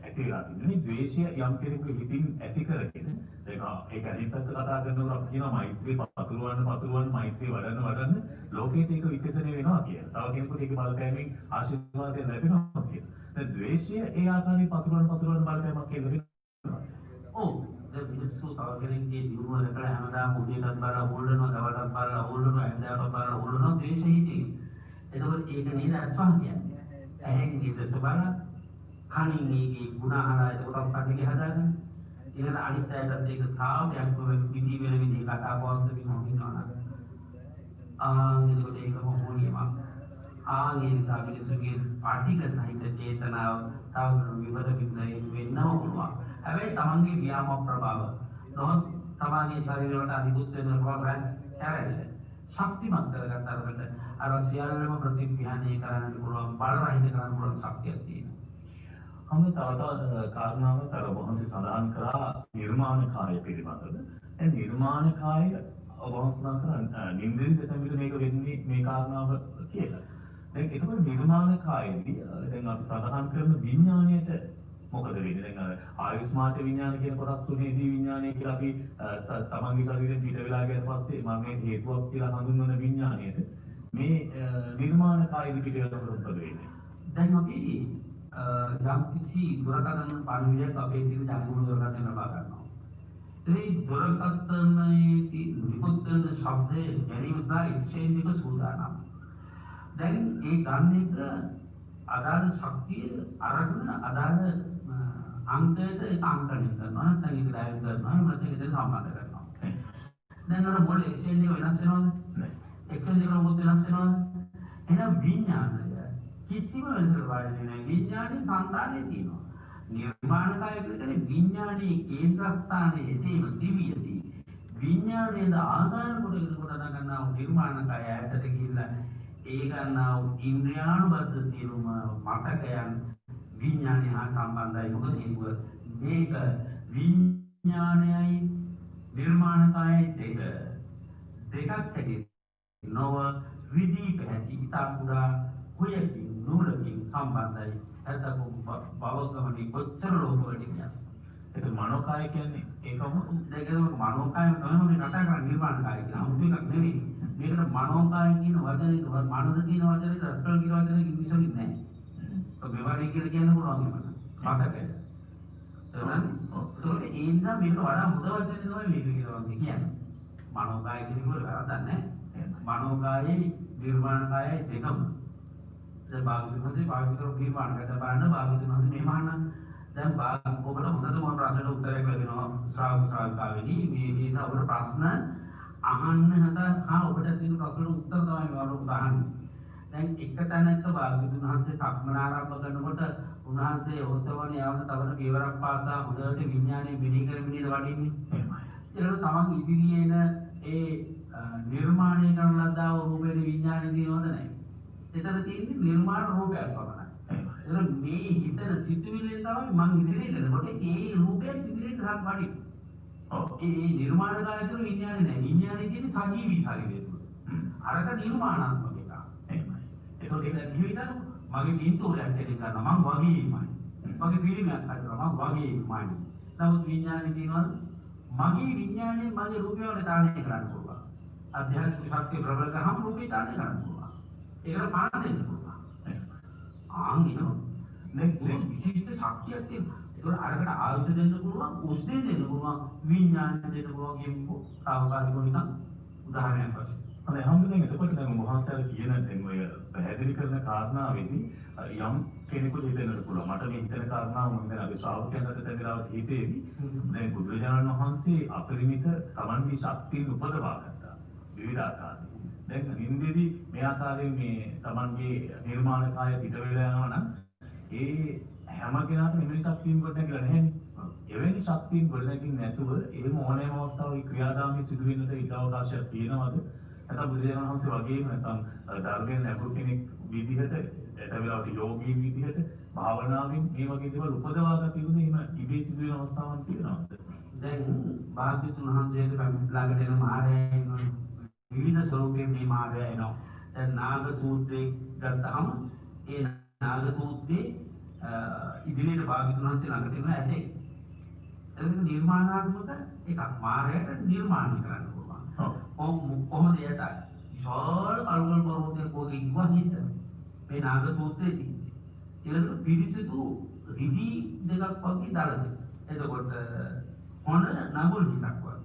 ඇතිලා තියෙන්නේ ද්වේෂය යම් කෙනෙකුගේ හිතින් ඇති කරගෙන ඒක අනිත් පැත්ත කතා කරනකොට අපි කියනවා මෛත්‍රී පතුරවන්න මෛත්‍රී වඩන්න ලෝකයේ ඒක විකසනය වෙනවා කියලා. තව කෙනෙකුට ඒක බලපෑමෙන් ආශිර්වාදයක් ලැබෙනවා කියලා. දැන් ද්වේෂය ඒ ආකාරයෙන් පතුරවන්න බලපෑමක් කියලා. ඔව් දැන් මිනිස්සු තව කෙනෙක්ගේ දිනුව දැකලා හැමදාම උදේටත් බලලා හොල්ලනවා, දවල්ටත් බලලා හොල්ලනවා, හැන්දෑවටත් බලලා හොල්ලනවා ද්වේෂය හිතේ. එතකොට ඒක නේද අස්වාහ කියන්නේ. ඇහෙන් ඉඳස බලලා කනින් මේකේ ගුණහරය ඒකට පැටික හදාගන්න. ඊළඟ අනිත් අයටත් ඒක සාමයක් විදි වෙන විදිහ කතා පවත්වමින් හොඳිනවා. එතකොට ඒක මොහොනියම. ඒ නිසා මිනිස්සුගේ පාටික සහිත චේතනාව තවදුරටත් විවර විඳින්න වෙන්නම පුළුවන්. හැබැයි තමන්ගේ ව්‍යාම ප්‍රභාව නොත් තමන්ගේ ශරීරයට අනිකුත් වෙන ප්‍රෝග්‍රෑම් හැරෙන්නේ. ශක්තිමත් කරගන්නට අර සියල්ලම ප්‍රතික්‍රියාණය කරන්න පුළුවන් බල රහිත කරන්න පුළුවන් ශක්තියක් තියෙනවා. අන්න තව කාරණාවක් අර වහන්සේ සඳහන් කරා නිර්මාණකාය පිළිබඳව. ඒ නිර්මාණකාය වහන්සේ කරා නින්දින් දෙතමිට මේක වෙන්නේ මේ කාරණාව කියලා. දැන් ඒකවල නිර්මාණකායේදී දැන් අපි සඳහන් කරන විඥාණයට මොකද වෙන්නේ? දැන් ආයුෂ්මාත විඥාන කියන කොටස් තුනේදී විඥානය කියලා අපි තමන්ගේ ශරීරයෙන් පිට වෙලා ගියන් පස්සේ මම මේ හේතුවක් කියලා හඳුන්වන විඥාණයට මේ නිර්මාණකායේදී පිට වෙනකොට මොකද වෙන්නේ? දැන් අපි යම් කිසි දුරකථන පරිවියක් අපේ තියෙන ජනගුණ දුරකථන ලබා ගන්නවා. ඒ දුරකථනයේ නිකුත් වෙන ශබ්දයේ ගැනීම සහ එක්ස්චේන්ජ් එක සූදානම්. දැන් ඒ ගන්න එක අදාළ ශක්තිය අරගෙන අදාළ අංකයට ඒක අංකණය කරනවා. නැත්නම් ඒක ඩයල් කරනවා. නැත්නම් ඒක සම්බන්ධ කරනවා. දැන් අර මොළ එක්ස්චේන්ජ් එක වෙනස් වෙනවද? එක්ස්චේන්ජ් එක මොකද වෙනස් වෙනවද? එහෙනම් විඥානය කිසිම වෙනසක් වෙන්නේ නැහැ. විඥානයේ සංතානයේ තියෙනවා. නිර්මාණකාය කියන්නේ විඥානයේ කේන්ද්‍රස්ථානයේ එසේම දිවියදී විඥානයේද ආදාන කොට ගන්නා නිර්මාණකාය ඇටට ගිහිල්ලා ඒ ගන්නා ඉන්ද්‍රියානුබද්ධ සියලුම මතකයන් විඥානය හා සම්බන්ධයි. මොකද හේතුව මේක විඥානයයි නිර්මාණකායයි දෙකක් ඇති නොව විදී පැහැති ඉතා කුඩා කුයකින් නූලකින් සම්බන්ධයි. එතකොට භවගමනී කොච්චර ලෝකවලට කියන්නේ. ඒක මනෝකාය කියන්නේ ඒකම දෙකම මනෝකාය තමයි කතා කරන්නේ නිර්මාණකාය කියන අමුතු එකක් නෙවෙයි. මේකට මනෝකාය කියන වචනේ මනස කියන වචනේ රස්කල් කියන වචනේ ඉංග්‍රීසි වලින් නැහැ. ඒක මෙවරේ කියලා කියන්න පුළුවන් නේද? මතකයි. ඒක ඒ නිසා මේක වඩා හොඳ වචනේ තමයි මේක කියලා කියන්නේ. මනෝකාය කියනකොට වැරද්දක් නැහැ. මනෝකායයි නිර්මාණකායයි දෙකම දැන් භාගතුන්ගේ භාගතුන් නිර්මාණකට බලන්න භාගතුන් මේ මහාන දැන් ඔබට හොඳටම ප්‍රශ්නට උත්තරයක් ලැබෙනවා ශ්‍රාවකාවෙනි මේ ඔබට ප්‍රශ්න අහන්න හදා ඔබට තියෙන ප්‍රශ්නට උත්තර තමයි ඔබ අහන්නේ. දැන් එක තැනක භාගතුන් වහන්සේ සක්මන ආරම්භ කරනකොට උන්වහන්සේ ඔසවන යවන තවන පියවරක් පාසා හොඳට විඥානයේ මෙහි කරමින් වඩින්නේ. ඒකට තමන් ඉදිරියේ එන ඒ නිර්මාණය කරන ලද්දා රූපේ විඥානයේ දිනවද නැහැ. එතන තියෙන්නේ නිර්මාණ රූපයක් පමණයි. ඒක මේ හිතන සිතුවිල්ලෙන් තමයි මං ඉදිරියට එනකොට ඒ රූපයක් ඉදිරියට හත් වඩි. ඒ නිර්මාණකාරය තුළ විඥානේ නැහැ. විඥානේ කියන්නේ සජීවී ශරීරය තුළ. අරක නිර්මාණාත්මක එක. ඒකෝ ඒක නිවිතන මගේ පින්තූරයක් දෙන්න ගන්නවා මං වගේමයි. මගේ පිළිමයක් හදනවා මං වගේමයි. නමුත් විඥානේ කියනවා මගේ විඥානේ මගේ රූපය වල තාණය කරන්න පුළුවන්. අධ්‍යාත්මික ශක්තිය ප්‍රබල කරාම රූපේ තාණය කරන්න පුළුවන්. ඒකට පාන දෙන්න පුළුවන්. ආන්ගිනෝ නේ විශේෂ ශක්තියක් තියෙනවා. ඒකට අරකට ආයුධ දෙන්න පුළුවන්, උස්නේ දෙන්න පුළුවන්, විඥාන දෙන්න පුළුවන් කියමුකෝ. සාවකාලිකව නිකන් උදාහරණයක් වශයෙන්. අනේ හැමෝටම එතකොට දැන් මහාසාර කියන දැන් ඔය පැහැදිලි කරන කාරණාවෙදී යම් කෙනෙකුට හිතෙන්නට පුළුවන් මට මේ හිතන කාරණාව මම දැන් අද යාගේ ශ්‍රාවකයන්ට දෙවිලාවට හිතේවි දැන් බුදුරජාණන් වහන්සේ අපරිමිත තමන්ගේ ශක්තිය උපදවා ගත්තා විවිධ ආකාරයෙන්. දැන් නින්දේදී මේ ආකාරයෙන් මේ තමන්ගේ නිර්මාණ කාය පිට වෙලා යනවා නම් ඒ හැම කෙනාටම එවැනි ශක්තියින් කොට නැගලා නැහැනේ. එවැනි ශක්තියින් කොට නැගින් නැතුව ඒ මොහොනේම අවස්ථාවේ ක්‍රියාදාමී සිදු වෙන්නට ඉඩ අවකාශයක් තියෙනවද? නැත්නම් බුදුරජාණන් වහන්සේ වගේම නැත්නම් ධර්මයෙන් ලැබු කෙනෙක් විදිහට එතවෙලාවට යෝගීන් විදිහට භාවනාවෙන් මේ වගේ දේවල් උපදවා ගත යුතුනේ. එහෙම ඉබේ සිදු වෙන අවස්ථාවක් තියෙනවද? දැන් භාග්‍යවතුන් වහන්සේට ළඟට එන මාරයා ඉන්නවා. විවිධ ස්වරූපයෙන් මේ මාරයා එනවා. දැන් නාග සූත්‍රයේ ගත්තාම ඒ නාග සූත්‍රයේ ඉදිරියට භාග්‍යවතුන් වහන්සේ ළඟට එන ඇටේ. ඒක නිර්මාණාත්මක එකක්. මාරයාට නිර්මාණය කරන්න පුළුවන්. කොහොමද එයට විශාල කල්ගල් පර්වතයක් වගේ ඉක්වා හිත මේ නාග සූත්‍රයේදී ඒක පිරිසිදු රිදි දෙකක් වගේ දාලා. එතකොට හොඳ නගුල් හිතක් වගේ.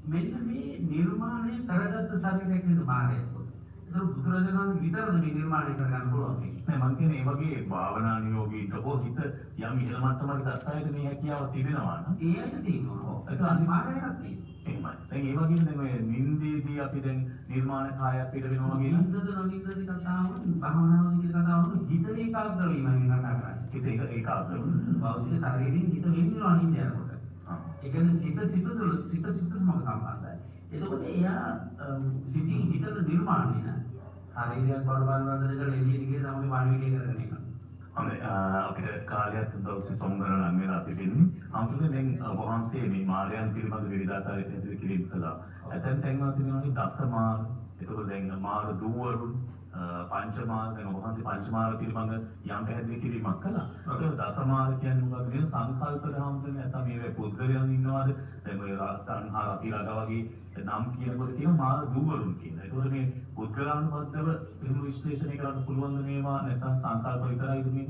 මෙන්න මේ නිර්මාණය කරගත්ත ශරීරයක් නේද මාරය. ඒක බුදුරජාණන් විතරද මේ නිර්මාණය කරගන්න පුළුවන්. නෑ මං කියන්නේ මේ වගේ භාවනා නියෝගීට හෝ හිත යම් ඉහළ මට්ටමකට ගත්තායද මේ හැකියාව තිබෙනවා නම් ඒ ඇයිද තියෙනවා. ඒක අනිවාර්යයෙන්ම තියෙනවා. එහෙමයි. දැන් ඒ වගේම දැන් ඔය නින්දේදී අපි දැන් නිර්මාණ කායයක් පිට වෙනවා වගේ නම් නින්දද නොනින්දද කතාව භාවනාවදී කියන කතාව හිත ඒකාග්‍ර වීමෙන් කතා කරන්නේ. හිත ඒකාග්‍ර වෙනවා. බෞද්ධ ශරීරයෙන් හිත වෙන්නවා නින්දයකට. ඒ කියන්නේ සිත සමග සම්බන්ධයි. එතකොට එයා සිතින් හිතට නිර්මාණය ශරීරයක් බඩ බලවදන කරලා එළියට ගිය තමයි වාණිවිඩය කරගෙන යනවා. හොඳයි අපිට කාලයක් දවසේ සොම්බරණ නම් වෙලා තිබෙන්නේ. අමුතුවෙන් දැන් වහන්සේ මේ මාර්යයන් පිළිබඳ විවිධාකාරයෙන් පැහැදිලි කිරීම කළා. ඇතැම් තැන්වල තිබෙනවා දසමාර. ඒකෝ දැන් මාර දුවරුන් පංචමාර දැන් වහන්සේ පංචමාර පිළිබඳ යම් පැහැදිලි කිරීමක් කළා. ඒක දසමාර කියන්නේ මොකක්ද? මේ සංකල්ප දහම්තුනේ නැත්නම් මේ පුද්ගලයන් ඉන්නවාද? දැන් ඔය තණ්හා අතිරාග වගේ නම් කියනකොට කියන මාර දුවරුන් කියන. ඒකෝද මේ පුද්ගලානුබද්ධව එහෙම විශ්ලේෂණය කරන්න පුළුවන් මේවා නැත්නම් සංකල්ප විතරයිද මේ?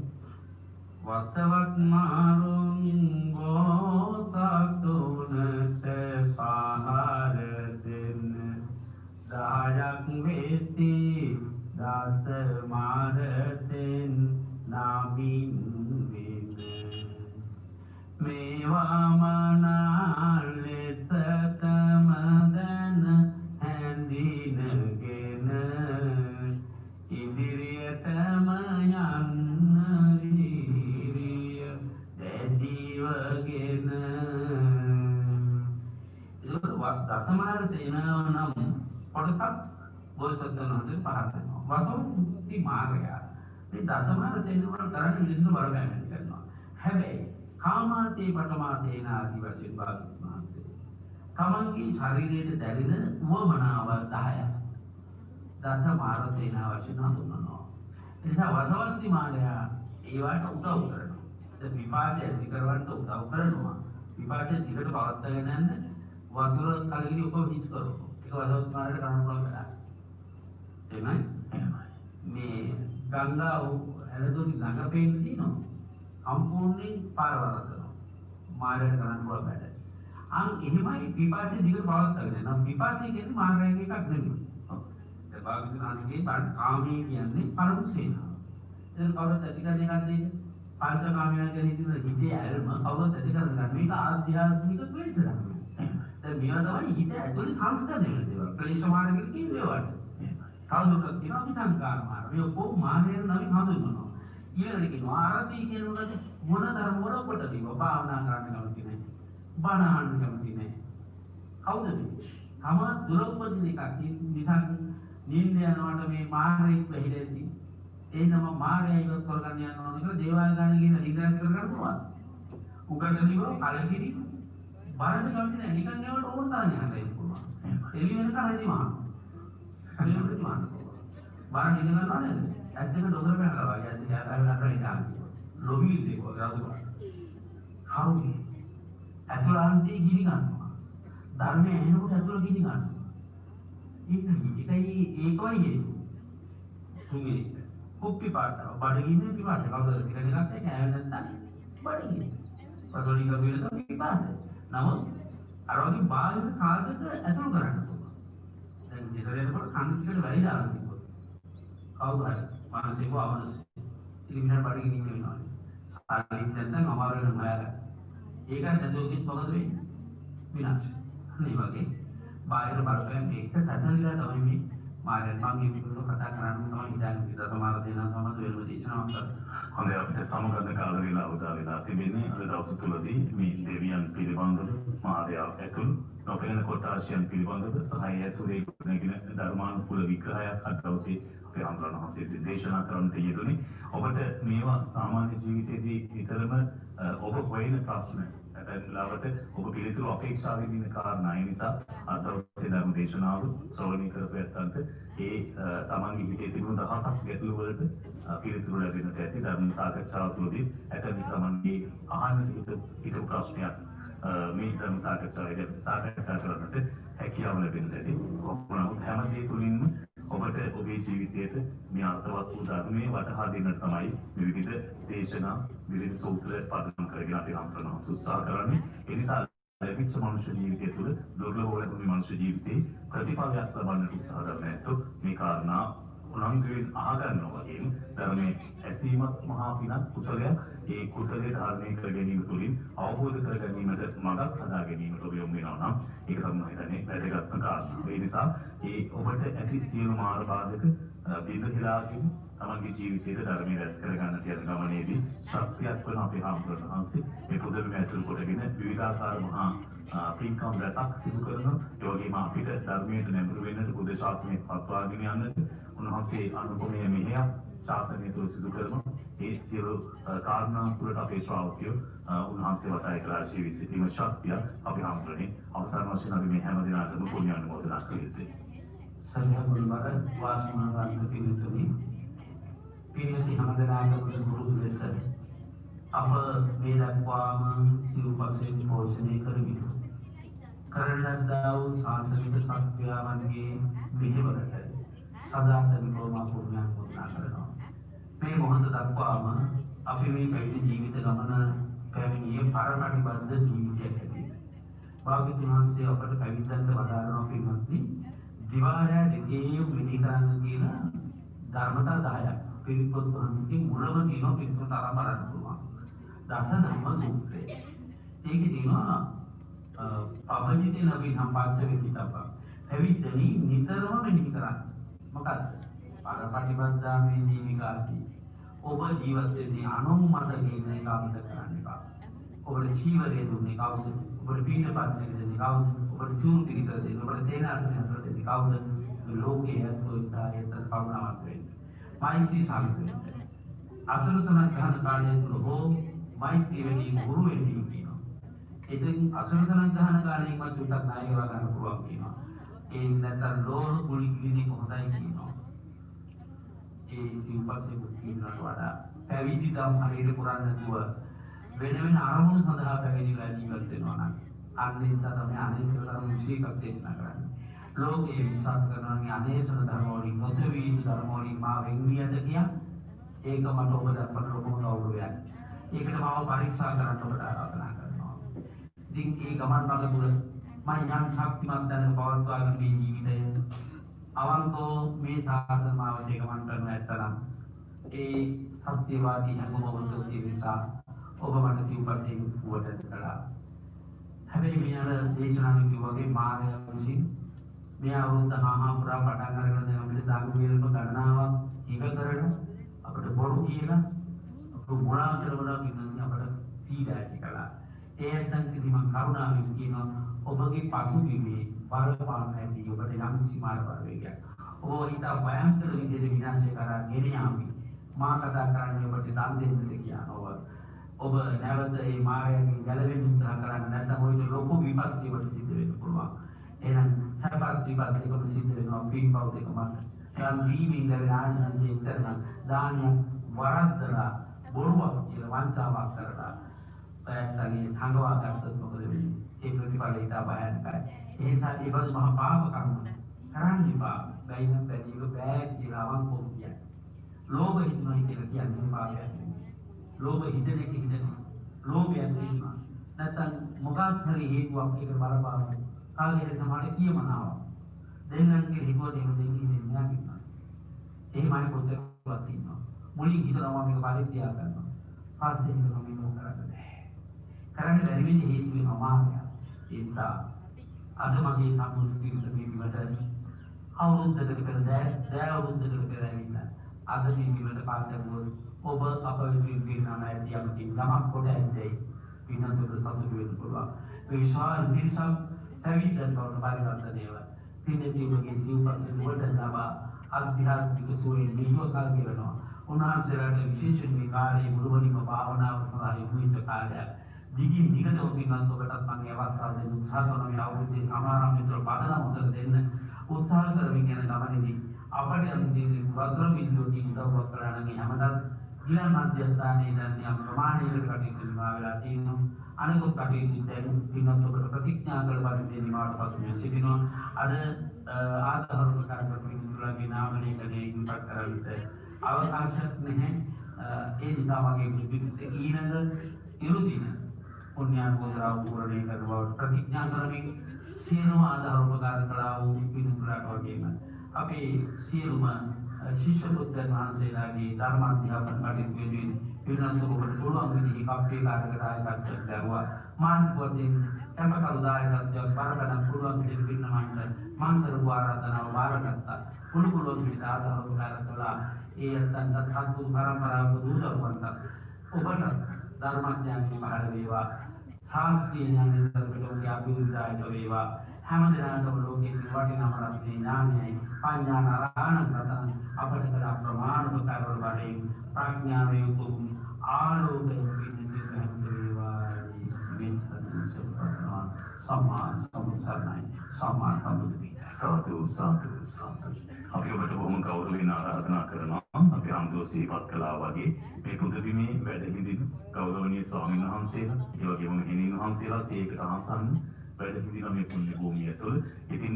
වසවත් මාරුන් ගෝසතුනට පහර දෙන්න දායක් වෙති දස මාරතෙන් නාමින් වෙන මේවා මනාලෙසකම දැන හැඳිනගෙන ඉදිරියටම යන්න වීරිය දැඩිවගෙන දසමාර සේනාව නම් කොටසක් බෝසත්තුන් වහන්සේ පහර දෙනවා. වසවති මාර්ගය මේ දසමාර සේනාවල කරන්නේ මිනිස්සු වරගෑමක් කරනවා. හැබැයි කාමාතේ පඨමා සේනා ආදි වශයෙන් භාගතුන් වහන්සේ තමන්ගේ ශරීරයට දැනෙන උවමනාවල් 10ක් දසමාර සේනාව වශයෙන් හඳුන්වනවා. ඒ නිසා වසවති මාර්ගය ඒවට උදව් කරනවා. ඒ විපාකය ඇති කරවන්න උදව් කරනවා. විපාකය දිගට පවත්වාගෙන යන්න වතුර කලගිරි ඔක්කොම හිස් කරනවා. ඒක වසවති මාර්ගයට කරන්න පුළුවන් වැඩක්. එහෙමයි. මේ ගංගා ඇලදොනි ළඟ පේන්න තියෙනවා. සම්පූර්ණයෙන් පාරවල් කරනවා. මාර්ගය කරන්න පුළුවන් වැඩ. අන් එහෙමයි විපාකයේ දිගට පවත්වාගෙන යනවා. විපාකයේ කියන්නේ මාර්ගයෙන් එකක් නෙමෙයි. ඒ භාගතුන් වහන්සේගේ කාමී කියන්නේ පරම සේනාව. ඒක කවුරුත් ඇති කරන එකක් නෙමෙයි. පංචකාමයන් කියන හිතේ ඇල්ම කවුරුත් ඇති කරන එක. මේක ආධ්‍යාත්මික ක්ලේශ ධර්ම. දැන් මේවා තමයි හිත ඇතුලේ සංස්කරණය වෙන දේවල්. ක්ලේශ මාර්ගය කියන්නේ ඒවට. කවුරුත් කියනවා විසංකාර මාර්ගය. මේ ඔක්කොම මාර්ගයෙන් නම් හඳුන්වනවා. ඊළඟට කියනවා ආරති කියනකොට මොන ධර්ම වල කොටදීව භාවනා කරන්න කැමති නැහැ. බණ අහන්න කැමති නැහැ. කවුද මේ? තම දුරපදින එකක් නිසා නිින්ද යනකොට මේ මාර්ගයෙන් බැහැරෙති. එනම මාර්ගය ඉවත් කරගන්න යනවා කියලා දේවාල ගාන කියන නිදාන කරගන්න පුළුවන්. උගන්වලිව කලකිරි බාරද කැමති නැහැ. නිකන් යනකොට ඕන තරම් යන්න පුළුවන්. එළි වෙනකන් හරි මහා. හරියට මහා. බාර නිදනව නේද? ඇත්තට ඩොගර බහලා වගේ ඇත්ත යාළුවා කරලා ඉඳන්. ලොබි දෙක වගේ කවුද? ඇතුළාන්තේ ගිනි ගන්නවා. ධර්මයේ එනකොට ඇතුළ ගිනි ගන්නවා. ඒකයි තුන්වෙනි කුප්පි පාටව බඩගින්නේ පිපාස කවුද කියලා එකක් ඒක ඇය නැත්තම් බඩගින්නේ. පසෝලින් ගබිලක පිපාස. නමුත් අර වගේ බාහිර සාධක ඇතුළු කරන්න පුළුවන්. දැන් දෙකේනකොට කන් ටිකට වැඩි දාන්න තිබුණා. කවුරු හරි මානසිකව අවනස් ඉතින් මිනිහට බඩගින්න වෙනවා. අනිත් නැත්නම් අමාරු වෙන හොයාගන්න. ඒක නැතුවකින් මොකද වෙන්නේ? විනාශ. මේ වගේ බාහිර බලපෑම් එක්ක සැදලිලා තමයි මේ මායන් මම මේකවල කතා කරන්න තමයි හිතන්නේ. ඉතින් සමහර දෙනා සමහර වෙලම දේශනාවක් කරනවා. හොඳයි අපිට සමගත කාල වේලාව උදා වෙලා තිබෙන්නේ අද දවස් තුලදී මේ දෙවියන් පිළිබඳව මායාව ඇතුළු නොපෙනෙන කොටාශයන් පිළිබඳව සහ ඇසුරේ නැගෙන ධර්මානුකූල විග්‍රහයක් අද දවසේ අපේ ආන්දරණ හස්තයේ දේශනා කරන්නට යෙදුනේ. ඔබට මේවා සාමාන්‍ය ජීවිතයේදී විතරම ඔබ හොයන ප්‍රශ්න ලාවට ඔබ පිළිතුරු අපේක්ෂාවෙන් ඉන්න කාරණා. ඒ නිසා අද දවසේ ධර්ම දේශනාව ශ්‍රවණය කරපු ඇත්තන්ට ඒ තමන්ගේ හිතේ තිබුණු දහසක් ගැටලු වලට පිළිතුරු ලැබෙන්නට ඇති. ධර්ම සාකච්ඡාව තුළදී ඇතැම් තමන්ගේ අහන්න හිතපු ප්‍රශ්නයක් මේ ධර්ම සාකච්ඡාවේදී සාකච්ඡා කරන්නට හැකියාව ලැබෙන්නට ඇති. කොහොමද හැම දේ තුලින්ම ඔබට ඔබේ ජීවිතයට මේ අර්ථවත් වූ ධර්මයේ වටහා දෙන්නට තමයි විවිධ දේශනා විවිධ සූත්‍ර පදනම් කරගෙන අපි ආන්දරණ උත්සාහ කරන්නේ. ඒ නිසා ලැබිච්ච මනුෂ්‍ය ජීවිතය තුළ දුර්ලභ වූ මනුෂ්‍ය ජීවිතේ ප්‍රතිඵලයක් ලබන්නට උත්සාහ කරන ඇත්තෝ මේ කාරණා උනන්දුවෙන් අහගන්නවා වගේ ධර්මයේ ඇසීමත් මහා පිනක් කුසලයක්. ඒ කුසලයේ ධර්මයේ කර ගැනීම තුළින් අවබෝධ කර ගැනීමට මඟක් හදා ගැනීමට ඔබ යොමු වෙනවා නම් ඒක තමයි මම හිතන්නේ වැදගත්ම කාරණා. ඒ නිසා ඒ ඔබට ඇති සියලු මාර්ග බාධක බිඳහිලාගෙන තමන්ගේ ජීවිතයේ ධර්මයේ රැස් කර ගන්න තියෙන ගමනේදී ශක්තියක් වන අපේ හාමුදුරුවෝ වහන්සේ මේ පොදෙම ඇසුරු කොටගෙන විවිධාකාර මහා පින්කම් රැසක් සිදු කරන ඒ වගේම අපිට ධර්මයට නැඹුරු වෙන්නට බුද්ධ ශාසනය පත්වාගෙන යන්නට උන්වහන්සේ අනුගමනය මෙහෙයක් ශාසනය තුළ සිදු කරන ඒ සියලු කාරණා තුළට අපේ ශ්‍රාවකයෝ උන්වහන්සේ වටා කළ ආශීර්වාද සිටීම ශක්තිය අපි හාමුදුරනේ අවසාන වශයෙන් අපි මේ හැම දිනකටම පුණ්‍ය අනුමෝදනා කළ යුතුයි. සංඝ වාසනාවන්ත පිළිතුරු පිළිවෙති හැමදෙනාටම සුරුදු ලෙස අප මේ දක්වාම සිව්පසෙන් පෝෂණය කරමින් කරන ලද්දා වූ ශාසනික සත්‍යාවන්ගේ මෙහෙවරට සදාතනිකවම පුණ්‍ය අනුමෝදනා කරනවා. මේ මොහොත දක්වාම අපි මේ පැවිදි ජීවිත ගමන පැමිණියේ පරපටිබද්ධ ජීවිතයක් ඇති. භාග්‍යවතුන් වහන්සේ අපට පැවිද්දන්ට වදාළනවා පින්වත්නි දිවාරය දෙකේ මෙහි කරන්න කියන ධර්මතා 10ක්. පිළිපොත් වහන්සේ මුලම කියන පිළිපොත් ආරම්භ කරන්න පුළුවන්. දස ධම්ම සූත්‍රය. ඒකේ තියෙනවා පබජිතේ නබි සම්පාදක කිතබ්බ. පැවිද්දනි නිතරම මෙහි කරන්න. මොකද පරපටිබද්ධා මේ ජීවිකාදී ඔබ ජීවත් වෙන්නේ අනුමත කියන එක අමතක කරන්න එපා. ඔබට ජීවරය දුන්නේ කවුද? ඔබට පිටපත් දෙන්නේ කවුද? ඔබට සූරු පිළිකර දෙන්නේ ඔබට සේනාසනය හදලා දෙන්නේ කවුද? මේ ලෝකයේ අත්ෝත්සාහයට කරුණාවක් වෙන්නේ. මෛත්‍රී සාමිත වෙන්න. අසල සනග්‍රහණ කාලය තුල හෝ මෛත්‍රී වෙන්නේ ගුරු වෙන්නේ කියනවා. ඉතින් අසල සනග්‍රහණ කාලයෙන් මත උටක් නායකව ගන්න පුළුවන් කියනවා. ඒ නැත්නම් ලෝහ කුලි කිලිනේ කොහොමදයි කියනවා. ඒ සිව්පස්සේ මුක්තියට වඩා පැවිදි දම් හරියට පුරන්න නැතුව වෙන වෙන අරමුණු සඳහා පැවිදිලා ජීවත් වෙනවා නම් අන්නේ තමයි අනේසන ධර්ම විශේෂයක් දේශනා කරන්නේ. ලෝකයේ විශ්වාස කරනවාගේ අනේසන ධර්ම වලින් නොසෙවී ධර්ම වලින් මා වෙන්වියද කිය ඒක මට ඔබ දක්වන ලොකුම ගෞරවයක්. ඒකට මම පරීක්ෂා කරන්න ඔබට ආරාධනා කරනවා. ඉතින් ඒ ගමන් මඟ තුල මම යම් ශක්තිමත් දැනක පවත්වාගෙන මේ ජීවිතය අවංකෝ මේ සාසන මාවතේ ගමන් කරන ඇත්තනම් ඒ සත්‍යවාදී හැමෝම තුති නිසා ඔබ මට සිව්පස්සේ වුවට කළා. හැබැයි මෙයාල දේශනාවෙන් කිව්වාගේ මානව විසින් මේ අවුරුද්ද හාහා පුරා පටන් අරගෙන දැන් අපිට ධර්ම වේලම ගණනාවක් ඉව කරන අපිට බොරු කියලා අපිට මොනවා කරවලා කියන්නේ අපිට පීඩා ඇති කළා. ඒ නැත්නම් කිසි මම කරුණාවෙන් කියනවා ඔබගේ පසුබිමේ බලපාන ඇති ඔබට යම් කිසි මාර්ග වේගයක්. ඔබ හිතා භයංකර විදිහට විනාශය කරා ගෙන යාමි. මා කතා කරන්නේ ඔබට දන් දෙන්නද කියනවා. ඔබ නැවත මේ මායාවෙන් ගැලවෙන්න උත්සාහ කරන්නේ නැත්නම් ඔය ලොකු විපත්තියකට සිද්ධ වෙන්න පුළුවන්. එහෙනම් සපත් විපත්තියකට සිද්ධ වෙනවා පින්පව් දෙකම. යම් දීමින් ලැබෙන ආනන්දයෙන් කරන දානය වරද්දලා බොරුවක් කියලා වංචාවක් කරලා පැත්තගේ සංගවා ගත්තොත් මොකද වෙන්නේ? ඒ ප්‍රතිඵලය ඉතා භයානකයි. ඒ නිසා ඒ බඳු මහා පාප කර්ම කරන්න එපා. බැයිනම් පැතික බෑ කියලා අවංකව කියන්නේ. ලෝභ හිතුනයි කියලා කියන්නේ පාපයක් නෙමෙයි. ලෝභ හිතන එක හිතනවා. ලෝභයෙන් තියෙනවා. නැත්නම් මොකක් හරි හේතුවක් එක බලපාන කාලේ තමයි කියමනාව. දෙන්නන් කියලා හිතුවට එහෙම දෙන්නේ නෑ කියනවා. එහෙමයි පොතේවත් තියෙනවා. මුලින් හිතනවා මේක පරිත්‍යාග කරනවා. පස්සේ හිතනවා මේ මොකද කරන්නේ. කරන්න බැරි වෙන්නේ හේතු වෙනවා මායя. ඒ නිසා අද මගේ සම්මුති පිළිස මේ විමට අවුරුද්දකට පෙර දෑ අවුරුද්දකට පෙර ඇවිල්ලා අද මේ විමට පාඩමුවල ඔබ අප වෙනුවෙන් පිරිනමන ඇති යම් යමක් කොට ඇද්දේ පින්නතුට සතුටු වෙන්න පුළුවන්. මේ විශාල දිරිසක් පැවිද්දන් බවට පරිවර්තනය වේ. පින්නතියගේ ජීවපත් වලට ලබා ආධ්‍යාත්මික සෝයේ නියෝගල් කරනවා. උන්වහන්සේලාට විශේෂයෙන් මේ කාලේ මුළුමනින්ම භාවනාව සඳහා යොමු වෙච්ච කාලයක්. දිගින් දිගට ඔබින්වත් ඔබටත් මම අවස්ථාව දෙන්න උත්සාහ කරනවා. මේ අවුරුද්දේ සමාරම්භතර පදනම උදේ දෙන්න උත්සාහ කරමින් යන ගමනේදී අපට යම් දෙයක් වතුර බිඳුවකින් උදව්වක් කරලා නම් හැමදාම ඊළඟ මධ්‍යස්ථානයේ දැන් යම් ප්‍රමාණයකට කටයුතු කරනවා වෙලා තියෙනවා. අනිකුත් කටයුතු දැන් පින්වත් ඔබට ප්‍රතිඥා කළ පරිදි නිමාවට පසු සිටිනවා. අද ආධාර ප්‍රකාශ කරමින් නාමනීයකදී ඉන්පත් කරන්නට අවකාශයක් නැහැ. ඒ නිසා වගේ විවිධ ඊළඟ ඉරුදින පුණ්‍යානුමෝදනා පූර්ණේ කරන බව ප්‍රතිඥා කරමින් සියලුම ආධාර ප්‍රකාශ කළා වූ පින්තුලාට වගේම අපේ සියලුම ශිෂ්‍ය පුත්‍රයන් වහන්සේලාගේ ධර්ම අධ්‍යාපන කටයුතු වෙනුවෙන් පිරිනමනකට පුළුවන් විදිහේ කප්පේ කාර්යකට ආයතනයක් දරුවා මානසික වශයෙන් කැමකරු දායකත්වයක් බාරගන්න පුළුවන් විදිහට පිරිනමන්නට මම කරපු ආරාධනාව බාරගත්තා. පුළුවන් විදිහට ආධාර ප්‍රකාශ කළා. ඒ අතන්ට සත්තු පරම්පරාව දුරවන්ත ඔබට ධර්මඥානෙ පහළ වේවා. සාස්ත්‍රීය ඥානෙ දරපෙළොගේ අභිවෘද්ධියට වේවා. හැම දිනකටම ලෝකයේ වටිනාම රත්නේ ඥානයයි පඤ්ඤානාරාණ ප්‍රතන අපට කළ ප්‍රමාණ කරවල වලින් ප්‍රඥාවේ උතුම් ආලෝකයෙන් පිළිපදින වේවා. සම්මා සම්බුද්ධයි සම්මා සම්බුද්ධි සාදු සාදු සාදු. අපි ඔබට බොහොම ගෞරවයෙන් ආරාධනා කරනවා. අපි අම්දෝ සීපත් කළා වගේ මේ පුදබිමේ වැඩ හිඳින ගෞරවනීය ස්වාමීන් වහන්සේලා, ඒ වගේම මෙහෙණින් වහන්සේලා සීකට ආසන්න වැඩ හිඳින මේ පුණ්‍ය භූමිය තුළ. ඉතින්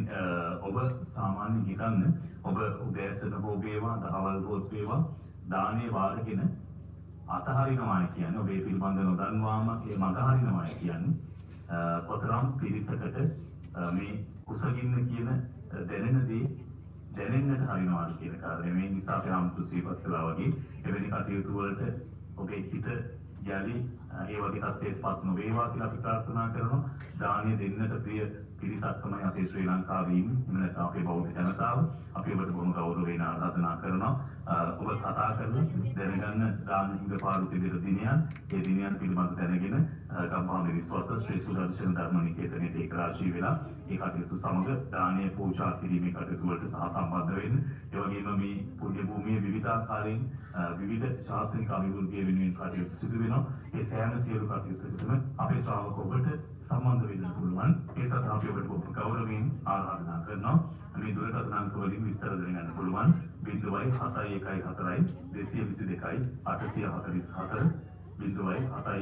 ඔබ සාමාන්‍යයෙන් හිතන්න ඔබ උදෑසන හෝ වේවා, දහවල් හෝ වේවා දානේ වාරගෙන අතහරිනවා කියන්නේ ඔබේ පිළිබඳ නොදන්වාම ඒ මඟ හරිනවා කියන්නේ කොතරම් පිරිසකට මේ කුසගින්න කියන දැනෙන දේ දැනෙන්නට හරිනවාද කියන කාරණය. මේ නිසා අපි ආම්තු සීපත් කළා වගේ එවැනි කටයුතු වලට ඔබේ හිත යලි ඒ වගේ තත්ත්වයකටපත් නොවේවා කියලා අපි ප්‍රාර්ථනා කරනවා. දානීය දෙන්නට ප්‍රිය පිරිසක් තමයි අපේ ශ්‍රී ලංකාවේ ඉන්නේ. එන්න නැත්නම් අපේ බෞද්ධ ජනතාව. අපි ඔබට බොහොම ගෞරවයෙන් ආරාධනා කරනවා. ඔබ කතා කරලා දැනගන්න දාන හිඟපාරු පිළිවෙල දිනයන්, ඒ දිනයන් පිළිබඳව දැනගෙන ගම්පහ විශ්වස්ත ශ්‍රී සුදර්ශන ධර්ම නිකේතනයේ ඒක රාශී වෙලා ඒ කටයුතු සමග දානීය පූජා කිරීමේ කටයුතු වලට සහසම්බන්ධ වෙන්න. ඒ වගේම මේ පුණ්‍ය භූමියේ විවිධාකාරයෙන් විවිධ ශාස්ත්‍රීය අභිවෘද්ධිය වෙනුවෙන් කටයුතු සිදු වෙනවා. ඒ සෑම සියලු කටයුතුකටම අපේ ශ්‍රාවක ඔබට සම්බන්ධ වෙන්න පුළුවන්. ඒ සඳහා අපි ඔබට ගෞරවයෙන් ආරාධනා කරනවා. මේ දුරකථන අංක වලින් විස්තර දැනගන්න පුළුවන්. 0.714 222 844 0.714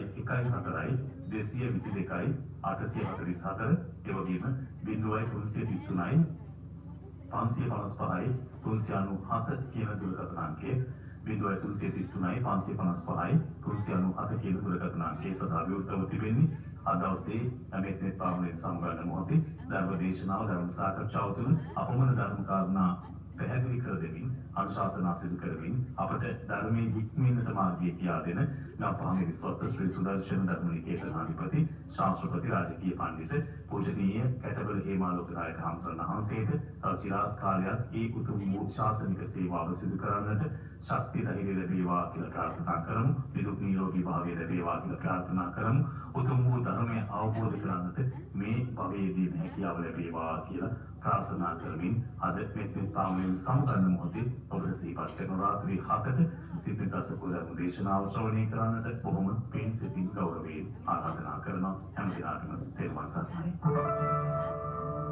222 844 ඒ වගේම 0.333 555 397 කියන දුරකථන අංකය 0.333 555 397 කියන දුරකථන අංකය සදා විවෘතව තිබෙන්නේ. අද දවසේ මෙත්නෙත් පාමුලේ සම්බන්ධ මොහොතේ ධර්ම දේශනාව ධර්ම සාකච්ඡාව තුළ අපමණ ධර්ම කාරණා පැහැදිලි කර දෙමින් අනුශාසනා සිදු කරමින් අපට ධර්මයේ හික්මීමට මාර්ගය කියා දෙන ගම්පහ විශ්වස්ත ශ්‍රී සුදර්ශන ධර්ම නිකේතනාධිපති ශාස්ත්‍රපති රාජකීය පඬිතුක පූජනීය කැටබල හේමාලෝක නායක හම්සරණ වහන්සේට චිරාත් කාලයක් ඒ උතුම් වූ ශාසනික සේවාව සිදු කරන්නට ශක්තිය ධෛර්යය ලැබේවා කියලා ප්‍රාර්ථනා කරමු. නිදුක් නිරෝගී භාවය ලැබේවා කියලා ප්‍රාර්ථනා කරමු. උතුම් වූ ධර්මය අවබෝධ කරගන්නට මේ භවයේදී හැකියාව ලැබේවා කියලා ප්‍රාර්ථනා කරමින් අද මෙත්නෙත් පාමුලේ සම්බන්ධ මොහොතේ ඔබට සිහිපත් කරන රාත්‍රී 7ට සිද්ධ දසක ධර්ම දේශනාව ශ්‍රවණය කරන්නට බොහොම පින් සිතින් ගෞරවයෙන් ආරාධනා කරනවා. හැම දිනකටම තෙරුවන් සරණයි.